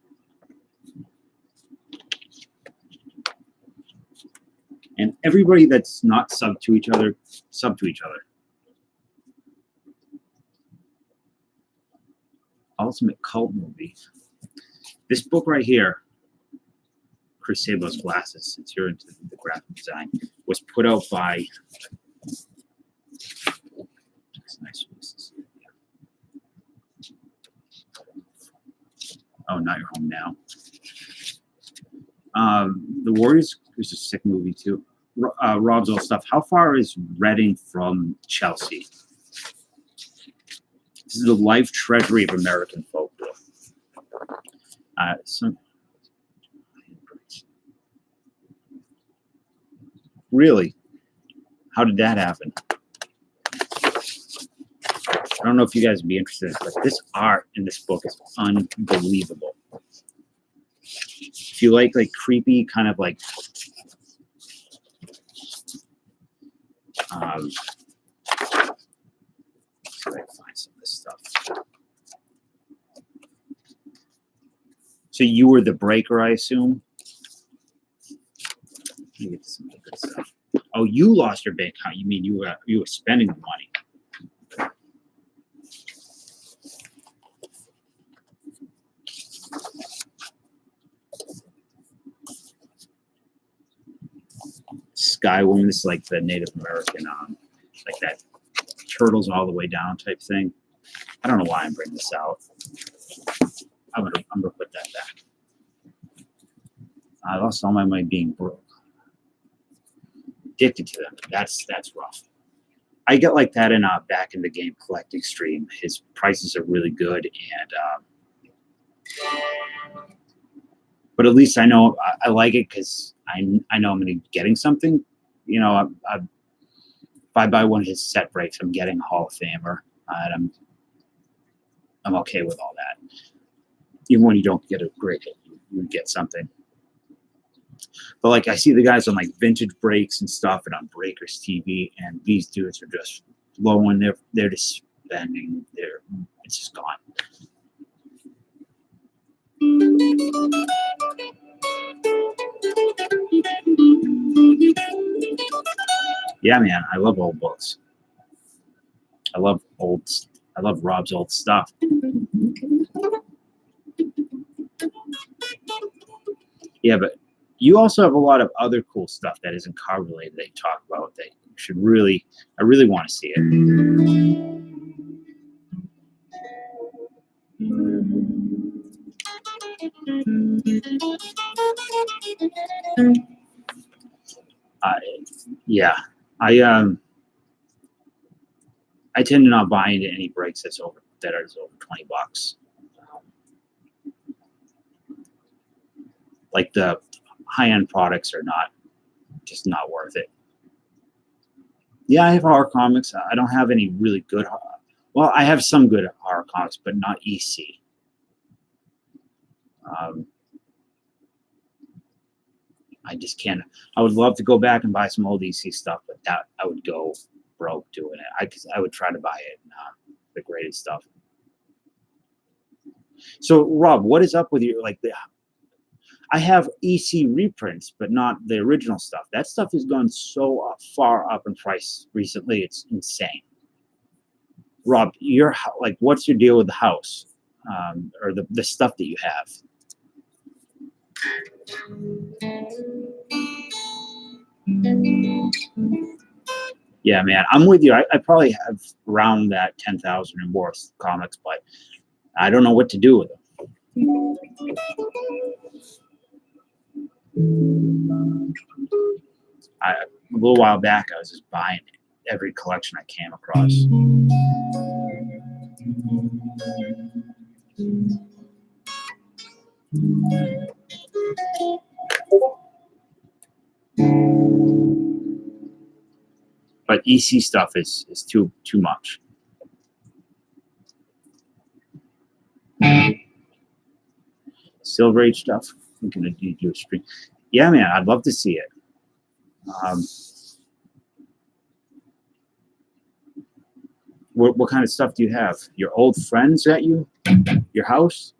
And everybody that's not sub to each other. Ultimate cult movie. This book right here, Chris Sable's Glasses, since you're into the graphic design, was put out by. Nice. Oh, Not Your Home Now. The Warriors was a sick movie too. Rob's old stuff. How far is Reading from Chelsea? This is the life treasury of American folklore. Really? How did that happen? I don't know if you guys would be interested, but this art in this book is unbelievable. If you like creepy kind of like see if I can find some of this stuff. So you were the breaker, I assume? Let me get some good stuff. Oh, you lost your bank account. You mean you were spending the money? Skywoman, this is like the Native American, like that turtles all the way down type thing. I don't know why I'm bringing this out. I'm gonna put that back. I lost all my money being broke. Addicted to them. That's rough. I get like that in Back in the Game collecting stream. His prices are really good, and but at least I know I like it because I know I'm gonna be getting something. You know, if I buy one of his set breaks, I'm getting a Hall of Famer, and I'm okay with all that. Even when you don't get a great hit, you get something. But like I see the guys on like Vintage Breaks and stuff, and on Breakers TV, and these dudes are just blowing. They're just spending. It's just gone. Yeah, man, I love old books. I love Rob's old stuff. Yeah, but You also have a lot of other cool stuff that isn't car related that you talk about that you should really, I really want to see it. I yeah, I I tend to not buy into any brakes that are over $20. Um, like the high end products are just not worth it. Yeah, I have horror comics. I don't have any really good. Well, I have some good horror comics, but not EC. Um, I just can't. I would love to go back and buy some old EC stuff, but that I would go broke doing it. I would try to buy it, the graded stuff. So, Rob, what is up with you? Like I have EC reprints, but not the original stuff. That stuff has gone so far up in price recently; it's insane. Rob, like, what's your deal with the house, or the stuff that you have? Yeah, man, I'm with you. I probably have around that 10,000 or more comics, but I don't know what to do with them. A little while back, I was just buying every collection I came across. But EC stuff is too much. Silver Age stuff. I'm gonna do a stream. Yeah, man, I'd love to see it. What kind of stuff do you have? Your old friends at your house?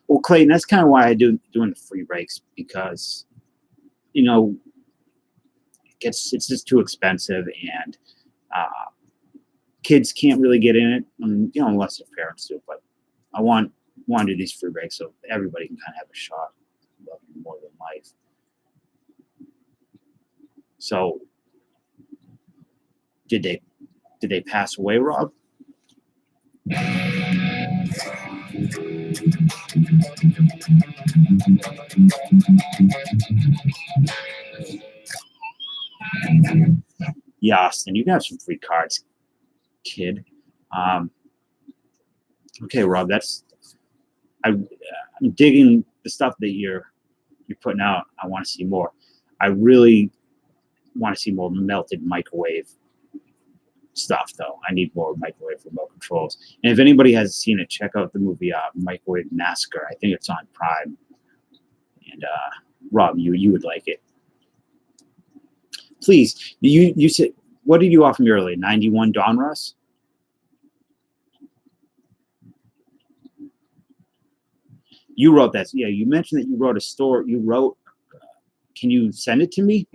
Well, Clayton, that's kind of why I doing the free breaks, because it's just too expensive, and kids can't really get in it, unless their parents do. But I want to do these free breaks so everybody can kind of have a shot at loving more than life. So, did they pass away, Rob? Yeah, Austin, you can have some free cards, kid. Okay, Rob, I'm digging the stuff that you're putting out. I want to see more. I really want to see more melted microwave stuff, though. I need more microwave remote controls. And if anybody hasn't seen it, check out the movie Microwave Massacre. I think it's on Prime. And Rob, you would like it. Please, you said, what did you offer me earlier? 91 Donruss? You wrote that. Yeah, you mentioned that you wrote a story. Can you send it to me?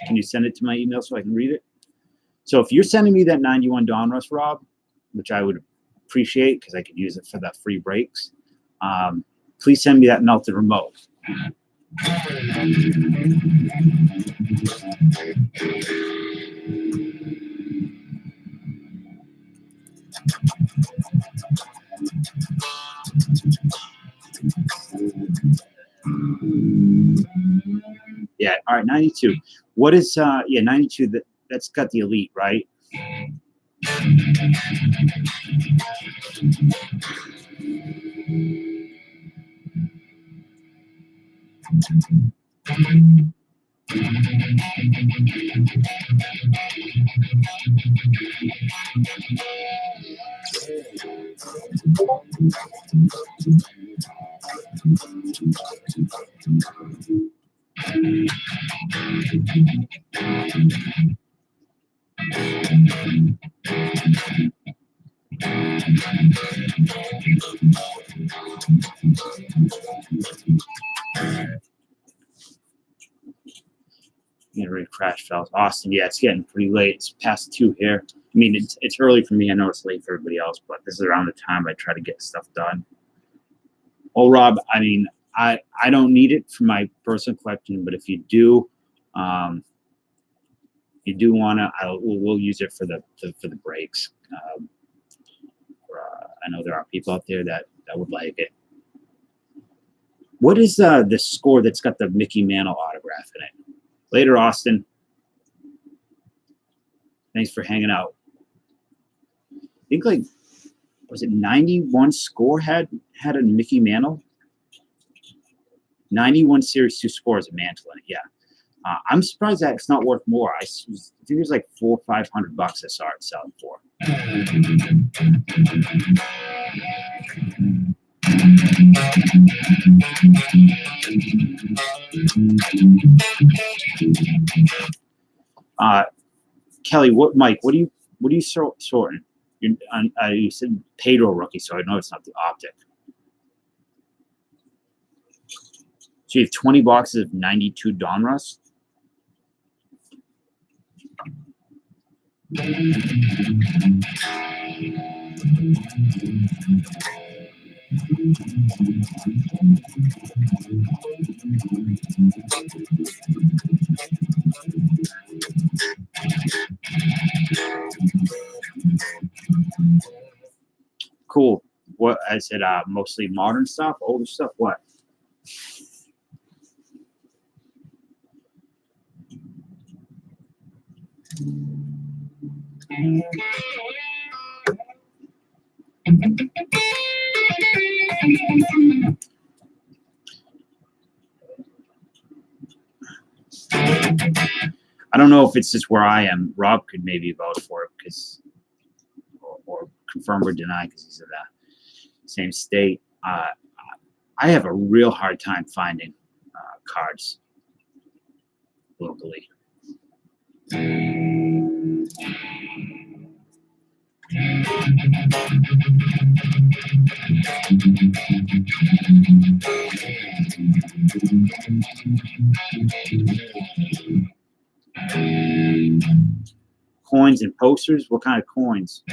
Can you send it to my email so I can read it? So if you're sending me that 91 Donruss, Rob, which I would appreciate because I could use it for the free breaks, please send me that melted remote. Yeah, all right, 92. What is 92, that's got the Elite, right? Crash fells. Austin, yeah, it's getting pretty late. It's past 2 here. mean, it's early for me. I know it's late for everybody else, but this is around the time I try to get stuff done. Well, Rob, I mean, I don't need it for my personal collection, but if you do, wanna, we'll use it for the breaks. I know there are people out there that would like it. What is the score that's got the Mickey Mantle autograph in it? Later, Austin. Thanks for hanging out. I think like, was it 91 score had a Mickey Mantle? 91 Series 2 scores a Mantle in it, yeah. I'm surprised that it's not worth more. I think it was like $400 or $500 I saw it selling for. Kelly, Mike, what are you sorting? You said Pedro rookie, so I know it's not the optic. So you have 20 boxes of 92 Donruss? Cool. What I said, mostly modern stuff, older stuff, what? I don't know if it's just where I am. Rob could maybe vote for it because, or confirm or deny because he's in the same state. I have a real hard time finding cards locally. Coins and posters? What kind of coins?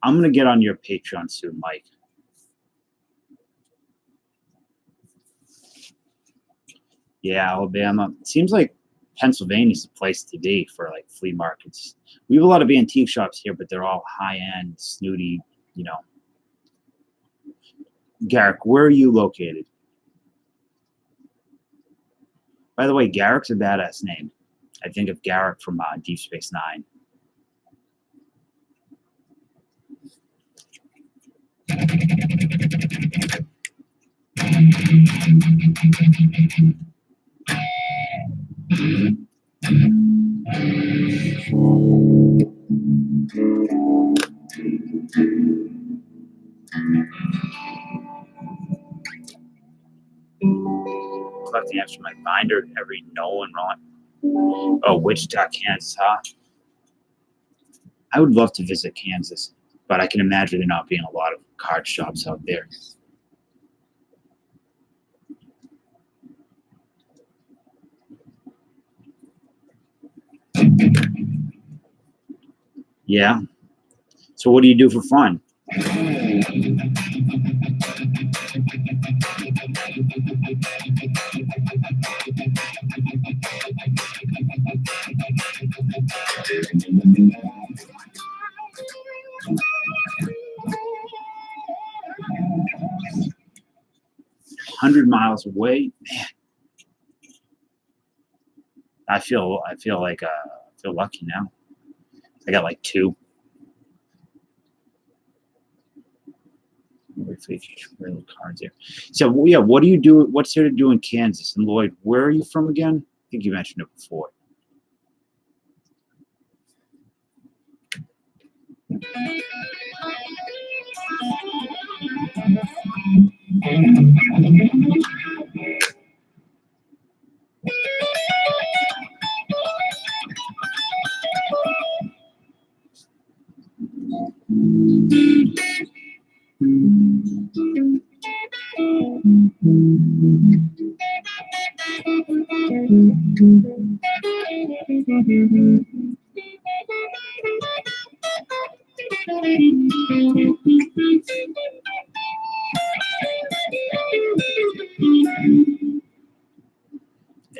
I'm going to get on your Patreon soon, Mike. Yeah, Alabama. It seems like Pennsylvania's the place to be for like flea markets. We have a lot of antique shops here, but they're all high-end, snooty, you know. Garrick, where are you located? By the way, Garrick's a badass name. I think of Garrick from Deep Space Nine. Collecting after my binder every no and wrong. Oh, Wichita, Kansas, huh? I would love to visit Kansas, but I can imagine there not being a lot of card shops out there. Yeah. So what do you do for fun? $100 away, man. I feel like I feel lucky now. I got like 2. Real cards here. So yeah, what do you do? What's there to do in Kansas? And Lloyd, where are you from again? I think you mentioned it before. The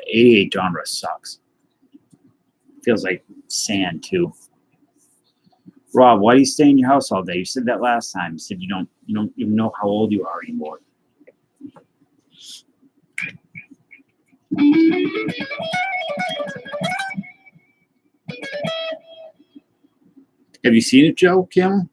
88 genre sucks. Feels like sand too. Rob, why do you stay in your house all day? You said that last time. You said you don't even know how old you are anymore. Have you seen it, Joe Kim?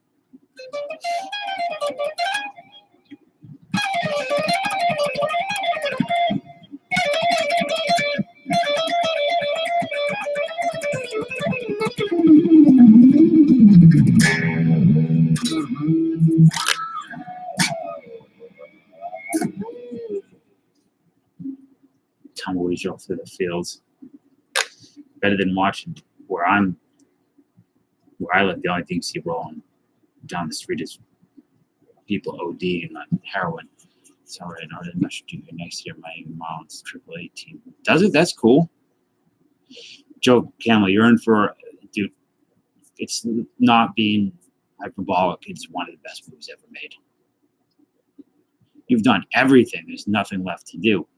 Tumbleweeds all through the fields. Better than watching where I live. The only thing you see rolling down the street is people ODing on heroin. Sorry, I know that much do next year. My mom's AAA team does it. That's cool. Joe Camel, you're in for, dude. It's not being hyperbolic. It's one of the best movies ever made. You've done everything. There's nothing left to do.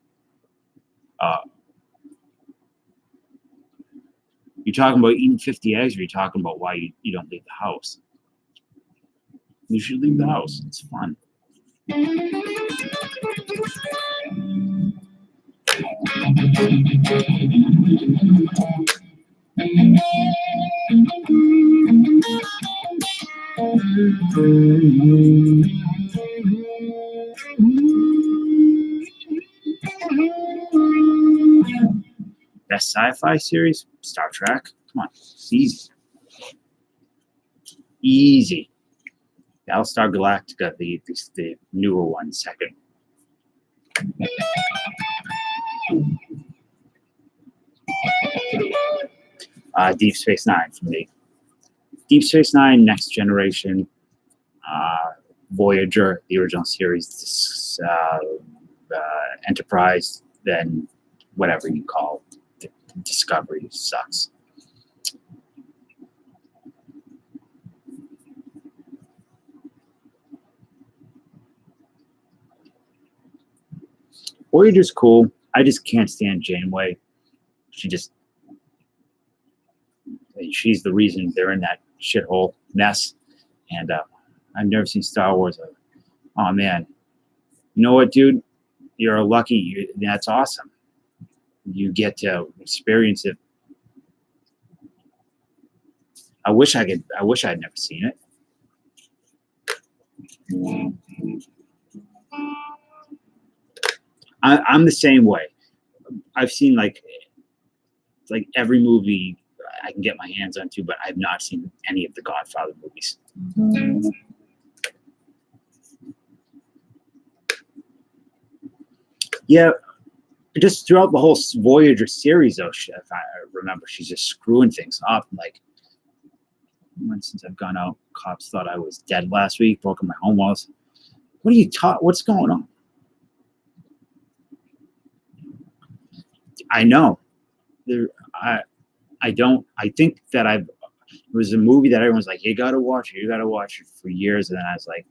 You talking about eating 50 eggs, or you talking about why you don't leave the house? You should leave the house. It's fun. Best sci-fi series? Star Trek. Come on, it's easy. Easy. Battlestar Galactica, the newer one, second. Deep Space Nine for me. Deep Space Nine, Next Generation, Voyager, the original series, Enterprise, then whatever you call it, Discovery sucks. Voyager's cool. I just can't stand Janeway. She's the reason they're in that shithole mess. And I've never seen Star Wars. Oh man, you know what, dude? You're lucky. That's awesome. You get to experience it. I wish I'd never seen it. I'm the same way. I've seen like every movie I can get my hands onto, but I've not seen any of the Godfather movies. Yeah, just throughout the whole Voyager series, though, if I remember, she's just screwing things up. Like, since I've gone out, cops thought I was dead last week, broken my home walls. What are you taught? What's going on? I know. I don't. I think that it was a movie that everyone's like, you gotta watch it for years, and then I was like,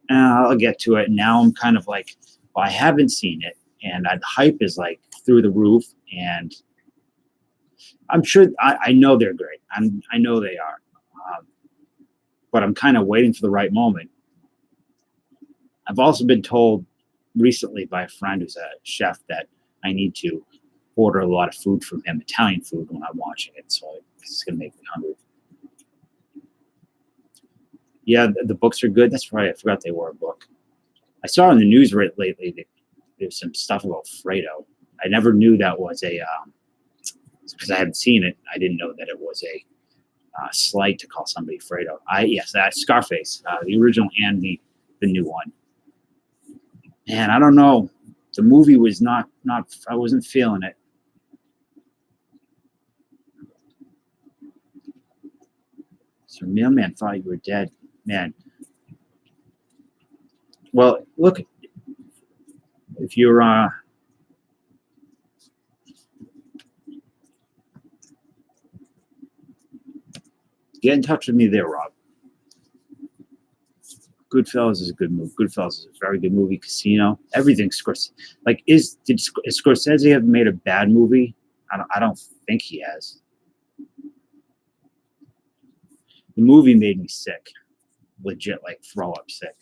I'll get to it. And now I'm kind of like, well, I haven't seen it, and the hype is like through the roof, and I'm sure I know they're great. I know they are, but I'm kind of waiting for the right moment. I've also been told recently by a friend who's a chef that I need to order a lot of food from him, Italian food, when I'm watching it. So it's going to make me hungry. Yeah, the books are good. That's right. I forgot they were a book. I saw in the news lately that there's some stuff about Fredo. I never knew that was because I haven't seen it. I didn't know that it was a slight to call somebody Fredo. Yes, that's Scarface, the original and the new one. Man, I don't know. The movie was not. I wasn't feeling it. So mailman thought you were dead, man. Well, look, if you're get in touch with me there, Rob. Goodfellas is a good movie. Goodfellas is a very good movie. Casino, everything Scorsese. Like, is Scorsese have made a bad movie? I don't think he has. The movie made me sick, legit, like throw up sick.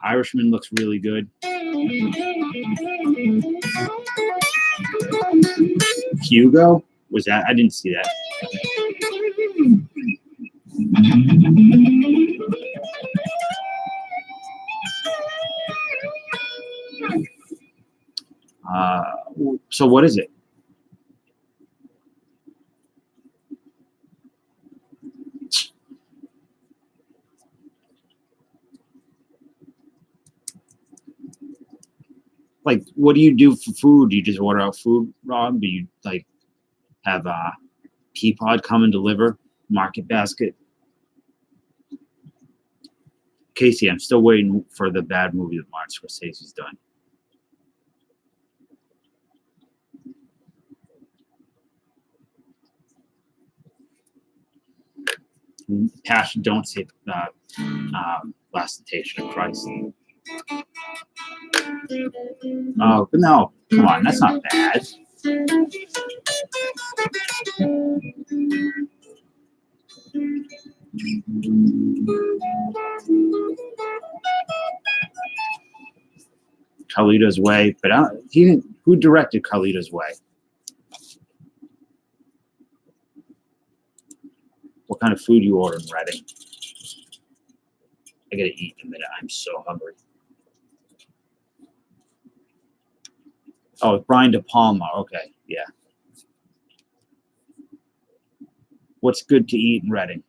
Irishman looks really good. Hugo, was that? I didn't see that. So what is it? Like, what do you do for food? Do you just order out food, Rob? Do you like have Peapod come and deliver Market Basket? Casey, I'm still waiting for the bad movie that Martin Scorsese's done. Passion, don't say Last Temptation of Christ. Oh, but no, come on, that's not bad. Carlito's Way, but he didn't. Who directed Carlito's Way? What kind of food you order in Reading? I gotta eat in a minute. I'm so hungry. Oh, Brian De Palma. Okay, yeah. What's good to eat in Reading?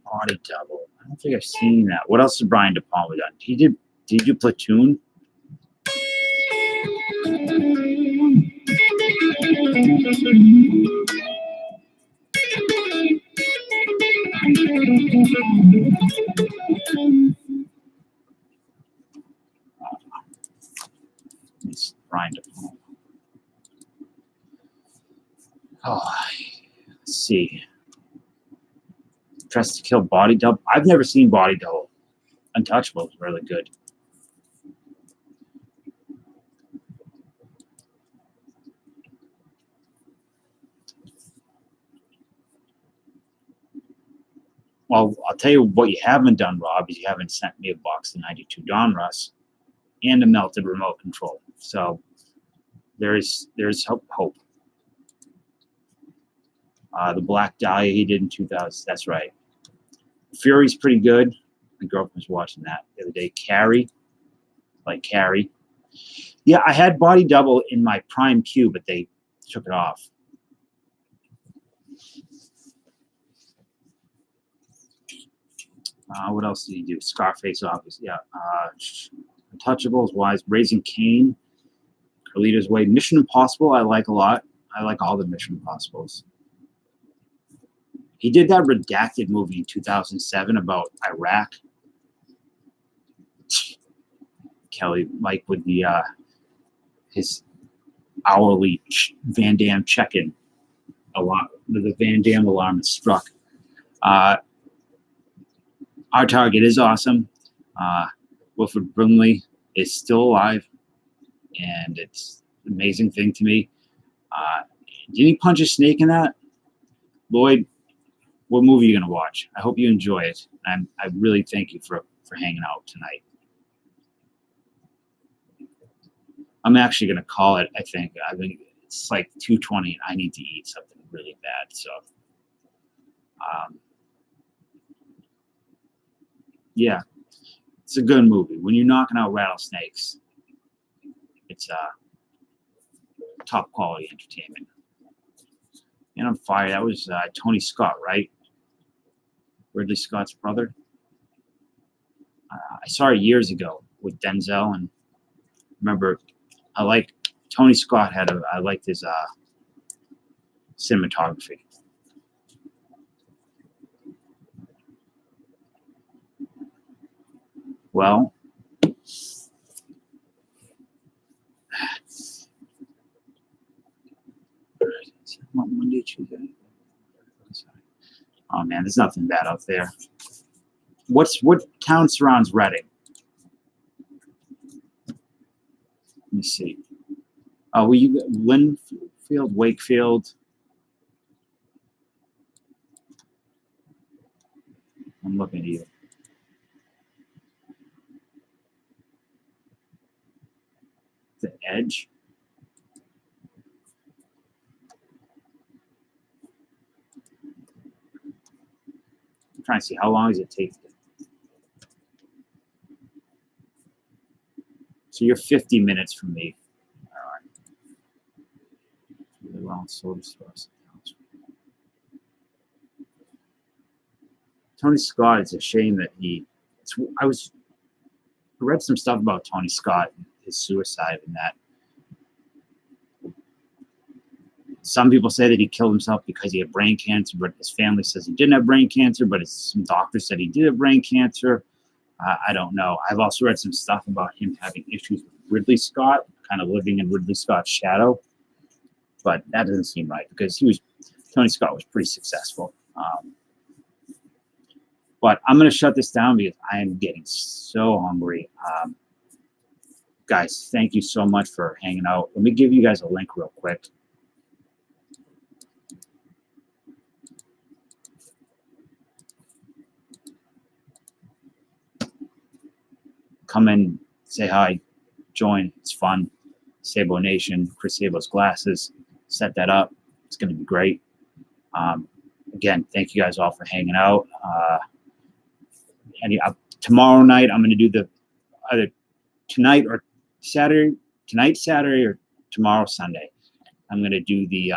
Body Double. I don't think I've seen that. What else has Brian De Palma done? Did he do Platoon? It's Brian De Palma. Oh, let's see. Dressed to Kill, Body Double. I've never seen Body Double. Untouchable is really good. Well, I'll tell you what you haven't done, Rob, is you haven't sent me a box of 92 Donruss and a melted remote control. So there's hope. The Black Dahlia he did in 2000. That's right. Fury's pretty good. My girlfriend was watching that the other day. Carrie. Yeah, I had Body Double in my prime queue, but they took it off. What else did he do? Scarface, obviously. Yeah. Untouchables, Wise, Raising Cain, Carlito's Way, Mission Impossible. I like a lot. I like all the Mission Impossibles. He did that Redacted movie in 2007 about Iraq. Kelly, Mike, with the his hourly Van Damme check-in alarm. The Van Damme alarm is struck. Our Target is awesome. Wilford Brimley is still alive, and it's an amazing thing to me. Did he punch a snake in that? Lloyd, what movie are you going to watch? I hope you enjoy it. I really thank you for hanging out tonight. I'm actually going to call it, I think. It's like 2:20. I need to eat something really bad. So, yeah, it's a good movie. When you're knocking out rattlesnakes, it's top quality entertainment. And on Fire, that was Tony Scott, right? Ridley Scott's brother. I saw it years ago with Denzel, and remember, I liked Tony Scott I liked his cinematography. Well, Monday, Tuesday. Oh man, there's nothing bad out there. What town surrounds Reading? Let me see. Oh, well, you Linfield, Wakefield. I'm looking at you. The Edge. I'm trying to see how long does it take. So you're 50 minutes from me. All right. Really well, soda stores. Tony Scott, it's a shame that I read some stuff about Tony Scott and his suicide and that. Some people say that he killed himself because he had brain cancer, but his family says he didn't have brain cancer, but some doctors said he did have brain cancer. I don't know. I've also read some stuff about him having issues with Ridley Scott, kind of living in Ridley Scott's shadow. But that doesn't seem right because Tony Scott was pretty successful. But I'm going to shut this down because I am getting so hungry. Guys, thank you so much for hanging out. Let me give you guys a link real quick. Come in, say hi, join. It's fun. Sabo Nation, Chris Sabo's glasses. Set that up. It's going to be great. Again, thank you guys all for hanging out. Tomorrow night, I'm going to do either tonight or Saturday. Tonight, Saturday, or tomorrow, Sunday. I'm going to do the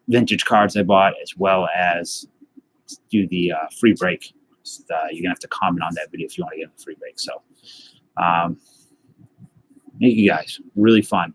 vintage cards I bought, as well as do the free break. You're gonna have to comment on that video if you want to get a free break. So thank you guys, really fun.